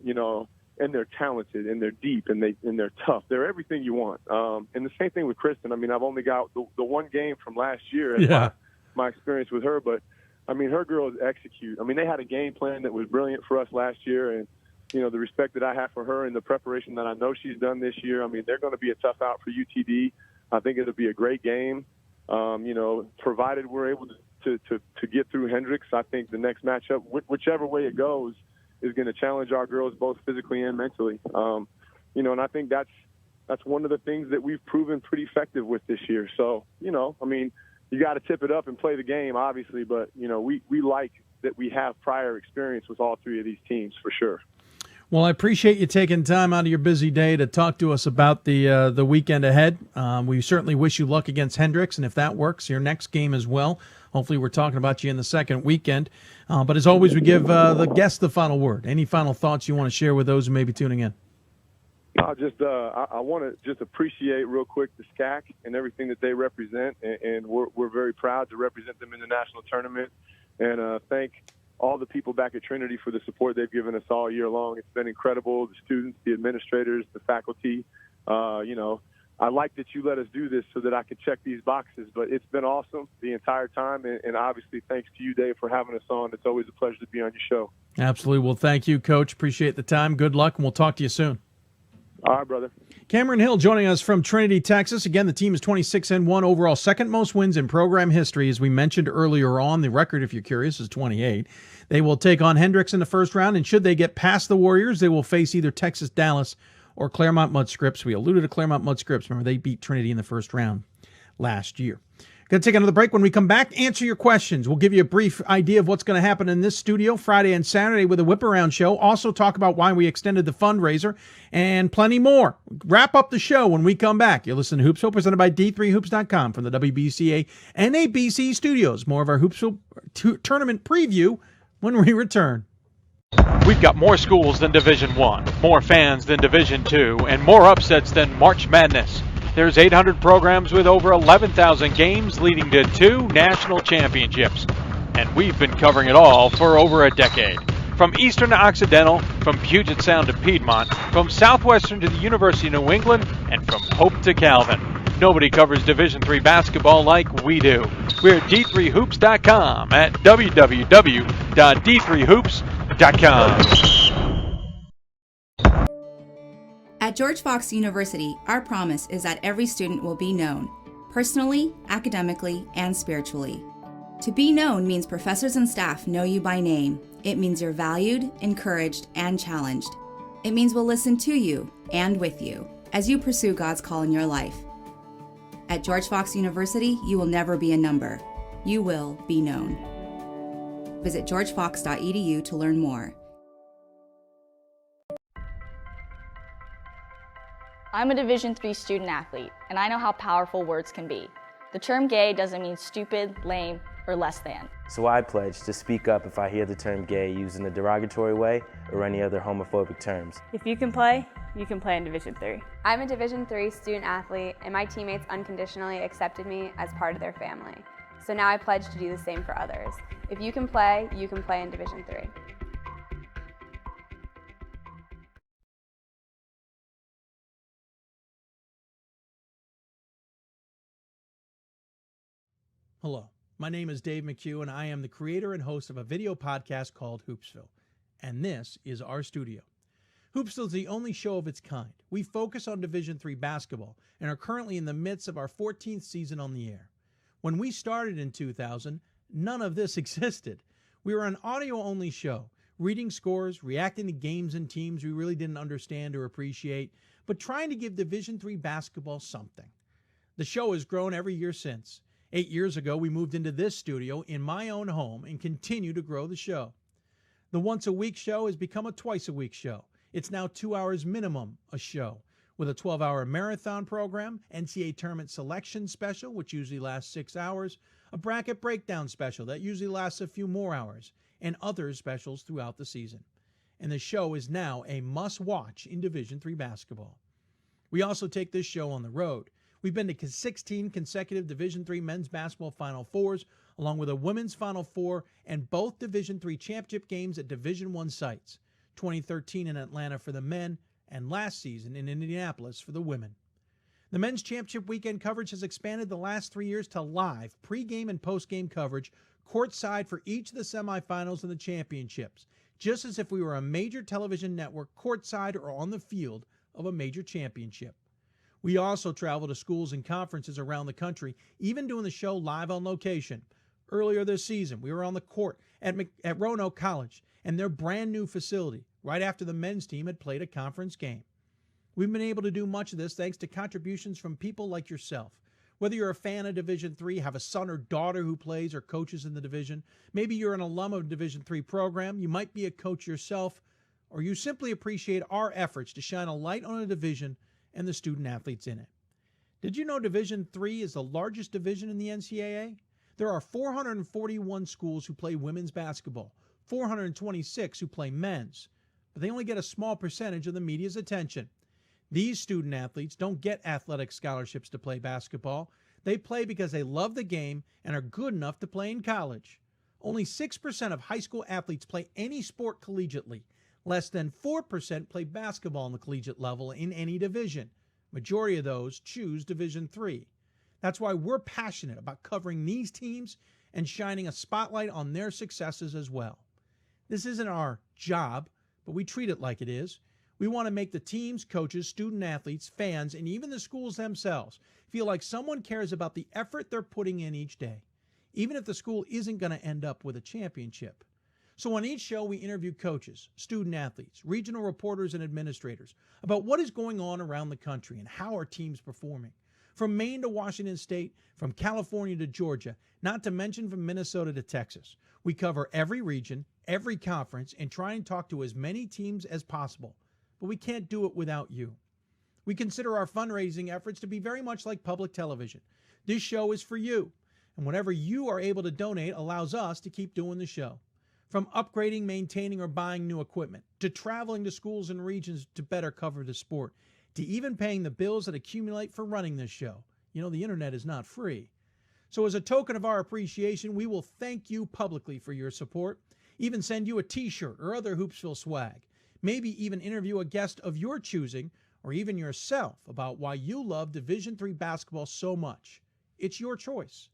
they're talented, and they're deep, and they're tough. They're everything you want. And the same thing with Kristen. I mean, I've only got the one game from last year as my experience with her, but I mean, her girls execute. I mean, they had a game plan that was brilliant for us last year, and the respect that I have for her and the preparation that I know she's done this year, I mean, they're going to be a tough out for UTD. I think it'll be a great game. Provided we're able to get through Hendricks, I think the next matchup, whichever way it goes, is going to challenge our girls both physically and mentally. And I think that's one of the things that we've proven pretty effective with this year. So, you got to tip it up and play the game, obviously, but, we like that we have prior experience with all three of these teams for sure. Well, I appreciate you taking time out of your busy day to talk to us about the weekend ahead. We certainly wish you luck against Hendricks, and if that works, your next game as well. Hopefully we're talking about you in the second weekend. But as always, we give the guests the final word. Any final thoughts you want to share with those who may be tuning in? I want to just appreciate real quick the SCAC and everything that they represent, and we're very proud to represent them in the national tournament. And thank all the people back at Trinity for the support they've given us all year long. It's been incredible. The students, the administrators, the faculty. I like that you let us do this so that I could check these boxes, but it's been awesome the entire time. And obviously, thanks to you, Dave, for having us on. It's always a pleasure to be on your show. Absolutely. Well, thank you, Coach. Appreciate the time. Good luck, and we'll talk to you soon. All right, brother. Cameron Hill joining us from Trinity, Texas. Again, the team is 26-1 overall, second most wins in program history. As we mentioned earlier on, the record, if you're curious, is 28. They will take on Hendricks in the first round, and should they get past the Warriors, they will face either Texas Dallas or Claremont Mud Scripps. We alluded to Claremont Mud Scripps. Remember, they beat Trinity in the first round last year. Going to take another break. When we come back, answer your questions. We'll give you a brief idea of what's going to happen in this studio Friday and Saturday with a whip around show. Also talk about why we extended the fundraiser and plenty more. Wrap up the show when we come back. You'll listen to Hoopsville, presented by D3Hoops.com from the WBCA NABC Studios. More of our Hoopsville tournament preview when we return. We've got more schools than Division I, more fans than Division II, and more upsets than March Madness. There's 800 programs with over 11,000 games leading to 2 national championships. And we've been covering it all for over a decade. From Eastern to Occidental, from Puget Sound to Piedmont, from Southwestern to the University of New England, and from Hope to Calvin. Nobody covers Division III basketball like we do. We're at D3Hoops.com at www.d3hoops.com. At George Fox University, our promise is that every student will be known, personally, academically, and spiritually. To be known means professors and staff know you by name. It means you're valued, encouraged, and challenged. It means we'll listen to you and with you as you pursue God's call in your life. At George Fox University, you will never be a number. You will be known. Visit georgefox.edu to learn more. I'm a Division III student athlete, and I know how powerful words can be. The term gay doesn't mean stupid, lame, or less than. So I pledge to speak up if I hear the term gay used in a derogatory way or any other homophobic terms. If you can play in Division III. I'm a Division III student athlete, and my teammates unconditionally accepted me as part of their family. So now I pledge to do the same for others. If you can play in Division III. Hello, my name is Dave McHugh, and I am the creator and host of a video podcast called Hoopsville. And this is our studio. Hoopsville is the only show of its kind. We focus on Division III basketball and are currently in the midst of our 14th season on the air. When we started in 2000, none of this existed. We were an audio-only show, reading scores, reacting to games and teams we really didn't understand or appreciate, but trying to give Division III basketball something. The show has grown every year since. 8 years ago, we moved into this studio in my own home and continue to grow the show. The once-a-week show has become a twice-a-week show. It's now 2 hours minimum a show, with a 12-hour marathon program, NCAA tournament selection special, which usually lasts 6 hours, a bracket breakdown special that usually lasts a few more hours, and other specials throughout the season. And the show is now a must-watch in Division III basketball. We also take this show on the road. We've been to 16 consecutive Division III men's basketball Final Fours, along with a women's Final Four and both Division III championship games at Division I sites, 2013 in Atlanta for the men and last season in Indianapolis for the women. The men's championship weekend coverage has expanded the last 3 years to live pregame and postgame coverage courtside for each of the semifinals and the championships, just as if we were a major television network courtside or on the field of a major championship. We also travel to schools and conferences around the country, even doing the show live on location. Earlier this season, we were on the court at Roanoke College and their brand new facility, right after the men's team had played a conference game. We've been able to do much of this thanks to contributions from people like yourself. Whether you're a fan of Division III, have a son or daughter who plays or coaches in the division, maybe you're an alum of a Division III program, you might be a coach yourself, or you simply appreciate our efforts to shine a light on a division and the student athletes in it. Did you know Division III is the largest division in the NCAA? There are 441 schools who play women's basketball, 426 who play men's, but they only get a small percentage of the media's attention. These student athletes don't get athletic scholarships to play basketball. They play because they love the game and are good enough to play in college. Only 6% of high school athletes play any sport collegiately. Less than 4% play basketball on the collegiate level in any division. Majority of those choose Division III. That's why we're passionate about covering these teams and shining a spotlight on their successes as well. This isn't our job, but we treat it like it is. We want to make the teams, coaches, student athletes, fans, and even the schools themselves feel like someone cares about the effort they're putting in each day, even if the school isn't going to end up with a championship. So on each show, we interview coaches, student athletes, regional reporters, and administrators about what is going on around the country and how our team's performing. From Maine to Washington State, from California to Georgia, not to mention from Minnesota to Texas. We cover every region, every conference, and try and talk to as many teams as possible. But we can't do it without you. We consider our fundraising efforts to be very much like public television. This show is for you, and whatever you are able to donate allows us to keep doing the show. From upgrading, maintaining, or buying new equipment, to traveling to schools and regions to better cover the sport, to even paying the bills that accumulate for running this show. You know, the internet is not free. So as a token of our appreciation, we will thank you publicly for your support, even send you a t-shirt or other Hoopsville swag, maybe even interview a guest of your choosing, or even yourself about why you love Division III basketball so much. It's your choice.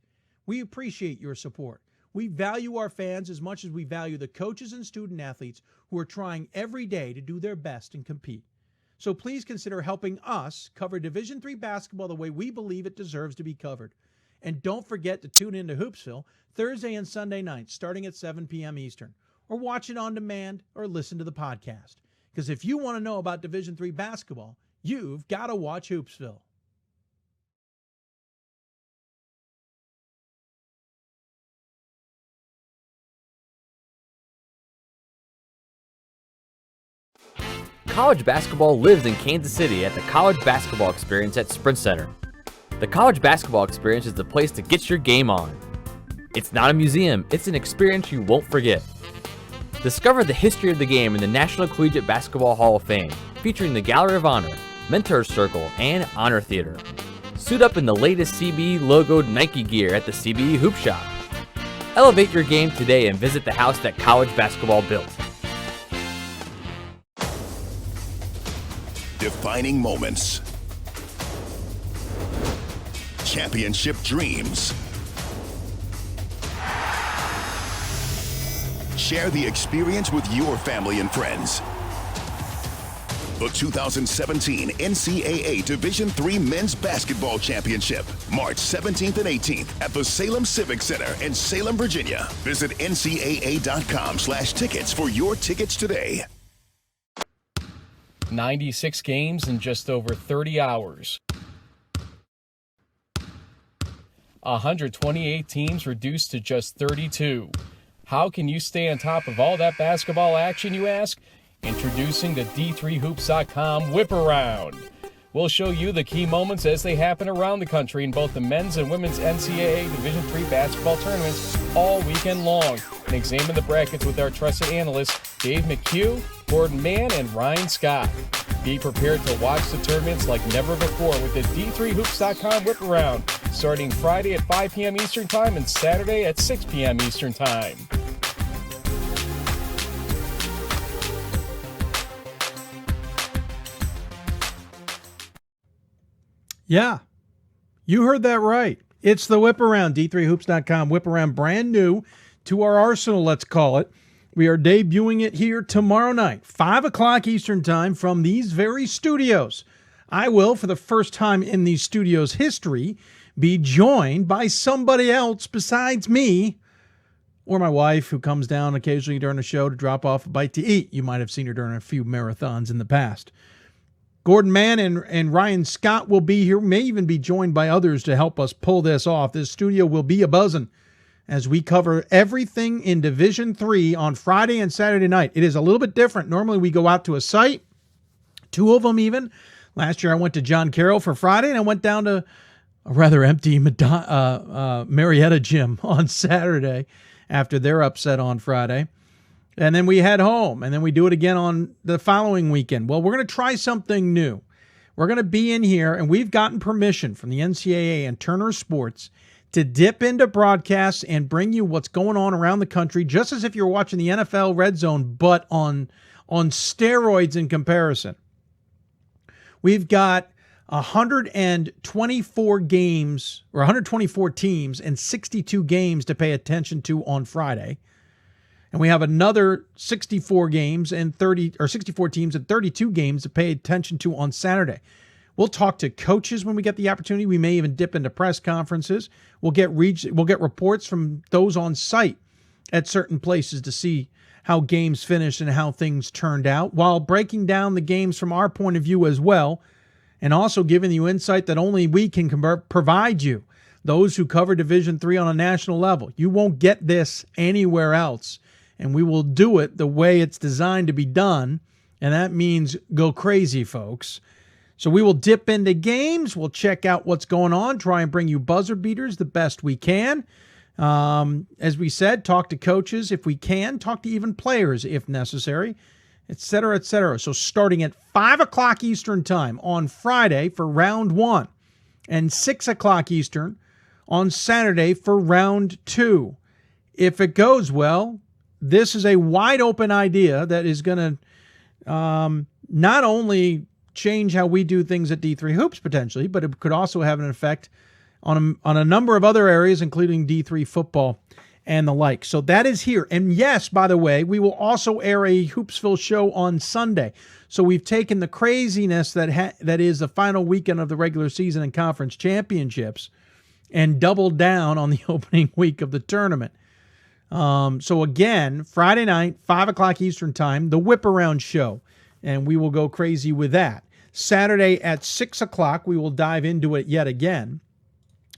We appreciate your support. We value our fans as much as we value the coaches and student athletes who are trying every day to do their best and compete. So please consider helping us cover Division III basketball the way we believe it deserves to be covered. And don't forget to tune in to Hoopsville Thursday and Sunday nights starting at 7 p.m. Eastern, or watch it on demand or listen to the podcast. Because if you want to know about Division III basketball, you've got to watch Hoopsville. College basketball lives in Kansas City at the College Basketball Experience at Sprint Center. The College Basketball Experience is the place to get your game on. It's not a museum, it's an experience you won't forget. Discover the history of the game in the National Collegiate Basketball Hall of Fame, featuring the Gallery of Honor, Mentor's Circle, and Honor Theater. Suit up in the latest CBE logoed Nike gear at the CBE Hoop Shop. Elevate your game today and visit the house that college basketball built. Defining moments. Championship dreams. Share the experience with your family and friends. The 2017 NCAA Division III Men's Basketball Championship, March 17th and 18th at the Salem Civic Center in Salem, Virginia. Visit ncaa.com/tickets for your tickets today. 96 games in just over 30 hours. 128 teams reduced to just 32. How can you stay on top of all that basketball action, you ask? Introducing the D3Hoops.com Whip Around. We'll show you the key moments as they happen around the country in both the men's and women's NCAA Division III basketball tournaments all weekend long, and examine the brackets with our trusted analysts Dave McHugh, Gordon Mann, and Ryan Scott. Be prepared to watch the tournaments like never before with the D3Hoops.com Whip Around, starting Friday at 5 p.m. Eastern Time and Saturday at 6 p.m. Eastern Time. Yeah, you heard that right. It's the Whip Around, D3Hoops.com Whip Around, brand new to our arsenal, let's call it. We are debuting it here tomorrow night, 5 o'clock Eastern Time from these very studios. I will, for the first time in these studios' history, be joined by somebody else besides me or my wife, who comes down occasionally during the show to drop off a bite to eat. You might have seen her during a few marathons in the past. Gordon Mann and Ryan Scott will be here, may even be joined by others to help us pull this off. This studio will be a-buzzing as we cover everything in Division III on Friday and Saturday night. It is a little bit different. Normally we go out to a site, 2 of them even. Last year I went to John Carroll for Friday, and I went down to a rather empty Marietta gym on Saturday after their upset on Friday. And then we head home, and then we do it again on the following weekend. Well, we're going to try something new. We're going to be in here, and we've gotten permission from the NCAA and Turner Sports to dip into broadcasts and bring you what's going on around the country, just as if you're watching the NFL Red Zone, but on steroids in comparison. We've got 124 games, or 124 teams and 62 games to pay attention to on Friday. And we have another 64 teams and 32 games to pay attention to on Saturday. We'll talk to coaches when we get the opportunity. We may even dip into press conferences. We'll get reports from those on site at certain places to see how games finished and how things turned out, while breaking down the games from our point of view as well, and also giving you insight that only we can provide you, those who cover Division III on a national level. You won't get this anywhere else. And we will do it the way it's designed to be done, and that means go crazy, folks. So we will dip into games, we'll check out what's going on, try and bring you buzzer beaters the best we can. As we said, talk to coaches if we can, talk to even players if necessary, etc., etc. So starting at 5 o'clock Eastern Time on Friday for round 1, and 6 o'clock Eastern on Saturday for round 2. If it goes well, this is a wide open idea that is going to not only change how we do things at D3 Hoops potentially, but it could also have an effect on a number of other areas, including D3 football and the like. So that is here. And yes, by the way, we will also air a Hoopsville show on Sunday. So we've taken the craziness that is the final weekend of the regular season and conference championships and doubled down on the opening week of the tournament. So again, Friday night, 5 o'clock Eastern time, the Whip Around show, and we will go crazy with that. Saturday at 6 o'clock, we will dive into it yet again.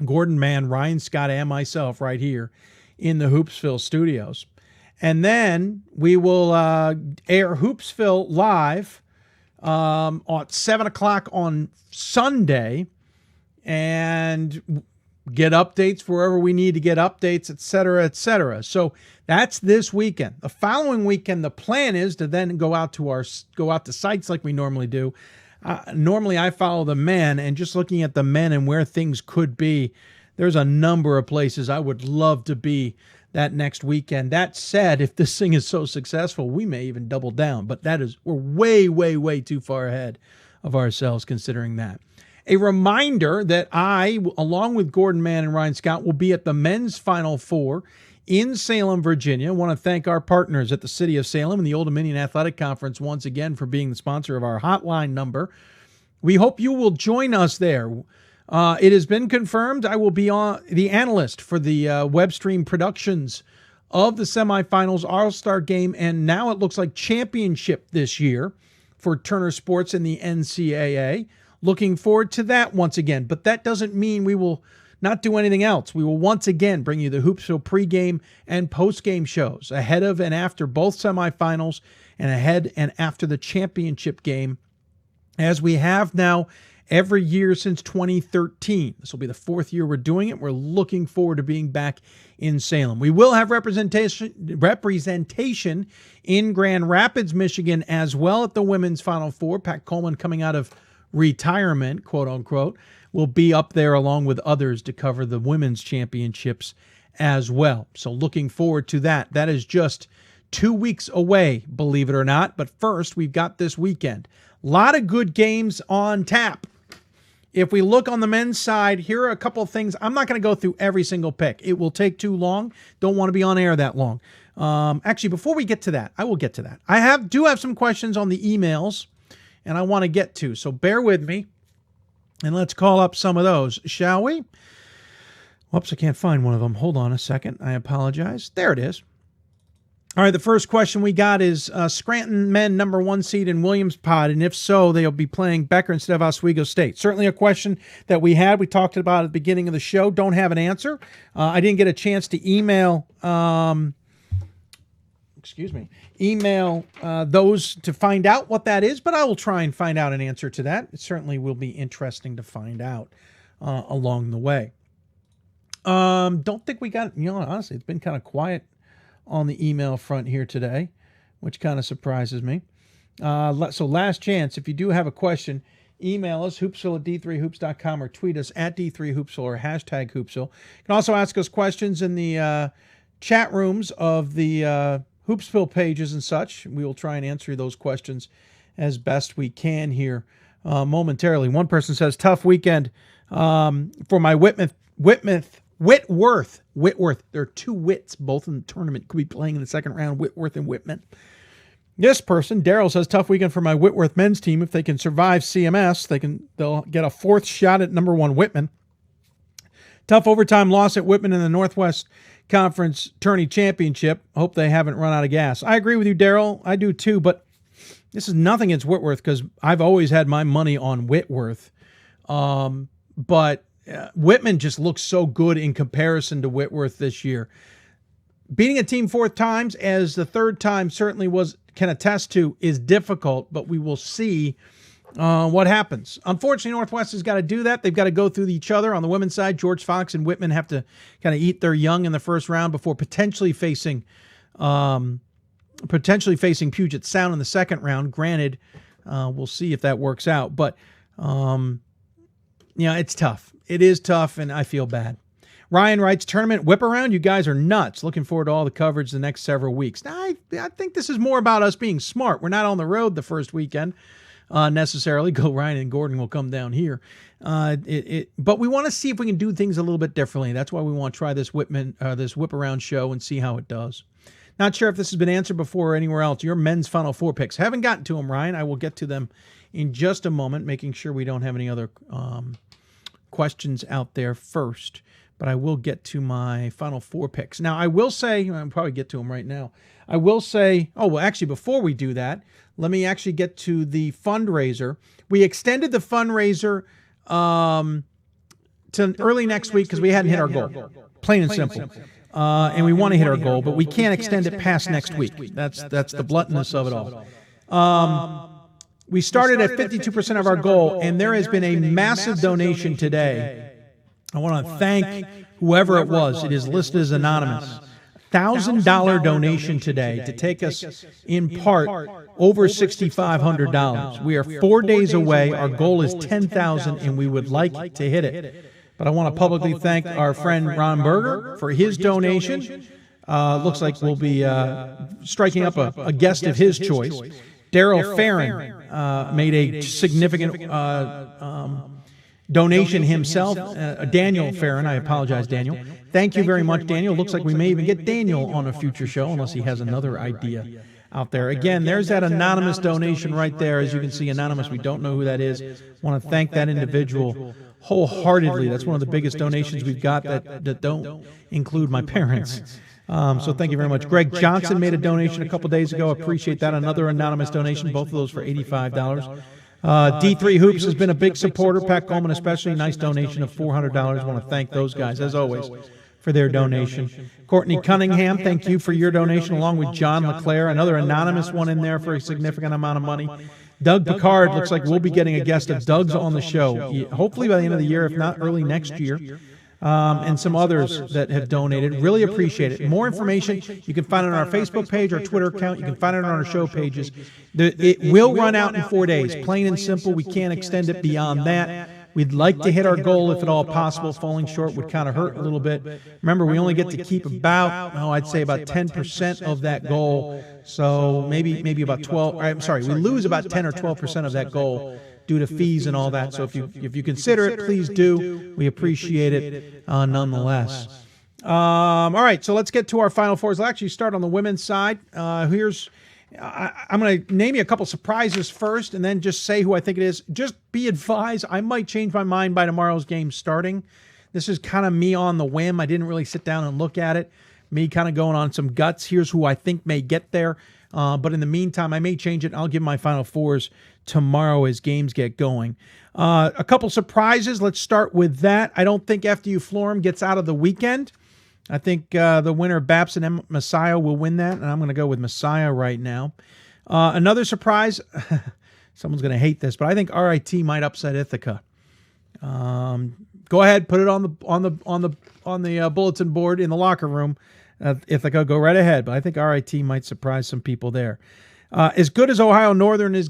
Gordon Mann, Ryan Scott, and myself right here in the Hoopsville studios. And then we will air Hoopsville live at 7 o'clock on Sunday and get updates wherever we need to get updates, et cetera, et cetera. So that's this weekend. The following weekend, the plan is to then go out to sites like we normally do. Normally I follow the men, and just looking at the men and where things could be, there's a number of places I would love to be that next weekend. That said, if this thing is so successful, we may even double down, but we're way, way, way too far ahead of ourselves considering that. A reminder that I, along with Gordon Mann and Ryan Scott, will be at the men's Final Four in Salem, Virginia. I want to thank our partners at the City of Salem and the Old Dominion Athletic Conference once again for being the sponsor of our hotline number. We hope you will join us there. It has been confirmed I will be on the analyst for the web stream productions of the semifinals, All-Star Game, and now it looks like championship this year for Turner Sports and the NCAA. Looking forward to that once again, but that doesn't mean we will not do anything else. We will once again bring you the Hoopsville pregame and postgame shows ahead of and after both semifinals and ahead and after the championship game, as we have now every year since 2013. This will be the 4th year we're doing it. We're looking forward to being back in Salem. We will have representation in Grand Rapids, Michigan as well at the women's Final Four. Pat Coleman, coming out of retirement, quote unquote, will be up there along with others to cover the women's championships as well. So looking forward to that. That is just 2 weeks away, believe it or not. But first, we've got this weekend. A lot of good games on tap. If we look on the men's side, here are a couple of things. I'm not going to go through every single pick. It will take too long. Don't want to be on air that long. Actually, before we get to that, I will get to that. I do have some questions on the emails, and I want to get to. So bear with me, and let's call up some of those, shall we? Whoops, I can't find one of them. Hold on a second. I apologize. There it is. All right, the first question we got is Scranton men number 1 seed in Williams Pod, and if so, they'll be playing Becker instead of Oswego State. Certainly a question that we had. We talked about at the beginning of the show. Don't have an answer. I didn't get a chance to email those to find out what that is, but I will try and find out an answer to that. It certainly will be interesting to find out along the way. Don't think we got, honestly, it's been kind of quiet on the email front here today, which kind of surprises me. So last chance, if you do have a question, email us, hoopsville@d3hoops.com, or tweet us at D3Hoopsville or hashtag Hoopsville. You can also ask us questions in the chat rooms of the Hoopsville pages and such. We will try and answer those questions as best we can here momentarily. One person says, tough weekend for my Whitworth. There are 2 Whits, both in the tournament, could be playing in the second round, Whitworth and Whitman. This person, Daryl, says, tough weekend for my Whitworth men's team. If they can survive CMS, they'll get a 4th shot at number 1 Whitman. Tough overtime loss at Whitman in the Northwest Conference Tourney Championship. Hope they haven't run out of gas. I agree with you, Daryl. I do too, but this is nothing against Whitworth because I've always had my money on Whitworth. But Whitman just looks so good in comparison to Whitworth this year. Beating a team 4 times, as the 3rd time certainly can attest to, is difficult, but we will see what happens. Unfortunately, Northwest has got to do that. They've got to go through each other. On the women's side, George Fox and Whitman have to kind of eat their young in the first round before potentially facing Puget Sound in the second round. Granted, we'll see if that works out, but it's tough. It is tough, and I feel bad. Ryan writes, tournament whip around. You guys are nuts. Looking forward to all the coverage the next several weeks. Now, I think this is more about us being smart. We're not on the road the first weekend. necessarily. Go Ryan and Gordon will come down here. But we want to see if we can do things a little bit differently. That's why we want to try this whip around show and see how it does. Not sure if this has been answered before or anywhere else. Your men's Final Four picks. Haven't gotten to them, Ryan. I will get to them in just a moment, making sure we don't have any other questions out there first. But I will get to my Final Four picks. Now, I will say, I'll probably get to them right now. I will say, actually, before we do that, let me actually get to the fundraiser. We extended the fundraiser to early next week because we hadn't hit our goal. Plain and simple. And we want to hit our goal, but we can't extend it past next week. That's the bluntness of it all. We started at 52% of our goal, and there has been a massive donation today. I want to thank whoever it was. It is listed as anonymous. $1,000 donation today to take us in part over $6,500. We are 4 days away. Our goal is $10,000, and we would like to hit it. But I want to publicly thank our friend Ron Berger for his donation. Looks like we'll be striking up a guest of his choice. Daryl Farron made a significant donation himself. Daniel Farron, I apologize, Daniel. Thank you very much, Daniel. Looks like we may even get Daniel on a future show, unless he has another idea out there. Again, there's that anonymous donation right there. As you can see, anonymous, we don't know who that is. Want to thank that individual wholeheartedly. That's one of the biggest donations we've got that don't include my parents. So thank you very much. Greg Johnson made a donation a couple days ago. Appreciate that. Another anonymous donation, both of those for $85. D3 Hoops has been a big supporter. Pat Coleman especially, nice donation of $400. I want to thank those guys, as always, for their donation. Courtney Cunningham, thank you for your donation, along with John LeClaire, another anonymous one in there for a significant amount of money. Doug Picard, looks like we'll be getting a guest of Doug's on the show, hopefully by the end of the year, if not early next year. And some others that have donated. Really appreciate it. More information, you can find it on our Facebook page, our Twitter account. You can find it on our show pages. It will run out in 4 days. Plain and simple. We can't extend it beyond that. We'd like to hit our goal if at all possible. Falling short would kind of hurt a little bit. Remember, we only get to keep about, I'd say about 10% of that goal. So maybe about 12. I'm sorry, we lose about 10 or 12% of that goal due to fees and all that. So if you consider it, please do. We appreciate it nonetheless. All right, so let's get to our Final Fours. I'll actually start on the women's side. I'm going to name you a couple surprises first and then just say who I think it is. Just be advised, I might change my mind by tomorrow's game starting. This is kind of me on the whim. I didn't really sit down and look at it. Me kind of going on some guts. Here's who I think may get there. But in the meantime, I may change it. I'll give my Final Fours tomorrow as games get going. A couple surprises. Let's start with that. I don't think FDU Florham gets out of the weekend. I think the winner, Babson and Messiah, will win that, and I'm going to go with Messiah right now. Another surprise, someone's going to hate this, but I think RIT might upset Ithaca. Go ahead, put it on the bulletin board in the locker room. Ithaca, go right ahead, but I think RIT might surprise some people there. As good as Ohio Northern is,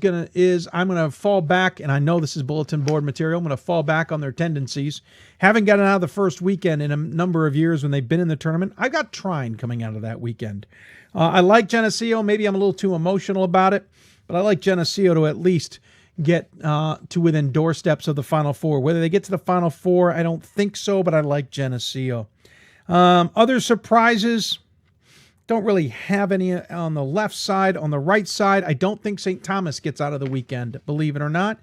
I'm going to fall back, and I know this is bulletin board material. I'm going to fall back on their tendencies. Haven't gotten out of the first weekend in a number of years when they've been in the tournament. I got Trine coming out of that weekend. I like Geneseo. Maybe I'm a little too emotional about it, but I like Geneseo to at least get to within doorsteps of the Final Four. Whether they get to the Final Four, I don't think so, but I like Geneseo. Other surprises, don't really have any on the left side. On the right side, I don't think St. Thomas gets out of the weekend, believe it or not.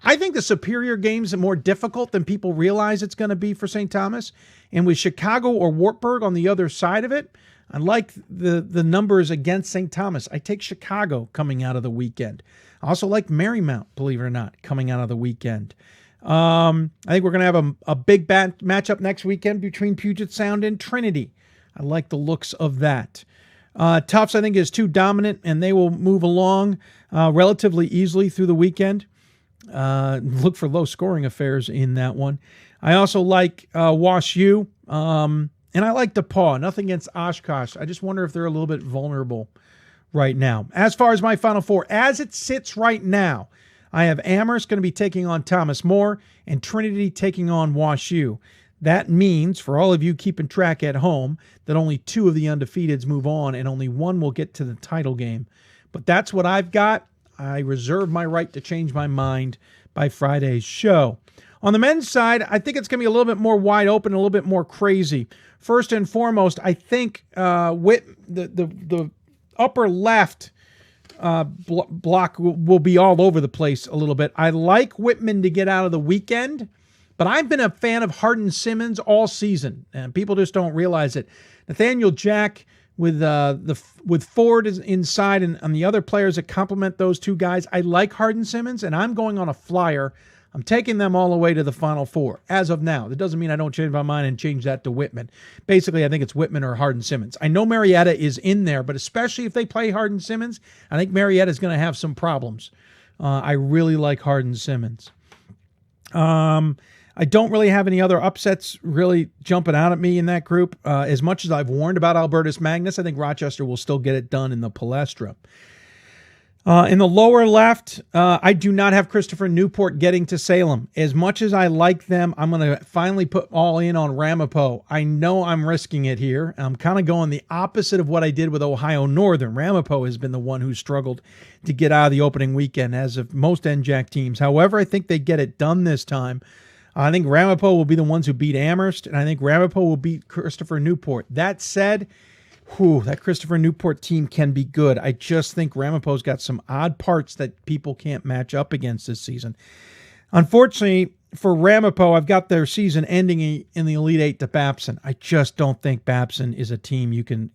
I think the Superior games are more difficult than people realize it's going to be for St. Thomas. And with Chicago or Wartburg on the other side of it, I like the numbers against St. Thomas. I take Chicago coming out of the weekend. I also like Marymount, believe it or not, coming out of the weekend. I think we're going to have a big matchup next weekend between Puget Sound and Trinity. I like the looks of that. Tufts, I think, is too dominant, and they will move along relatively easily through the weekend. Look for low-scoring affairs in that one. I also like Wash U, and I like DePaul. Nothing against Oshkosh. I just wonder if they're a little bit vulnerable right now. As far as my Final Four, as it sits right now, I have Amherst going to be taking on Thomas More and Trinity taking on Wash U. That means, for all of you keeping track at home, that only 2 of the undefeateds move on and only 1 will get to the title game. But that's what I've got. I reserve my right to change my mind by Friday's show. On the men's side, I think it's going to be a little bit more wide open, a little bit more crazy. First and foremost, I think the upper left block will be all over the place a little bit. I like Whitman to get out of the weekend, but I've been a fan of Hardin Simmons all season, and people just don't realize it. Nathaniel Jack with Ford inside and the other players that complement those two guys. I like Hardin Simmons, and I'm going on a flyer. I'm taking them all the way to the Final Four as of now. That doesn't mean I don't change my mind and change that to Whitman. Basically, I think it's Whitman or Hardin Simmons. I know Marietta is in there, but especially if they play Hardin Simmons, I think Marietta is going to have some problems. I really like Hardin Simmons. I don't really have any other upsets really jumping out at me in that group. As much as I've warned about Albertus Magnus, I think Rochester will still get it done in the Palestra. In the lower left, I do not have Christopher Newport getting to Salem. As much as I like them, I'm going to finally put all in on Ramapo. I know I'm risking it here. I'm kind of going the opposite of what I did with Ohio Northern. Ramapo has been the one who struggled to get out of the opening weekend, as of most NJAC teams. However, I think they get it done this time. I think Ramapo will be the ones who beat Amherst, and I think Ramapo will beat Christopher Newport. That said, that Christopher Newport team can be good. I just think Ramapo's got some odd parts that people can't match up against this season. Unfortunately for Ramapo, I've got their season ending in the Elite Eight to Babson. I just don't think Babson is a team you can.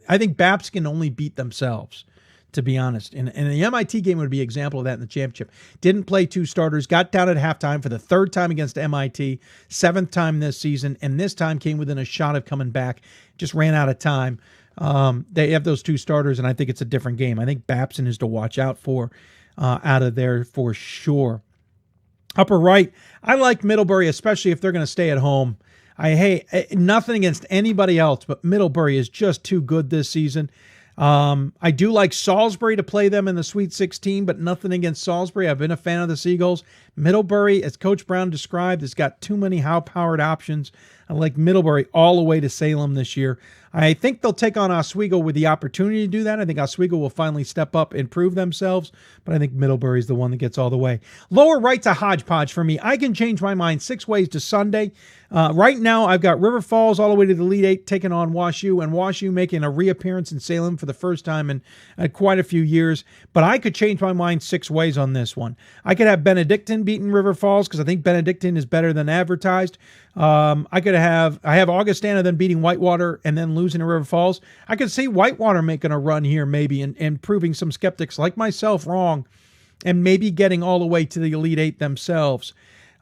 I think Babson can only beat themselves, to be honest. And the MIT game would be an example of that in the championship. Didn't play two starters, got down at halftime for the third time against MIT, seventh time this season, and this time came within a shot of coming back, just ran out of time. They have those two starters, and I think it's a different game. I think Babson is to watch out for out of there for sure. Upper right, I like Middlebury, especially if they're going to stay at home. I hate nothing against anybody else, but Middlebury is just too good this season. I do like Salisbury to play them in the Sweet 16, but nothing against Salisbury. I've been a fan of the Seagulls. Middlebury, as Coach Brown described, has got too many high-powered options. I like Middlebury all the way to Salem this year. I think they'll take on Oswego with the opportunity to do that. I think Oswego will finally step up and prove themselves, but I think Middlebury is the one that gets all the way. Lower right's a hodgepodge for me. I can change my mind 6 ways to Sunday. Right now, I've got River Falls all the way to the Elite Eight taking on WashU, and WashU making a reappearance in Salem for the first time in quite a few years. But I could change my mind 6 ways on this one. I could have Benedictine beating River Falls because I think Benedictine is better than advertised. I have Augustana then beating Whitewater and then losing to River Falls. I could see Whitewater making a run here maybe and proving some skeptics like myself wrong and maybe getting all the way to the Elite Eight themselves.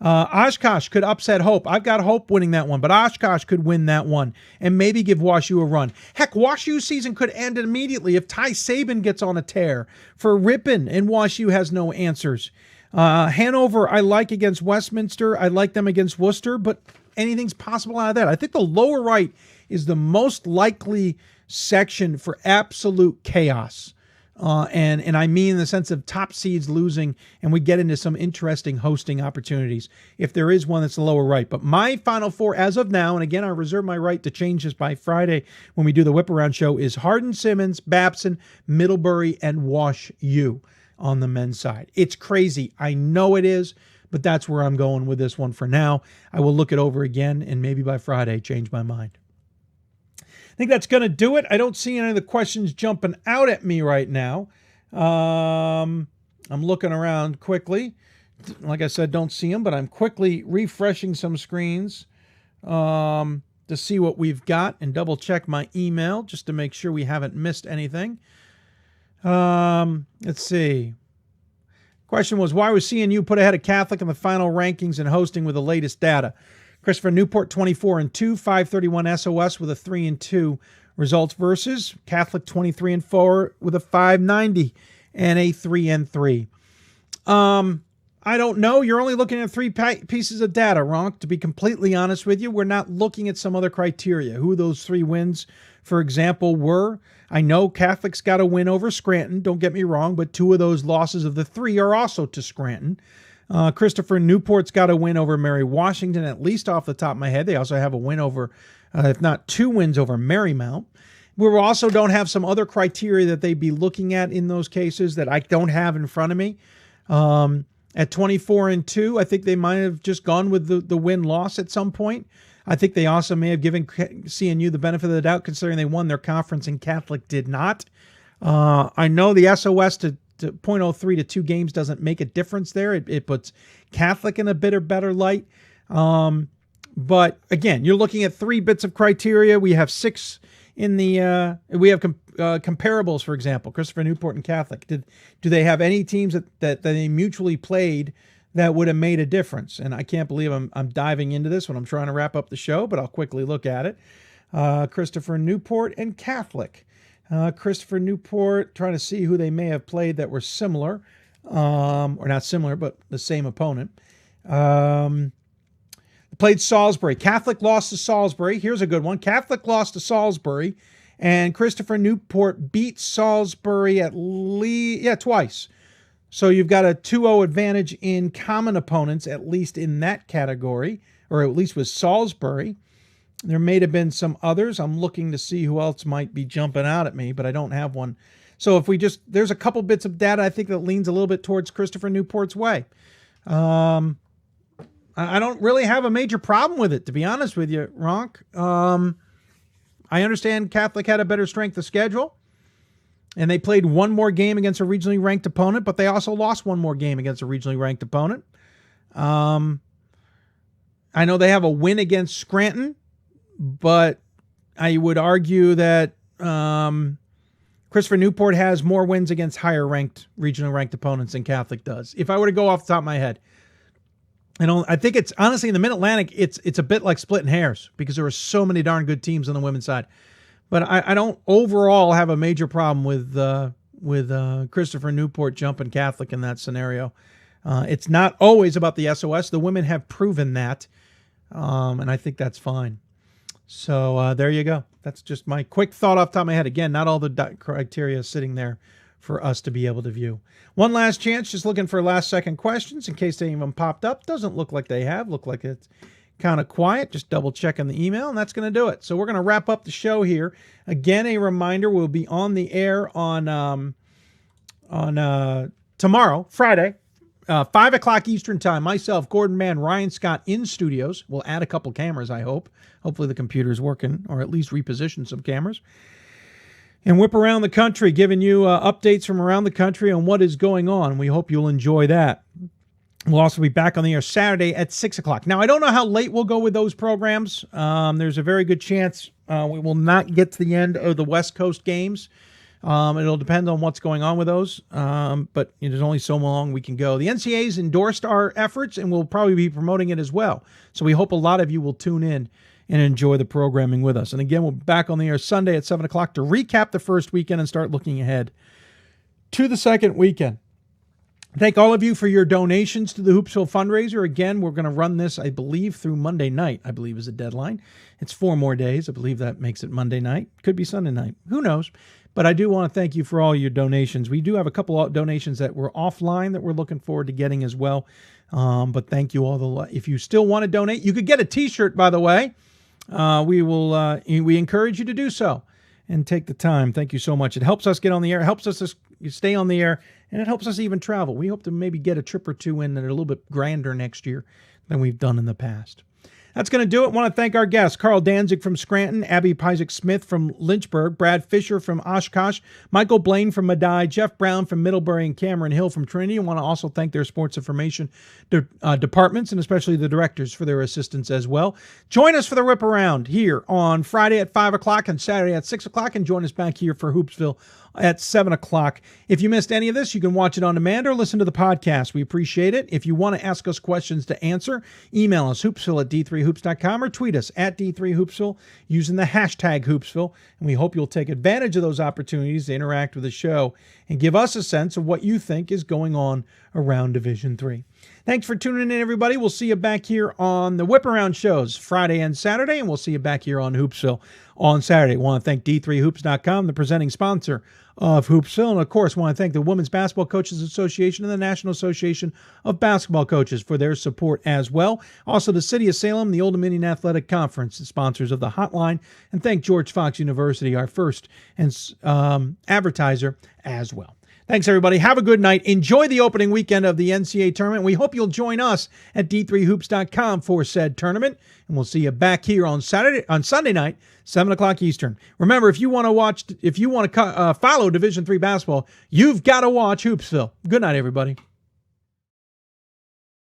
Oshkosh could upset Hope. I've got Hope winning that one, but Oshkosh could win that one and maybe give WashU a run. Heck, WashU's season could end immediately if Ty Sabin gets on a tear for Ripon and WashU has no answers. Hanover, I like against Westminster. I like them against Worcester, but anything's possible out of that. I think the lower right is the most likely section for absolute chaos. And I mean in the sense of top seeds losing, and we get into some interesting hosting opportunities if there is one that's the lower right. But my Final Four as of now, and again, I reserve my right to change this by Friday when we do the Whip Around show, is Hardin Simmons, Babson, Middlebury, and WashU on the men's side. It's crazy. I know it is, but that's where I'm going with this one for now. I will look it over again and maybe by Friday change my mind. I think that's going to do it. I don't see any of the questions jumping out at me right now. I'm looking around quickly. Like I said, don't see them, but I'm quickly refreshing some screens to see what we've got and double check my email just to make sure we haven't missed anything. Let's see. Question was, why was CNU put ahead of Catholic in the final rankings and hosting with the latest data? Christopher Newport 24-2, 531 SOS with a 3-2 results versus Catholic 23-4 with a 590 and a 3-3. I don't know. You're only looking at 3 pieces of data, Ronk. To be completely honest with you, we're not looking at some other criteria. Who those 3 wins, for example, were. I know Catholic's got a win over Scranton, don't get me wrong, but 2 of those losses of the 3 are also to Scranton. Christopher Newport's got a win over Mary Washington, at least off the top of my head. They also have a win over, if not 2 wins over Marymount. We also don't have some other criteria that they'd be looking at in those cases that I don't have in front of me. At 24-2, I think they might have just gone with the win-loss at some point. I think they also may have given CNU the benefit of the doubt, considering they won their conference and Catholic did not. I know the SOS to 0.03 to 2 games doesn't make a difference there. It puts Catholic in a bit of better light. But again, you're looking at 3 bits of criteria. We have 6 in the we have comparables, for example, Christopher Newport and Catholic. Do they have any teams that they mutually played that would have made a difference? And I can't believe I'm diving into this when I'm trying to wrap up the show, but I'll quickly look at it. Christopher Newport and Catholic. Christopher Newport, trying to see who they may have played that were similar, or not similar, but the same opponent. Played Salisbury. Catholic lost to Salisbury. Here's a good one. Catholic lost to Salisbury, and Christopher Newport beat Salisbury twice. So you've got a 2-0 advantage in common opponents, at least in that category, or at least with Salisbury. There may have been some others. I'm looking to see who else might be jumping out at me, but I don't have one. So if there's a couple bits of data I think that leans a little bit towards Christopher Newport's way. I don't really have a major problem with it, to be honest with you, Ronk. I understand Catholic had a better strength of schedule, and they played one more game against a regionally ranked opponent, but they also lost one more game against a regionally ranked opponent. I know they have a win against Scranton, but I would argue that Christopher Newport has more wins against higher ranked, regionally ranked opponents than Catholic does. If I were to go off the top of my head, I think it's honestly in the Mid-Atlantic, it's a bit like splitting hairs because there are so many darn good teams on the women's side. But I don't overall have a major problem with Christopher Newport jumping Catholic in that scenario. It's not always about the SOS. The women have proven that, and I think that's fine. So there you go. That's just my quick thought off the top of my head. Again, not all the criteria sitting there for us to be able to view. One last chance, just looking for last-second questions in case any of them popped up. Doesn't look like they have. Look like it's kind of quiet. Just double-checking the email, and that's going to do it. So we're going to wrap up the show here. Again, a reminder, we'll be on the air on tomorrow, Friday, 5 o'clock Eastern Time. Myself, Gordon Mann, Ryan Scott in studios. We'll add a couple cameras, I hope. Hopefully the computer's working, or at least reposition some cameras. And whip around the country, giving you updates from around the country on what is going on. We hope you'll enjoy that. We'll also be back on the air Saturday at 6 o'clock. Now, I don't know how late we'll go with those programs. There's a very good chance we will not get to the end of the West Coast games. It'll depend on what's going on with those, but there's only so long we can go. The NCAA's endorsed our efforts, and we'll probably be promoting it as well. So we hope a lot of you will tune in and enjoy the programming with us. And again, we'll be back on the air Sunday at 7 o'clock to recap the first weekend and start looking ahead to the second weekend. Thank all of you for your donations to the Hoopsville fundraiser. Again, we're going to run this, I believe, through Monday night, I believe is the deadline. It's 4 more days. I believe that makes it Monday night. Could be Sunday night. Who knows? But I do want to thank you for all your donations. We do have a couple of donations that were offline that we're looking forward to getting as well. But thank you all. If you still want to donate, you could get a T-shirt, by the way. We encourage you to do so and take the time. Thank you so much. It helps us get on the air, helps us to stay on the air, and it helps us even travel. We hope to maybe get a trip or two in that are a little bit grander next year than we've done in the past. That's going to do it. I want to thank our guests, Carl Danzig from Scranton, Abby Pyzik Smith from Lynchburg, Brad Fischer from Oshkosh, Michael Blaine from Medialle, Jeff Brown from Middlebury, and Cameron Hill from Trinity. I want to also thank their sports information departments and especially the directors for their assistance as well. Join us for the Whip Around here on Friday at 5 o'clock and Saturday at 6 o'clock, and join us back here for Hoopsville at 7 o'clock. If you missed any of this, you can watch it on demand or listen to the podcast. We appreciate it. If you want to ask us questions to answer, email us hoopsville at d3hoops.com or tweet us at d3hoopsville using the hashtag Hoopsville. And we hope you'll take advantage of those opportunities to interact with the show and give us a sense of what you think is going on around Division III. Thanks for tuning in, everybody. We'll see you back here on the Whip Around shows Friday and Saturday, and we'll see you back here on Hoopsville on Saturday. I want to thank D3Hoops.com, the presenting sponsor of Hoopsville, and of course, want to thank the Women's Basketball Coaches Association and the National Association of Basketball Coaches for their support as well. Also, the City of Salem, the Old Dominion Athletic Conference, the sponsors of the hotline, and thank George Fox University, our first advertiser as well. Thanks, everybody. Have a good night. Enjoy the opening weekend of the NCAA tournament. We hope you'll join us at D3Hoops.com for said tournament, and we'll see you back here on Sunday night, 7 o'clock Eastern. Remember, if you want to follow Division III basketball, you've got to watch Hoopsville. Good night, everybody.